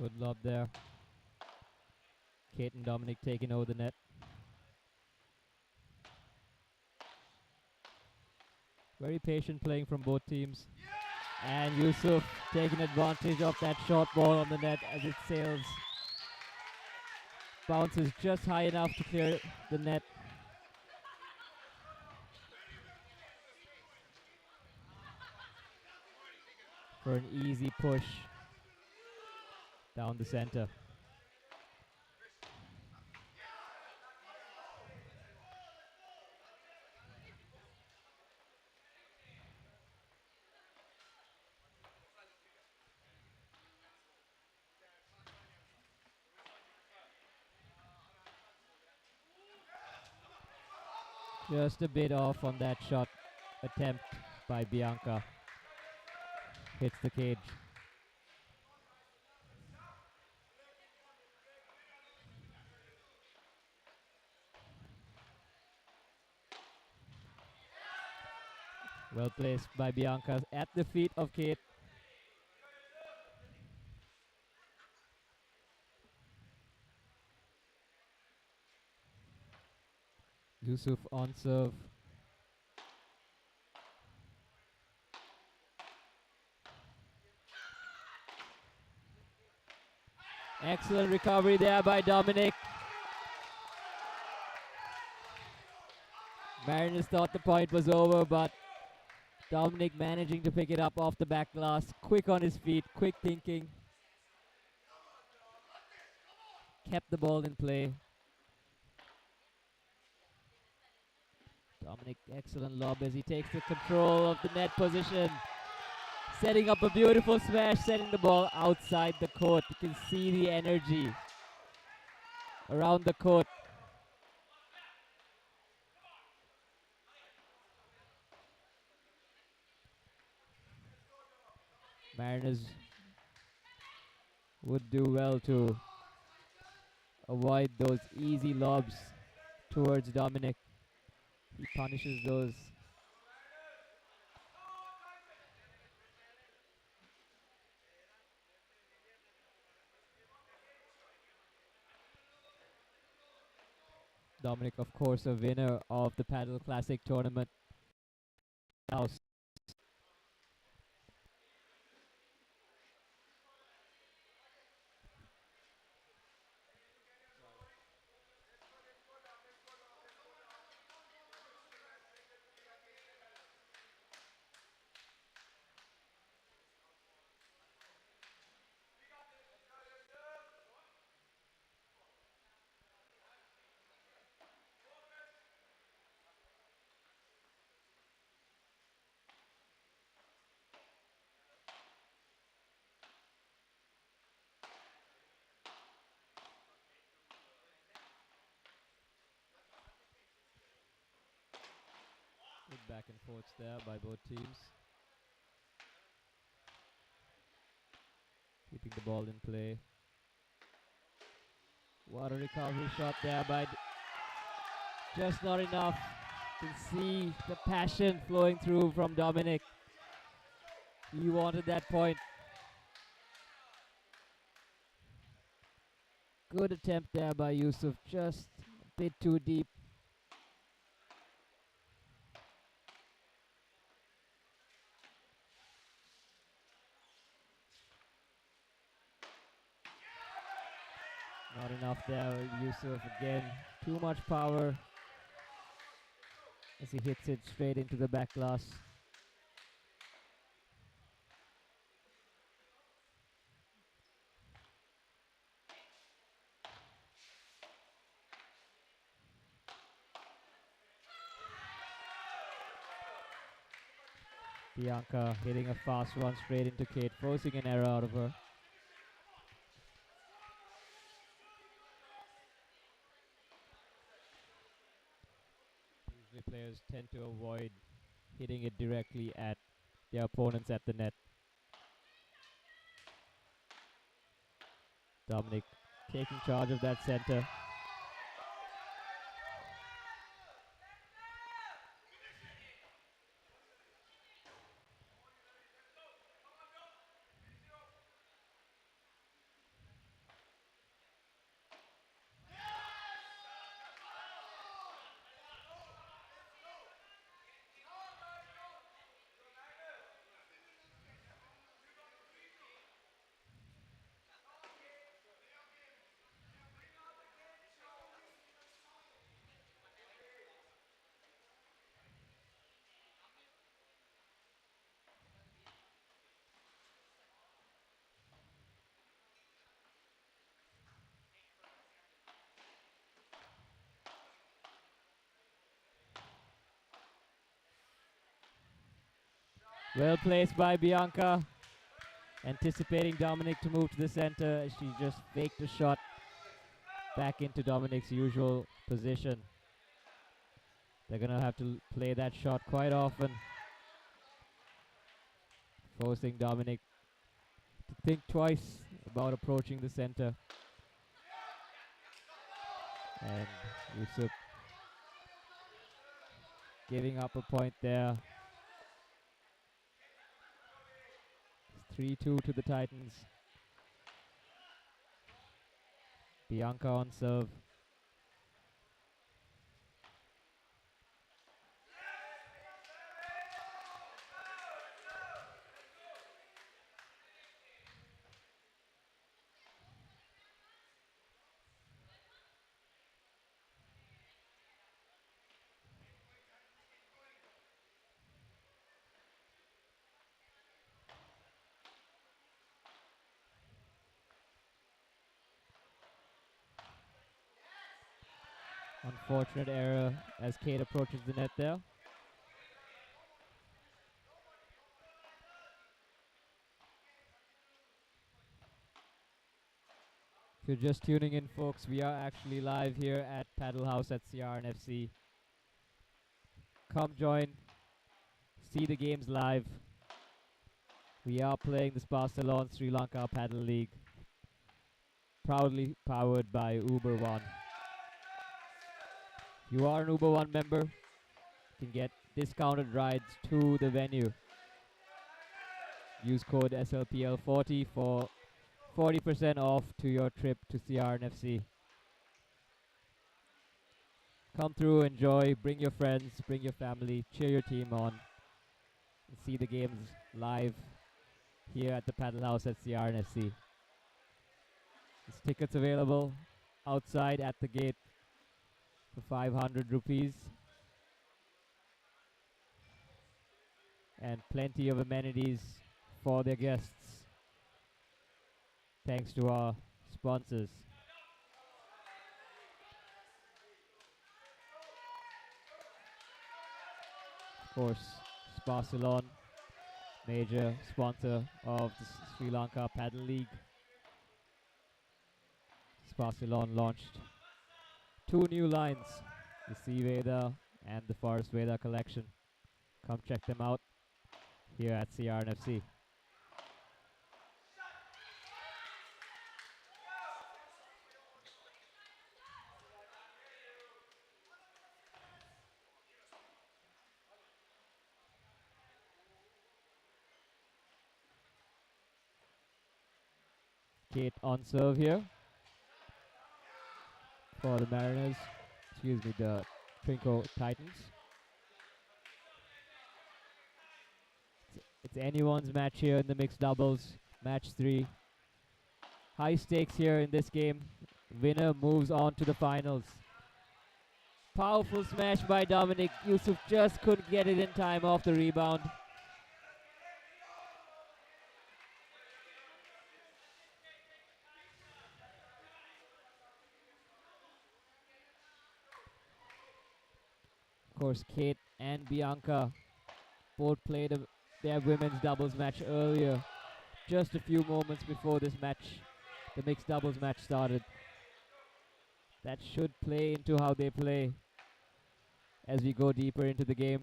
Good lob there. Kate and Dominic taking over the net. Very patient playing from both teams. And Yusuf taking advantage of that short ball on the net as it sails. Bounces just high enough to clear the net. For an easy push down the center. Just a bit off on that shot attempt by Bianca. Hits the cage. Well placed by Bianca at the feet of Kate. Yusuf on serve. Excellent recovery there by Dominic. Mariners thought the point was over, but Dominic managing to pick it up off the back glass. Quick on his feet, quick thinking. Kept the ball in play. Dominic, excellent lob as he takes the control of the net position. Setting up a beautiful smash, sending the ball outside the court. You can see the energy around the court. Mariners would do well to avoid those easy lobs towards Dominic. He punishes those. Dominic, of course, a winner of the Paddle Classic tournament. House. Good back and forths there by both teams. Keeping the ball in play. What a recovery shot there, but just not enough. You can see the passion flowing through from Dominic. He wanted that point. Good attempt there by Yusuf, just a bit too deep. Not enough there, Yusuf again. Too much power as he hits it straight into the back glass. Bianca hitting a fast one straight into Kate, forcing an error out of her. Usually players tend to avoid hitting it directly at their opponents at the net. Dominic taking charge of that center. Well placed by Bianca. Anticipating Dominic to move to the center. She just faked a shot back into Dominic's usual position. They're going to have to play that shot quite often, forcing Dominic to think twice about approaching the center. And Yusuf giving up a point there. 3-2 to the Titans. Bianca on serve. Unfortunate error as Kate approaches the net there. you're just tuning in, folks, we are actually live here at Paddle House at CRNFC. Come join, see the games live. We are playing the Barcelona Sri Lanka Paddle League, proudly powered by Uber One. If you are an Uber One member, you can get discounted rides to the venue. Use code SLPL40 for 40% off to your trip to CRNFC. Come through, enjoy, bring your friends, bring your family, cheer your team on, and see the games live here at the Paddle House at CRNFC. There's tickets available outside at the gate for 500 rupees. And plenty of amenities for their guests, thanks to our sponsors. Of course, Barcelona, major sponsor of the Sri Lanka Paddle League. Barcelona launched 2 new lines, the Sea Veda and the Forest Veda collection. Come check them out here at CRNFC. Kate on serve here for the Mariners, the Trinco Titans. It's anyone's match here in the mixed doubles, match 3. High stakes here in this game. Winner moves on to the finals. Powerful smash by Dominic. Yusuf just couldn't get it in time off the rebound. Of course, Kate and Bianca both played their women's doubles match earlier, just a few moments before this match, the mixed doubles match started. That should play into how they play as we go deeper into the game.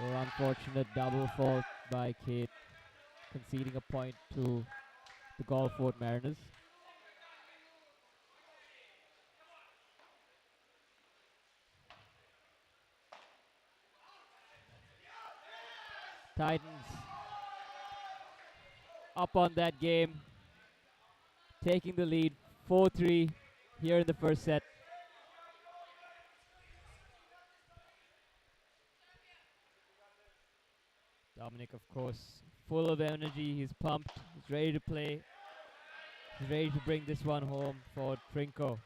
Unfortunate double fault by Kate, conceding a point to the Gulfport Mariners. Titans up on that game, taking the lead 4-3 here in the first set. Dominic, of course, full of energy. He's pumped. He's ready to play. He's ready to bring this one home for Trinco.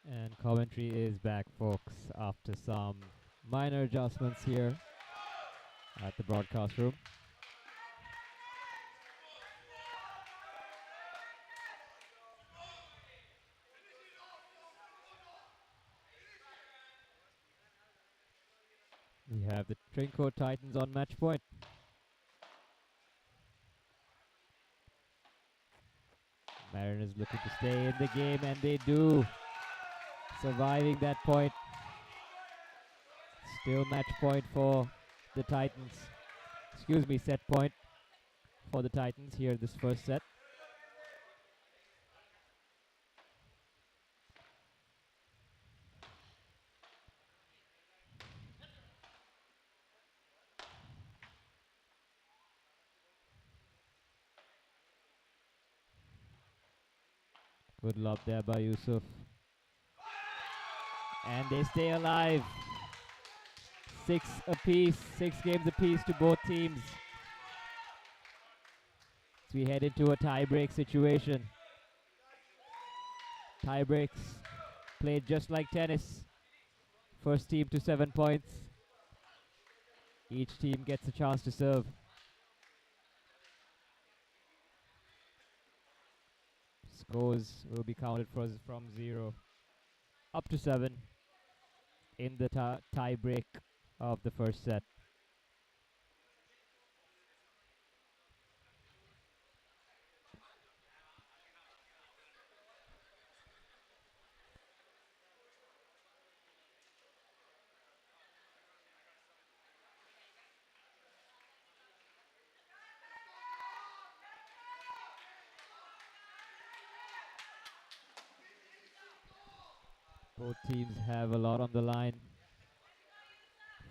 And commentary is back, folks, after some minor adjustments here at the broadcast room. We have the Trinco Titans on match point. Mariners looking to stay in the game, and they do. Surviving that point. Still match point for the Titans. Excuse me, set point for the Titans here this first set. Good lob there by Yusuf. And they stay alive. 6 apiece, 6 games apiece to both teams. As we head into a tie-break situation. Tie-breaks played just like tennis. First team to 7 points. Each team gets a chance to serve. Scores will be counted from 0 up to 7 in the tie break of the first set. Both teams have a lot on the line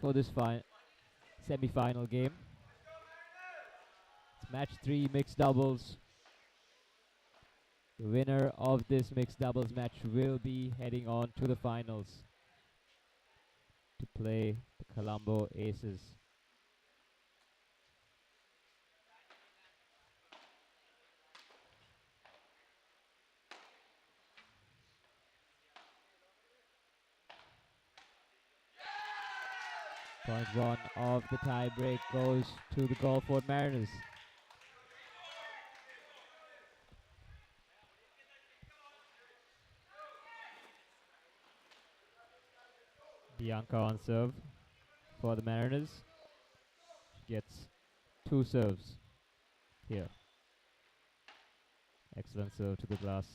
for this semi-final game. It's match 3 mixed doubles. The winner of this mixed doubles match will be heading on to the finals to play the Colombo Aces. Point 1 of the tie break goes to the Gulfport Mariners. Bianca on serve for the Mariners. She gets 2 serves here. Excellent serve to the glass.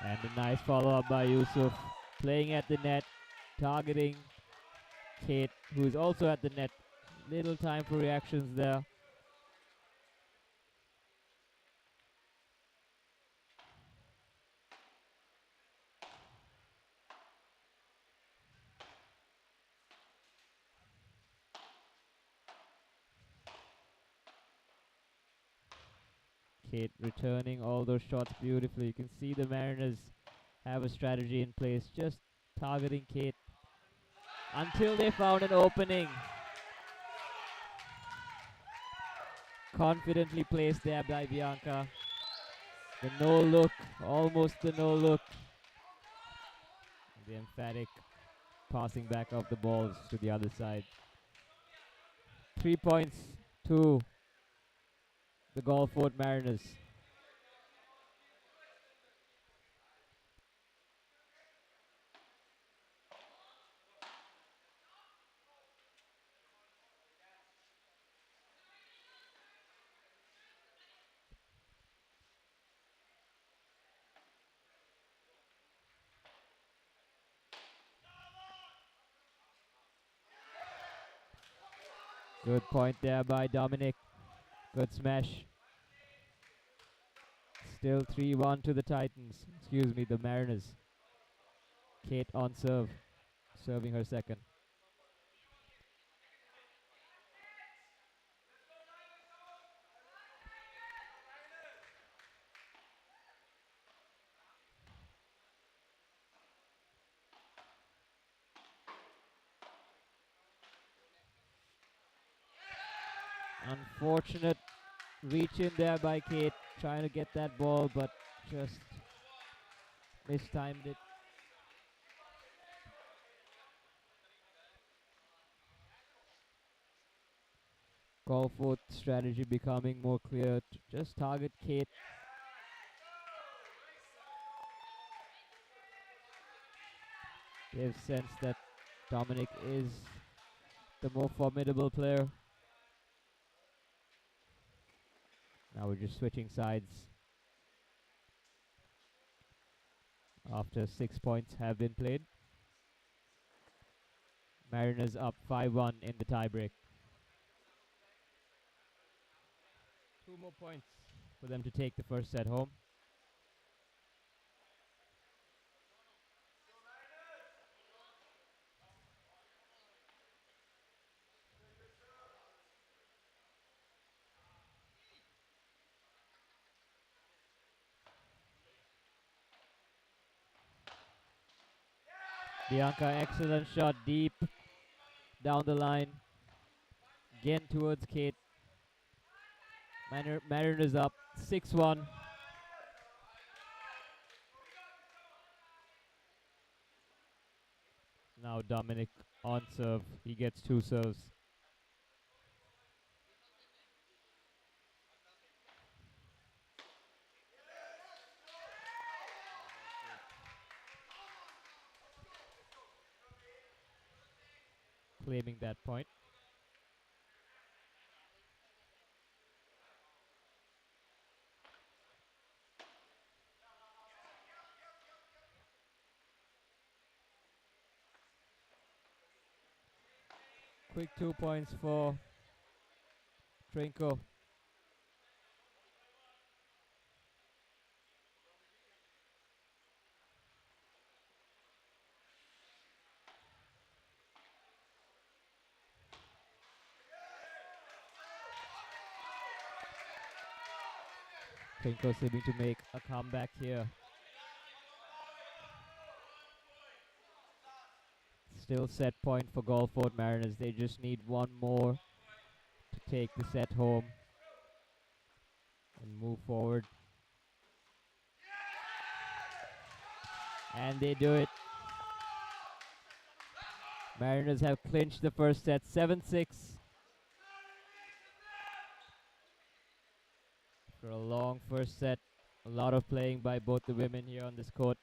And a nice follow-up by Yusuf, playing at the net, targeting Kate, who is also at the net. Little time for reactions there. Kate returning all those shots beautifully. You can see the Mariners have a strategy in place, just targeting Kate until they found an opening. Confidently placed there by Bianca. The no look, almost the no look. The emphatic passing back of the balls to the other side. 3 points to the Gulfport Mariners. Good point there by Dominic. Good smash. Still 3-1 to the Titans. Excuse me, the Mariners. Kate on serve. Serving her second. Unfortunate reach in there by Kate, trying to get that ball, but just mistimed it. Golfort strategy becoming more clear. Just target Kate. They've sensed that Dominic is the more formidable player. Now we're just switching sides after 6 points have been played. Mariners up 5-1 in the tiebreak. 2 more points for them to take the first set home. Bianca, excellent shot deep down the line. Again towards Kate. Mariners up 6-1. Now Dominic on serve. He gets 2 serves. Claiming that point. Quick 2 points for Trinko. Trinko seeming to make a comeback here. Still set point for Golfort Mariners. They just need one more to take the set home and move forward. And they do it. Mariners have clinched the first set, 7-6. For a long first set, a lot of playing by both the women here on this court.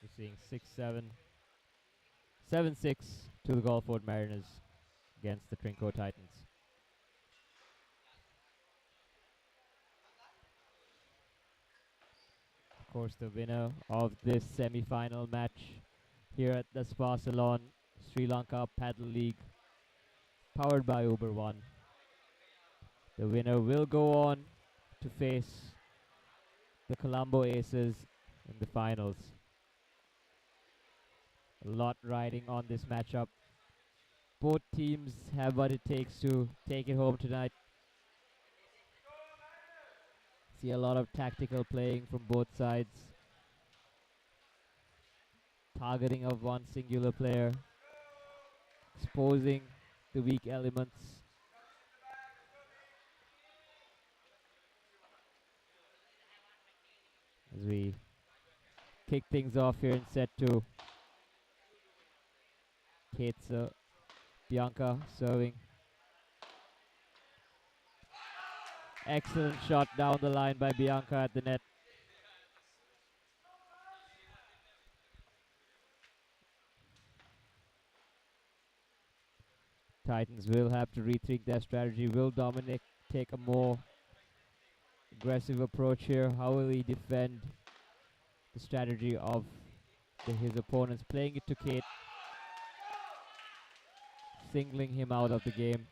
We're seeing 6-7, 7-6 to the Golfort Mariners against the Trinco Titans. Of course, the winner of this semi-final match here at the Spa Salon, Sri Lanka Paddle League, powered by Uber One. The winner will go on to face the Colombo Aces in the finals. A lot riding on this matchup. Both teams have what it takes to take it home tonight. See a lot of tactical playing from both sides. Targeting of one singular player. Exposing the weak elements. As we kick things off here in set 2. Kate's Bianca serving. Excellent shot down the line by Bianca at the net. Titans will have to rethink their strategy. Will Dominic take a more aggressive approach here? How will he defend the strategy of his opponents? Playing it to Kate. Singling him out of the game.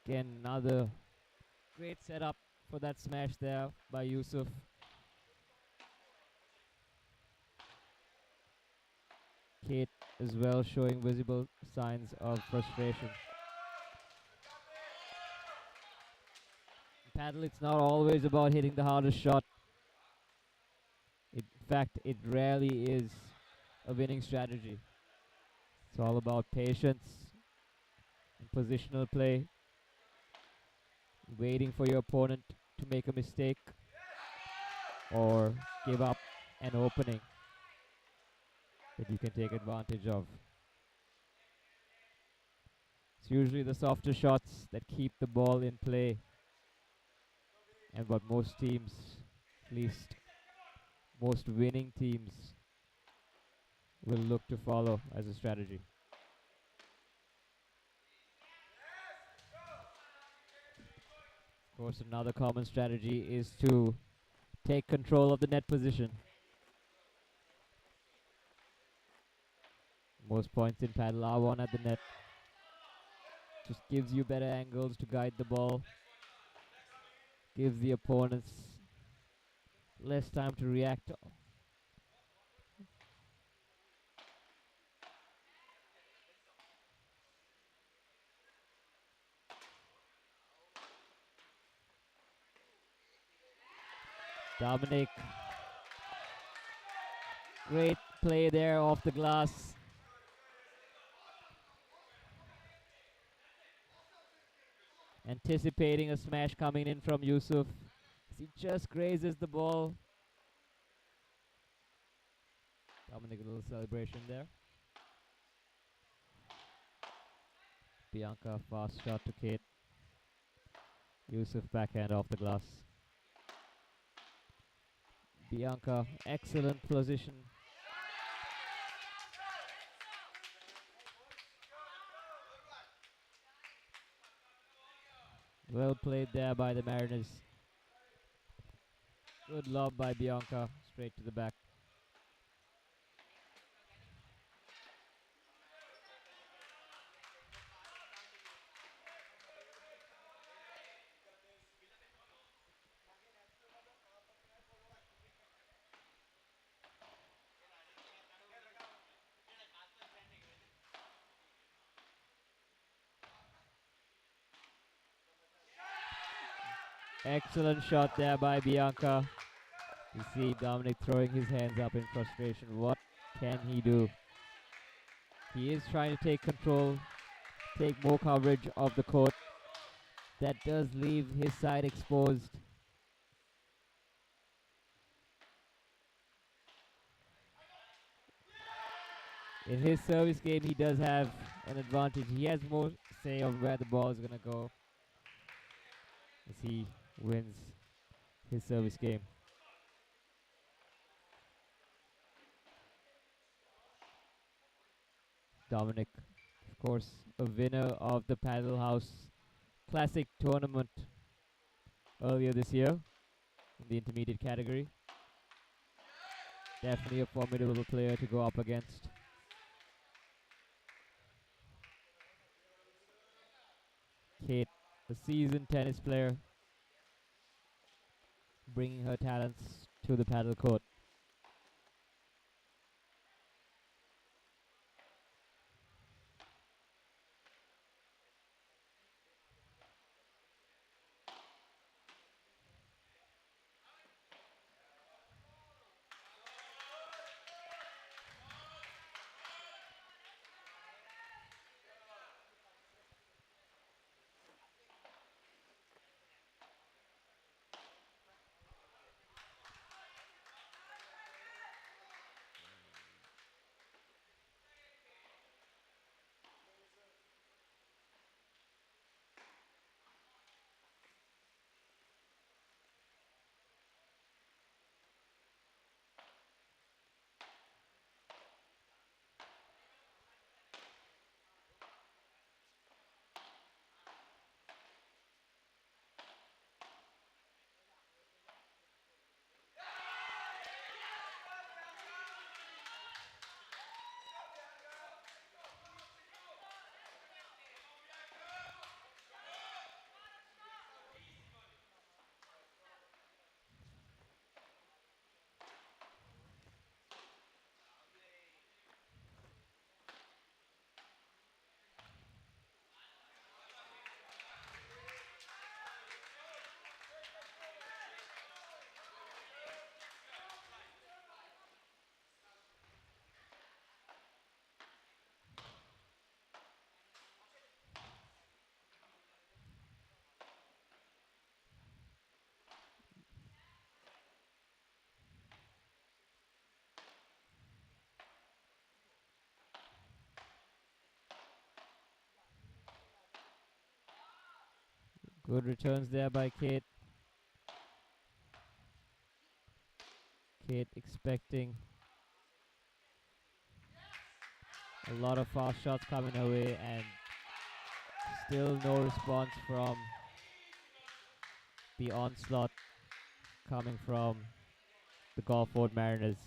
Again, another great setup for that smash there by Yusuf. Kate as well showing visible signs of frustration. In paddle, it's not always about hitting the hardest shot. In fact, it rarely is a winning strategy. It's all about patience and positional play, waiting for your opponent to make a mistake or give up an opening that you can take advantage of. It's usually the softer shots that keep the ball in play, and what most teams, at least most winning teams, will look to follow as a strategy. Of course, another common strategy is to take control of the net position. Most points in paddle are won at the net. Just gives you better angles to guide the ball. Gives the opponents less time to react. Dominic. Great play there off the glass. Anticipating a smash coming in from Yusuf. He just grazes the ball. Dominic, a little celebration there. Bianca, fast shot to Kate. Yusuf backhand off the glass. Bianca, excellent position. Well played there by the Mariners. Good lob by Bianca, straight to the back. Excellent shot there by Bianca. You see Dominic throwing his hands up in frustration. What can he do? He is trying to take control, take more coverage of the court. That does leave his side exposed. In his service game, he does have an advantage. He has more say of where the ball is going to go as he wins his service game. Dominic, of course, a winner of the Paddle House Classic tournament earlier this year in the intermediate category. Definitely a formidable player to go up against. Kate, a seasoned tennis player, bringing her talents to the paddle court. Good returns there by Kate. Kate expecting a lot of fast shots coming her way, and still no response from the onslaught coming from the Gulfport Mariners.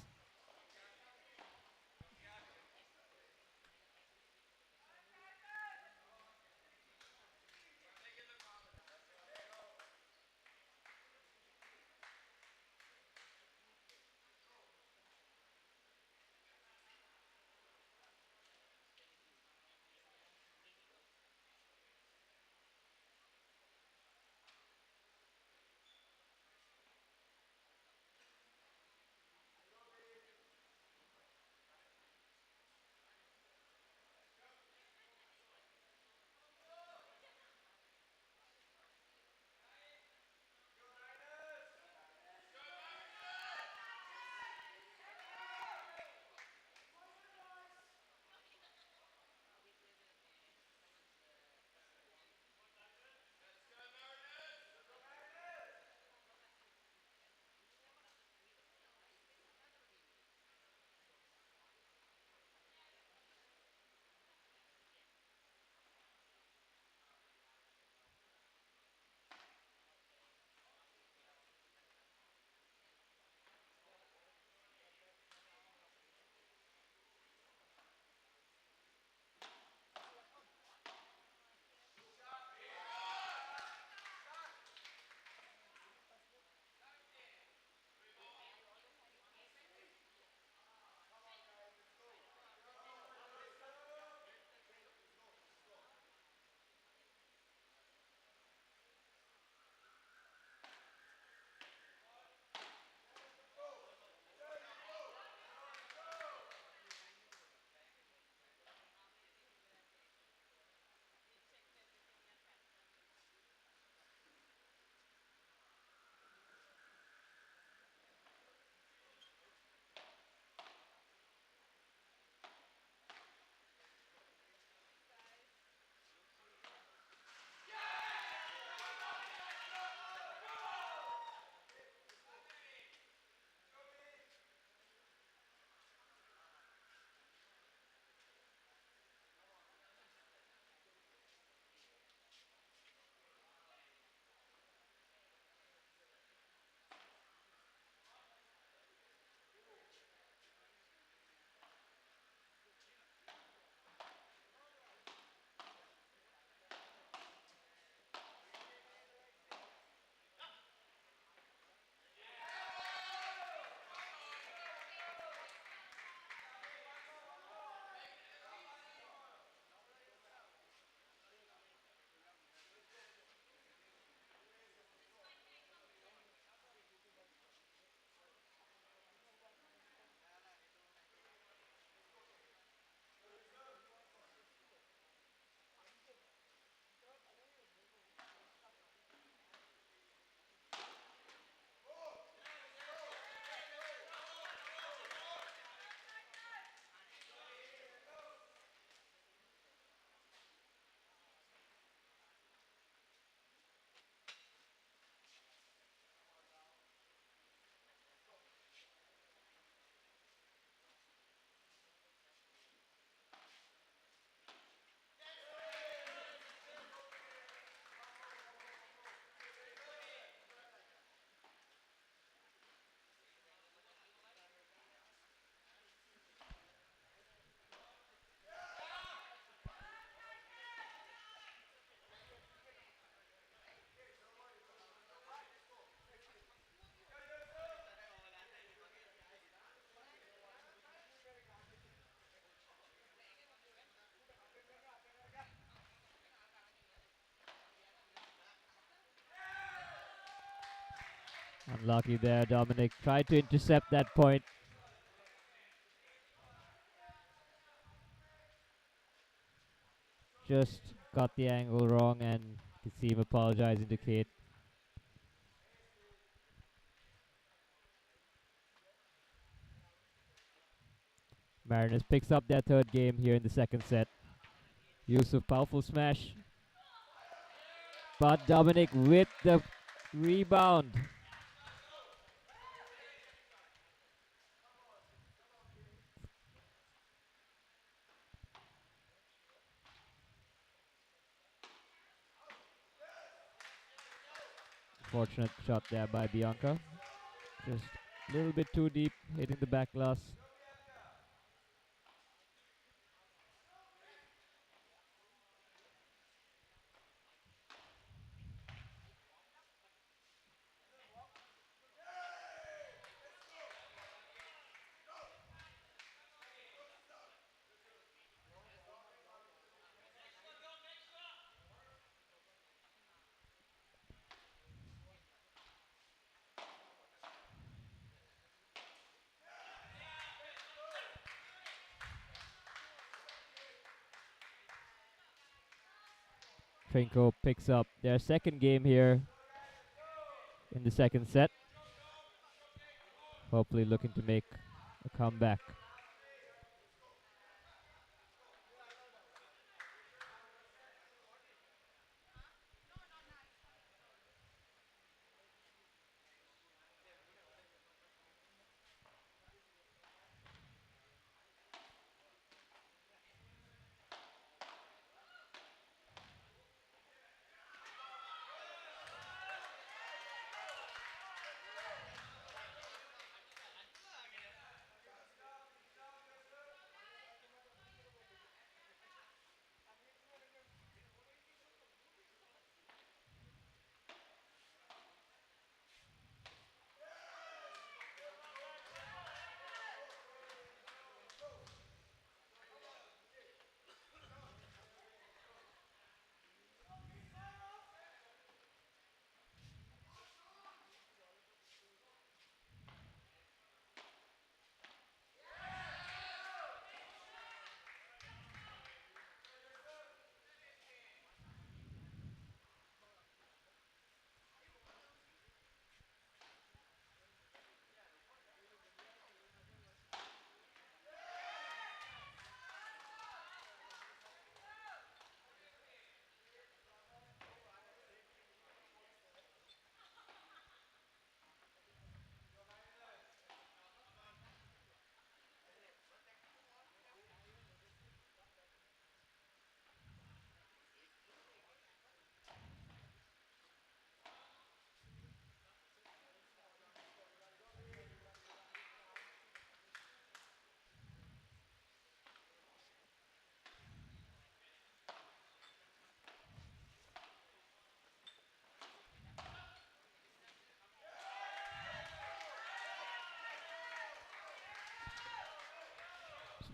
Unlucky there, Dominic. Tried to intercept that point. Just got the angle wrong, and you can see him apologizing to Kate. Mariners picks up their third game here in the second set. Use of powerful smash. But Dominic with the rebound. Fortunate shot there by Bianca. Just a little bit too deep, hitting the back glass. Trinko picks up their second game here in the second set. Hopefully looking to make a comeback.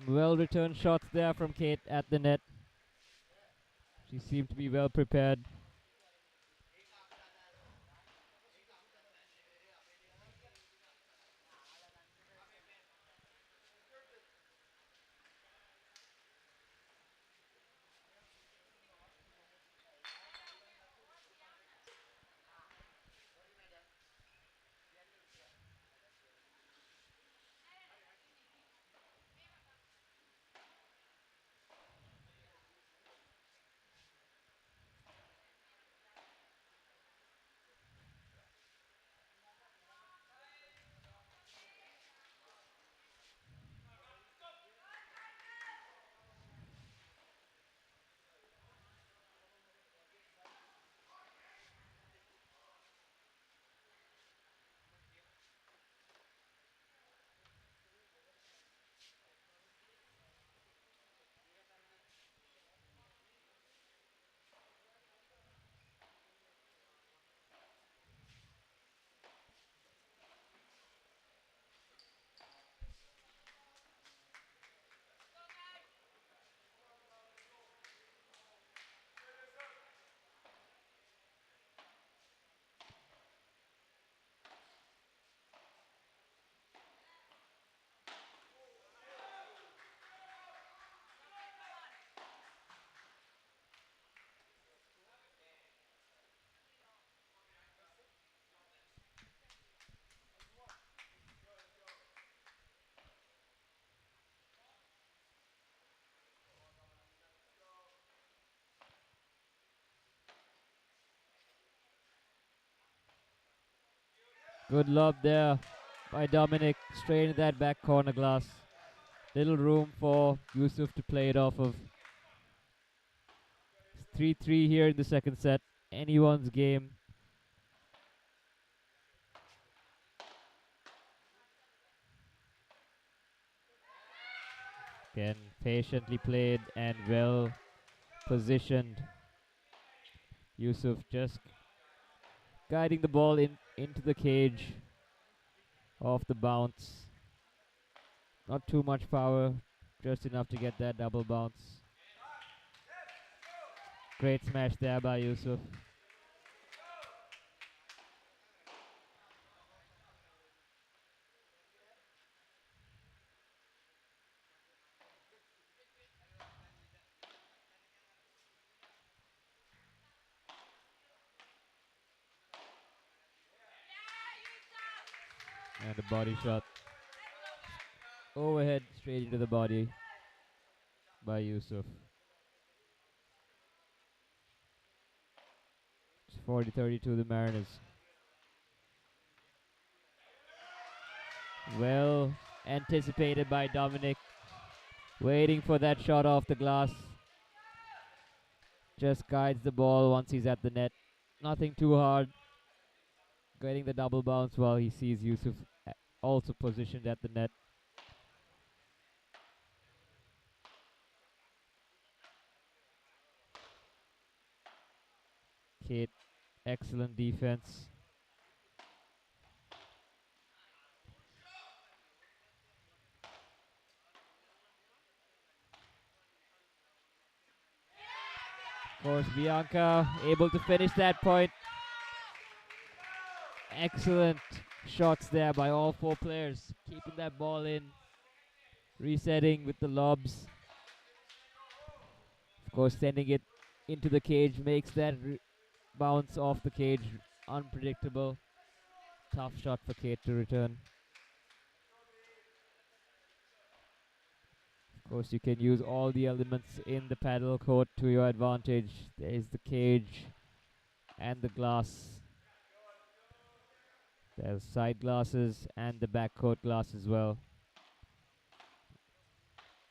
Some well-returned shots there from Kate at the net. She seemed to be well prepared. Good lob there by Dominic, straight into that back corner glass. Little room for Yusuf to play it off of. 3-3 here in the second set. Anyone's game. Again, patiently played and well positioned. Yusuf just guiding the ball into the cage off the bounce. Not too much power, just enough to get that double bounce. Great smash there by Yusuf. And a body shot. Overhead straight into the body by Yusuf. It's 40-32 the Mariners. Well anticipated by Dominic. Waiting for that shot off the glass. Just guides the ball once he's at the net. Nothing too hard. Getting the double bounce while he sees Yusuf also positioned at the net. Kate, excellent defense. Of course, Bianca able to finish that point. Excellent shots there by all four players. Keeping that ball in. Resetting with the lobs. Of course, sending it into the cage makes that bounce off the cage unpredictable. Tough shot for Kate to return. Of course, you can use all the elements in the paddle court to your advantage. There is the cage and the glass. There's side glasses and the back court glass as well.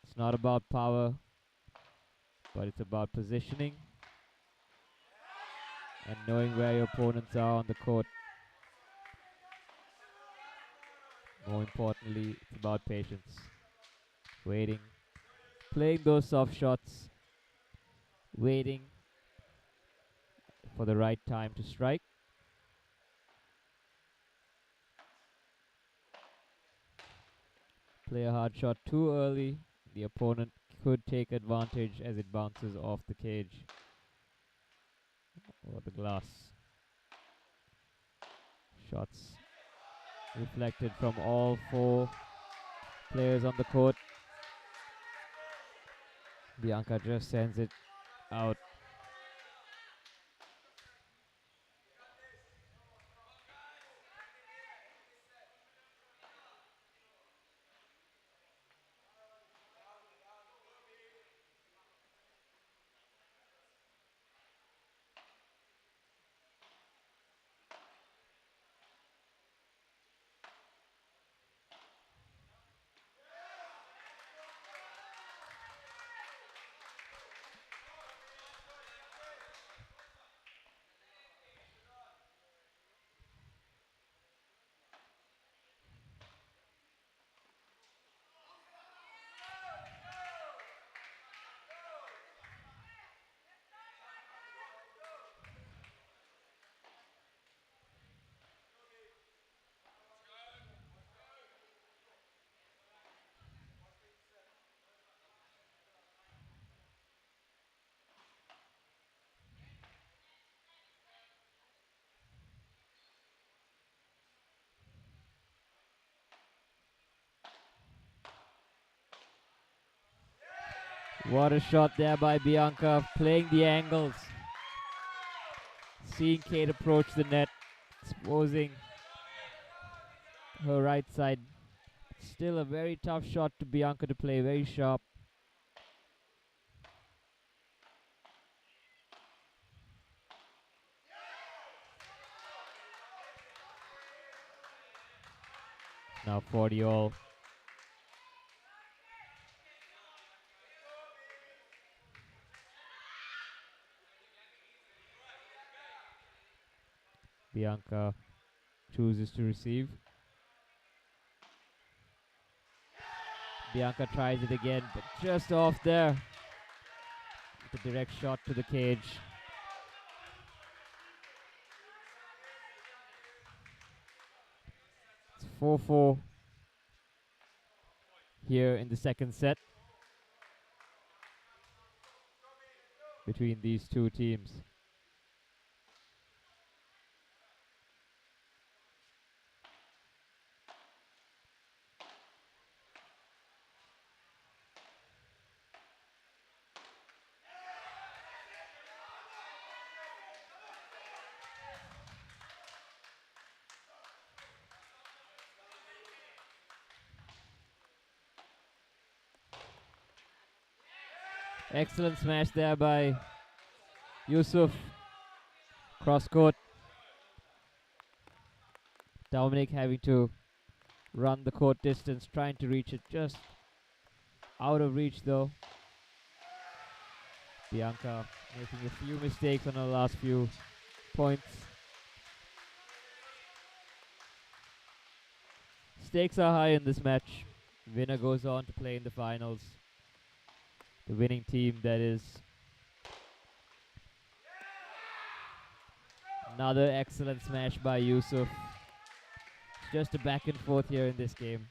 It's not about power, but it's about positioning and knowing where your opponents are on the court. More importantly, it's about patience. Waiting. Playing those soft shots. Waiting for the right time to strike. Play a hard shot too early. The opponent could take advantage as it bounces off the cage or the glass. Shots reflected from all four players on the court. Bianca just sends it out. What a shot there by Bianca, playing the angles. Seeing Kate approach the net, exposing her right side. Still a very tough shot to Bianca to play, very sharp. now 40 all. Bianca chooses to receive. Bianca tries it again, but just off there. The direct shot to the cage. It's 4-4 here in the second set between these two teams. Excellent smash there by Yusuf. Cross court. Dominic having to run the court distance, trying to reach it, just out of reach though. Bianca making a few mistakes on her last few points. Stakes are high in this match. Winner goes on to play in the finals. The winning team, that is. Another excellent smash by Yusuf. It's just a back and forth here in this game.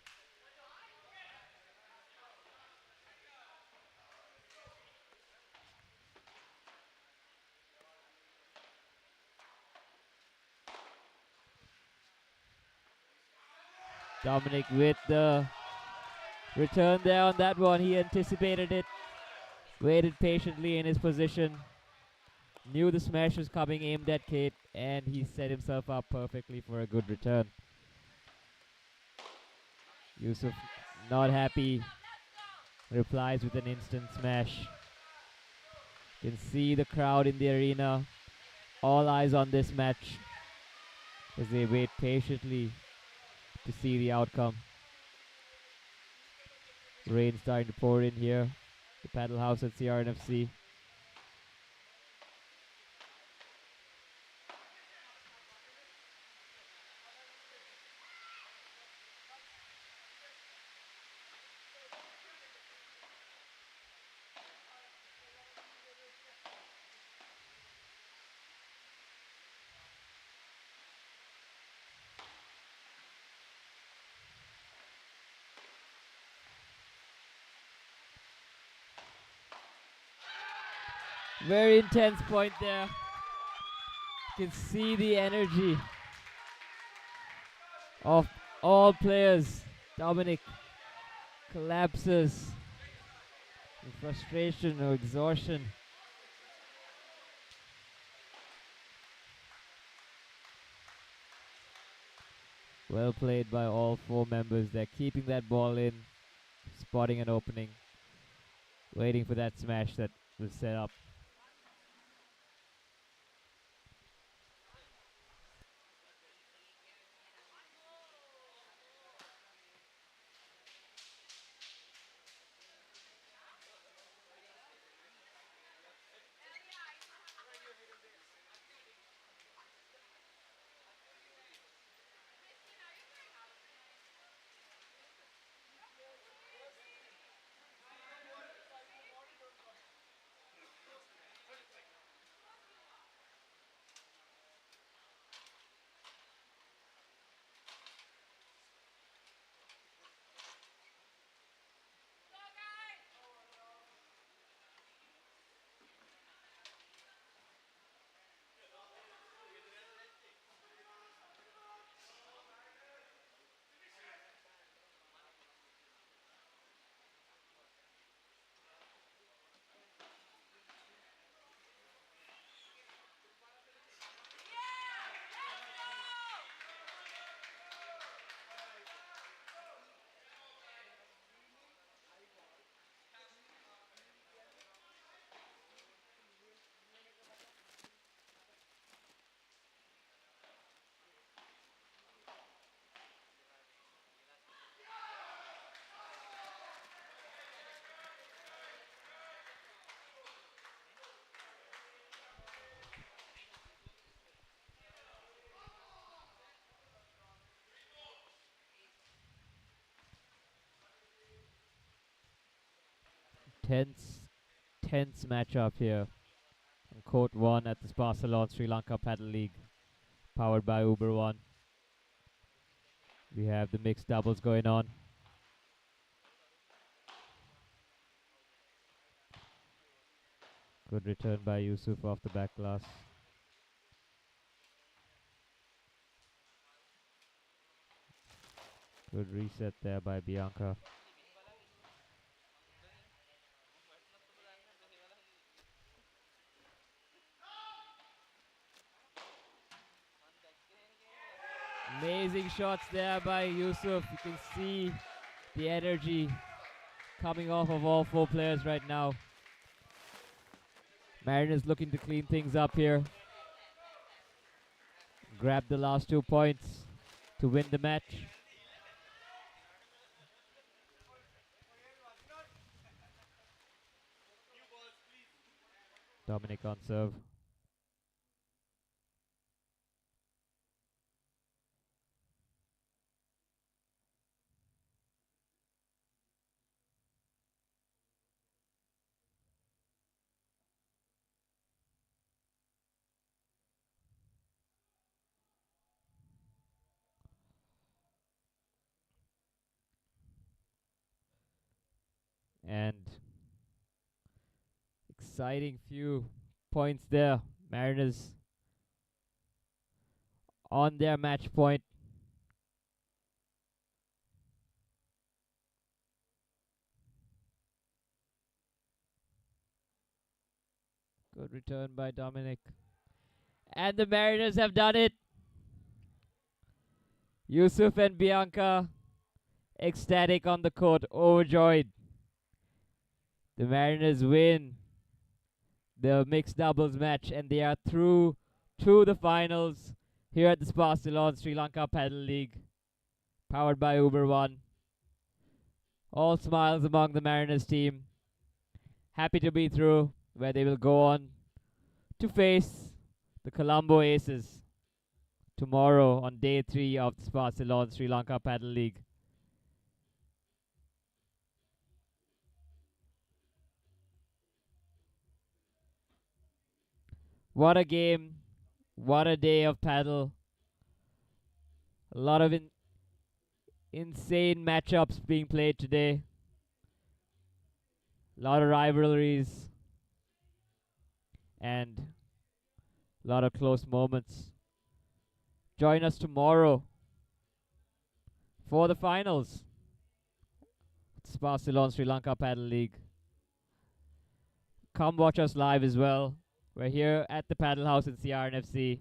Dominic with the return there on that one. He anticipated it, waited patiently in his position, knew the smash was coming, aimed at Kate, and he set himself up perfectly for a good return. Yusuf not happy, replies with an instant smash. You can see the crowd in the arena, all eyes on this match as they wait patiently to see the outcome. Rain starting to pour in here. The paddle house at CRNFC. Very intense point there. You can see the energy of all players. Dominic collapses in frustration or exhaustion. Well played by all four members. They're keeping that ball in, spotting an opening, waiting for that smash that was set up. Tense matchup here on Court 1 at the Spa Salon Sri Lanka Paddle League, powered by Uber One. We have the mixed doubles going on. Good return by Yusuf off the back glass. Good reset there by Bianca. Amazing shots there by Yusuf. You can see the energy coming off of all four players right now. Mariners looking to clean things up here. Grab the last 2 points to win the match. Dominic on serve. And exciting few points there. Mariners on their match point. Good return by Dominic. And the Mariners have done it. Yusuf and Bianca ecstatic on the court, overjoyed. The Mariners win the mixed doubles match and they are through to the finals here at the Spa Salon Sri Lanka Paddle League, powered by Uber One. All smiles among the Mariners team. Happy to be through, where they will go on to face the Colombo Aces tomorrow on day 3 of the Spa Salon Sri Lanka Paddle League. What a game. What a day of paddle. A lot of insane matchups being played today. A lot of rivalries. And a lot of close moments. Join us tomorrow for the finals. Spa Salon Sri Lanka Paddle League. Come watch us live as well. We're here at the Paddle House in CRNFC.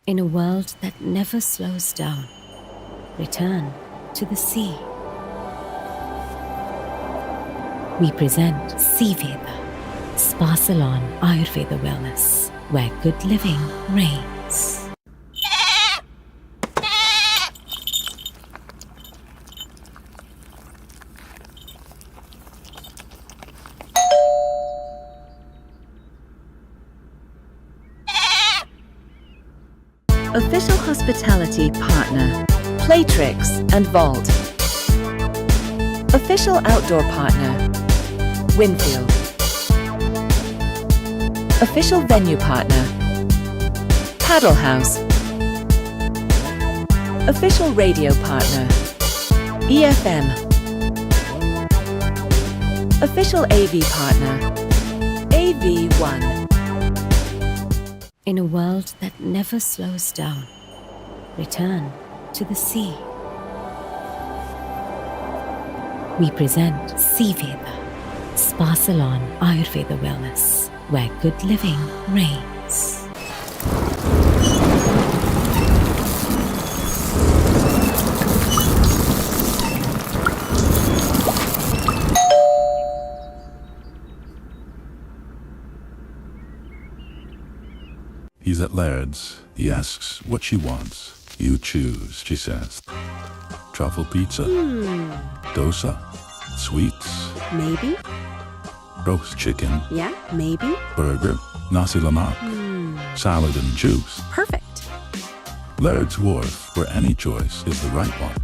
In a world that never slows down, return to the sea. We present Seaveda, Spa Salon Ayurveda Wellness, where good living reigns. Official hospitality partner, Playtrix and Vault. Official outdoor partner, Winfield. Official venue partner, Paddle House. Official radio partner, EFM. Official AV partner, AV1. In a world that never slows down, return to the sea. We present Seaveda, Spa Salon Ayurveda Wellness, where good living reigns. He's at Laird's. He asks what she wants. You choose, she says. Truffle pizza. Dosa. Sweets. Maybe. Roast chicken. Yeah, maybe. Burger. Nasi lemak. Salad and juice. Perfect. Laird's Wharf, where any choice is the right one.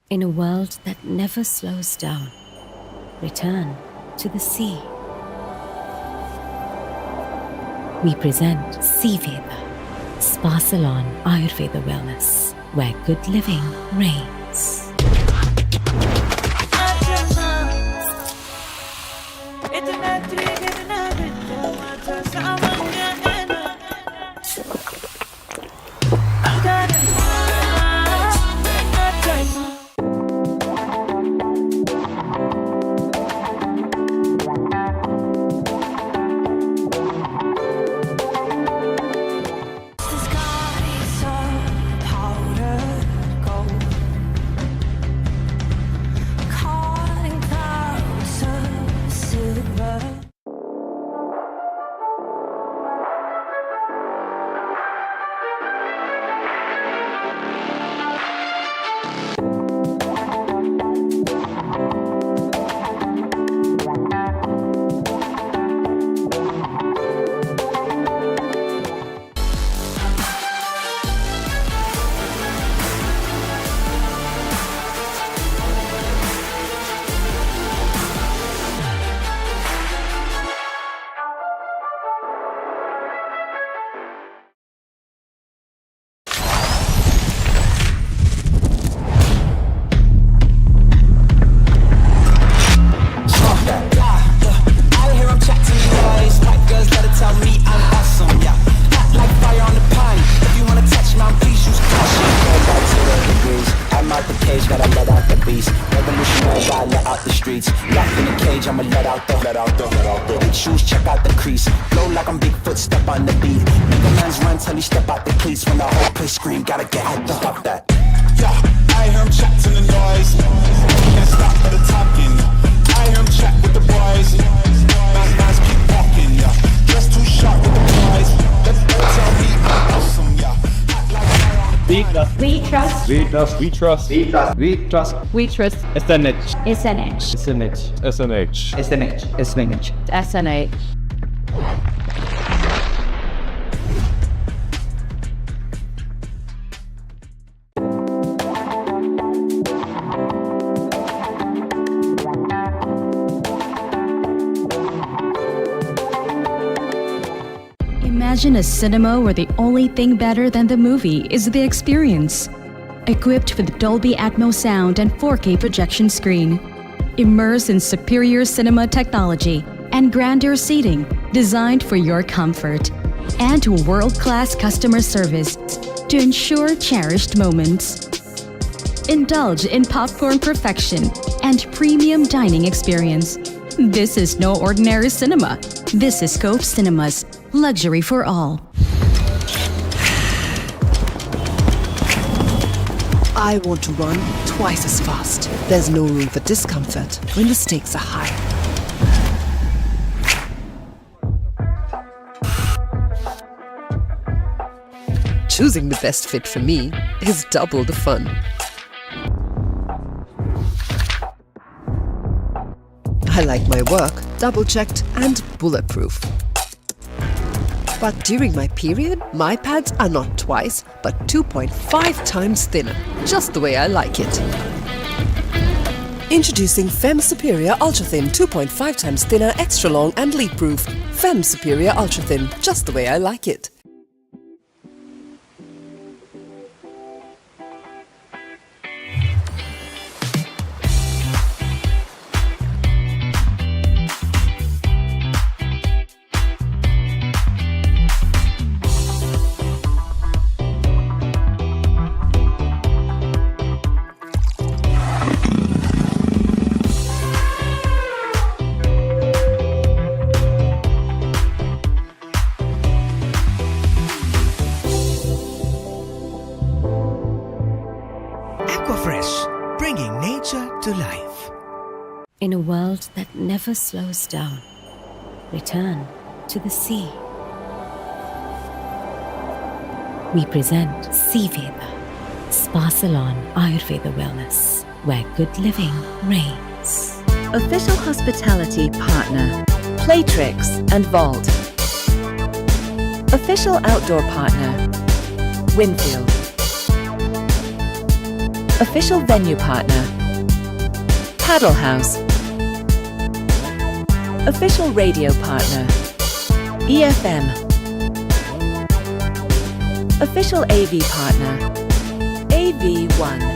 In a world that never slows down, return to the sea. We present Seaveda, Spa Salon Ayurveda Wellness, where good living reigns. We trust. SNH. Imagine a cinema where the only thing better than the movie is the experience. Equipped with Dolby Atmos sound and 4K projection screen. Immerse in superior cinema technology and grandeur seating designed for your comfort, and world-class customer service to ensure cherished moments. Indulge in popcorn perfection and premium dining experience. This is no ordinary cinema. This is Cove Cinemas, luxury for all. I want to run twice as fast. There's no room for discomfort when the stakes are high. Choosing the best fit for me is double the fun. I like my work double-checked and bulletproof. But during my period, my pads are not twice, but 2.5 times thinner, just the way I like it. Introducing Femme Superior Ultra Thin 2.5 times thinner, extra long and leak-proof. Femme Superior Ultra Thin, just the way I like it. Aquafresh, bringing nature to life. In a world that never slows down, return to the sea. We present Seaveda, Spa Salon Ayurveda Wellness, where good living reigns. Official hospitality partner, Playtrix and Vault. Official outdoor partner, Winfield. Official venue partner, Paddle House. Official radio partner, EFM. Official AV partner, AV1.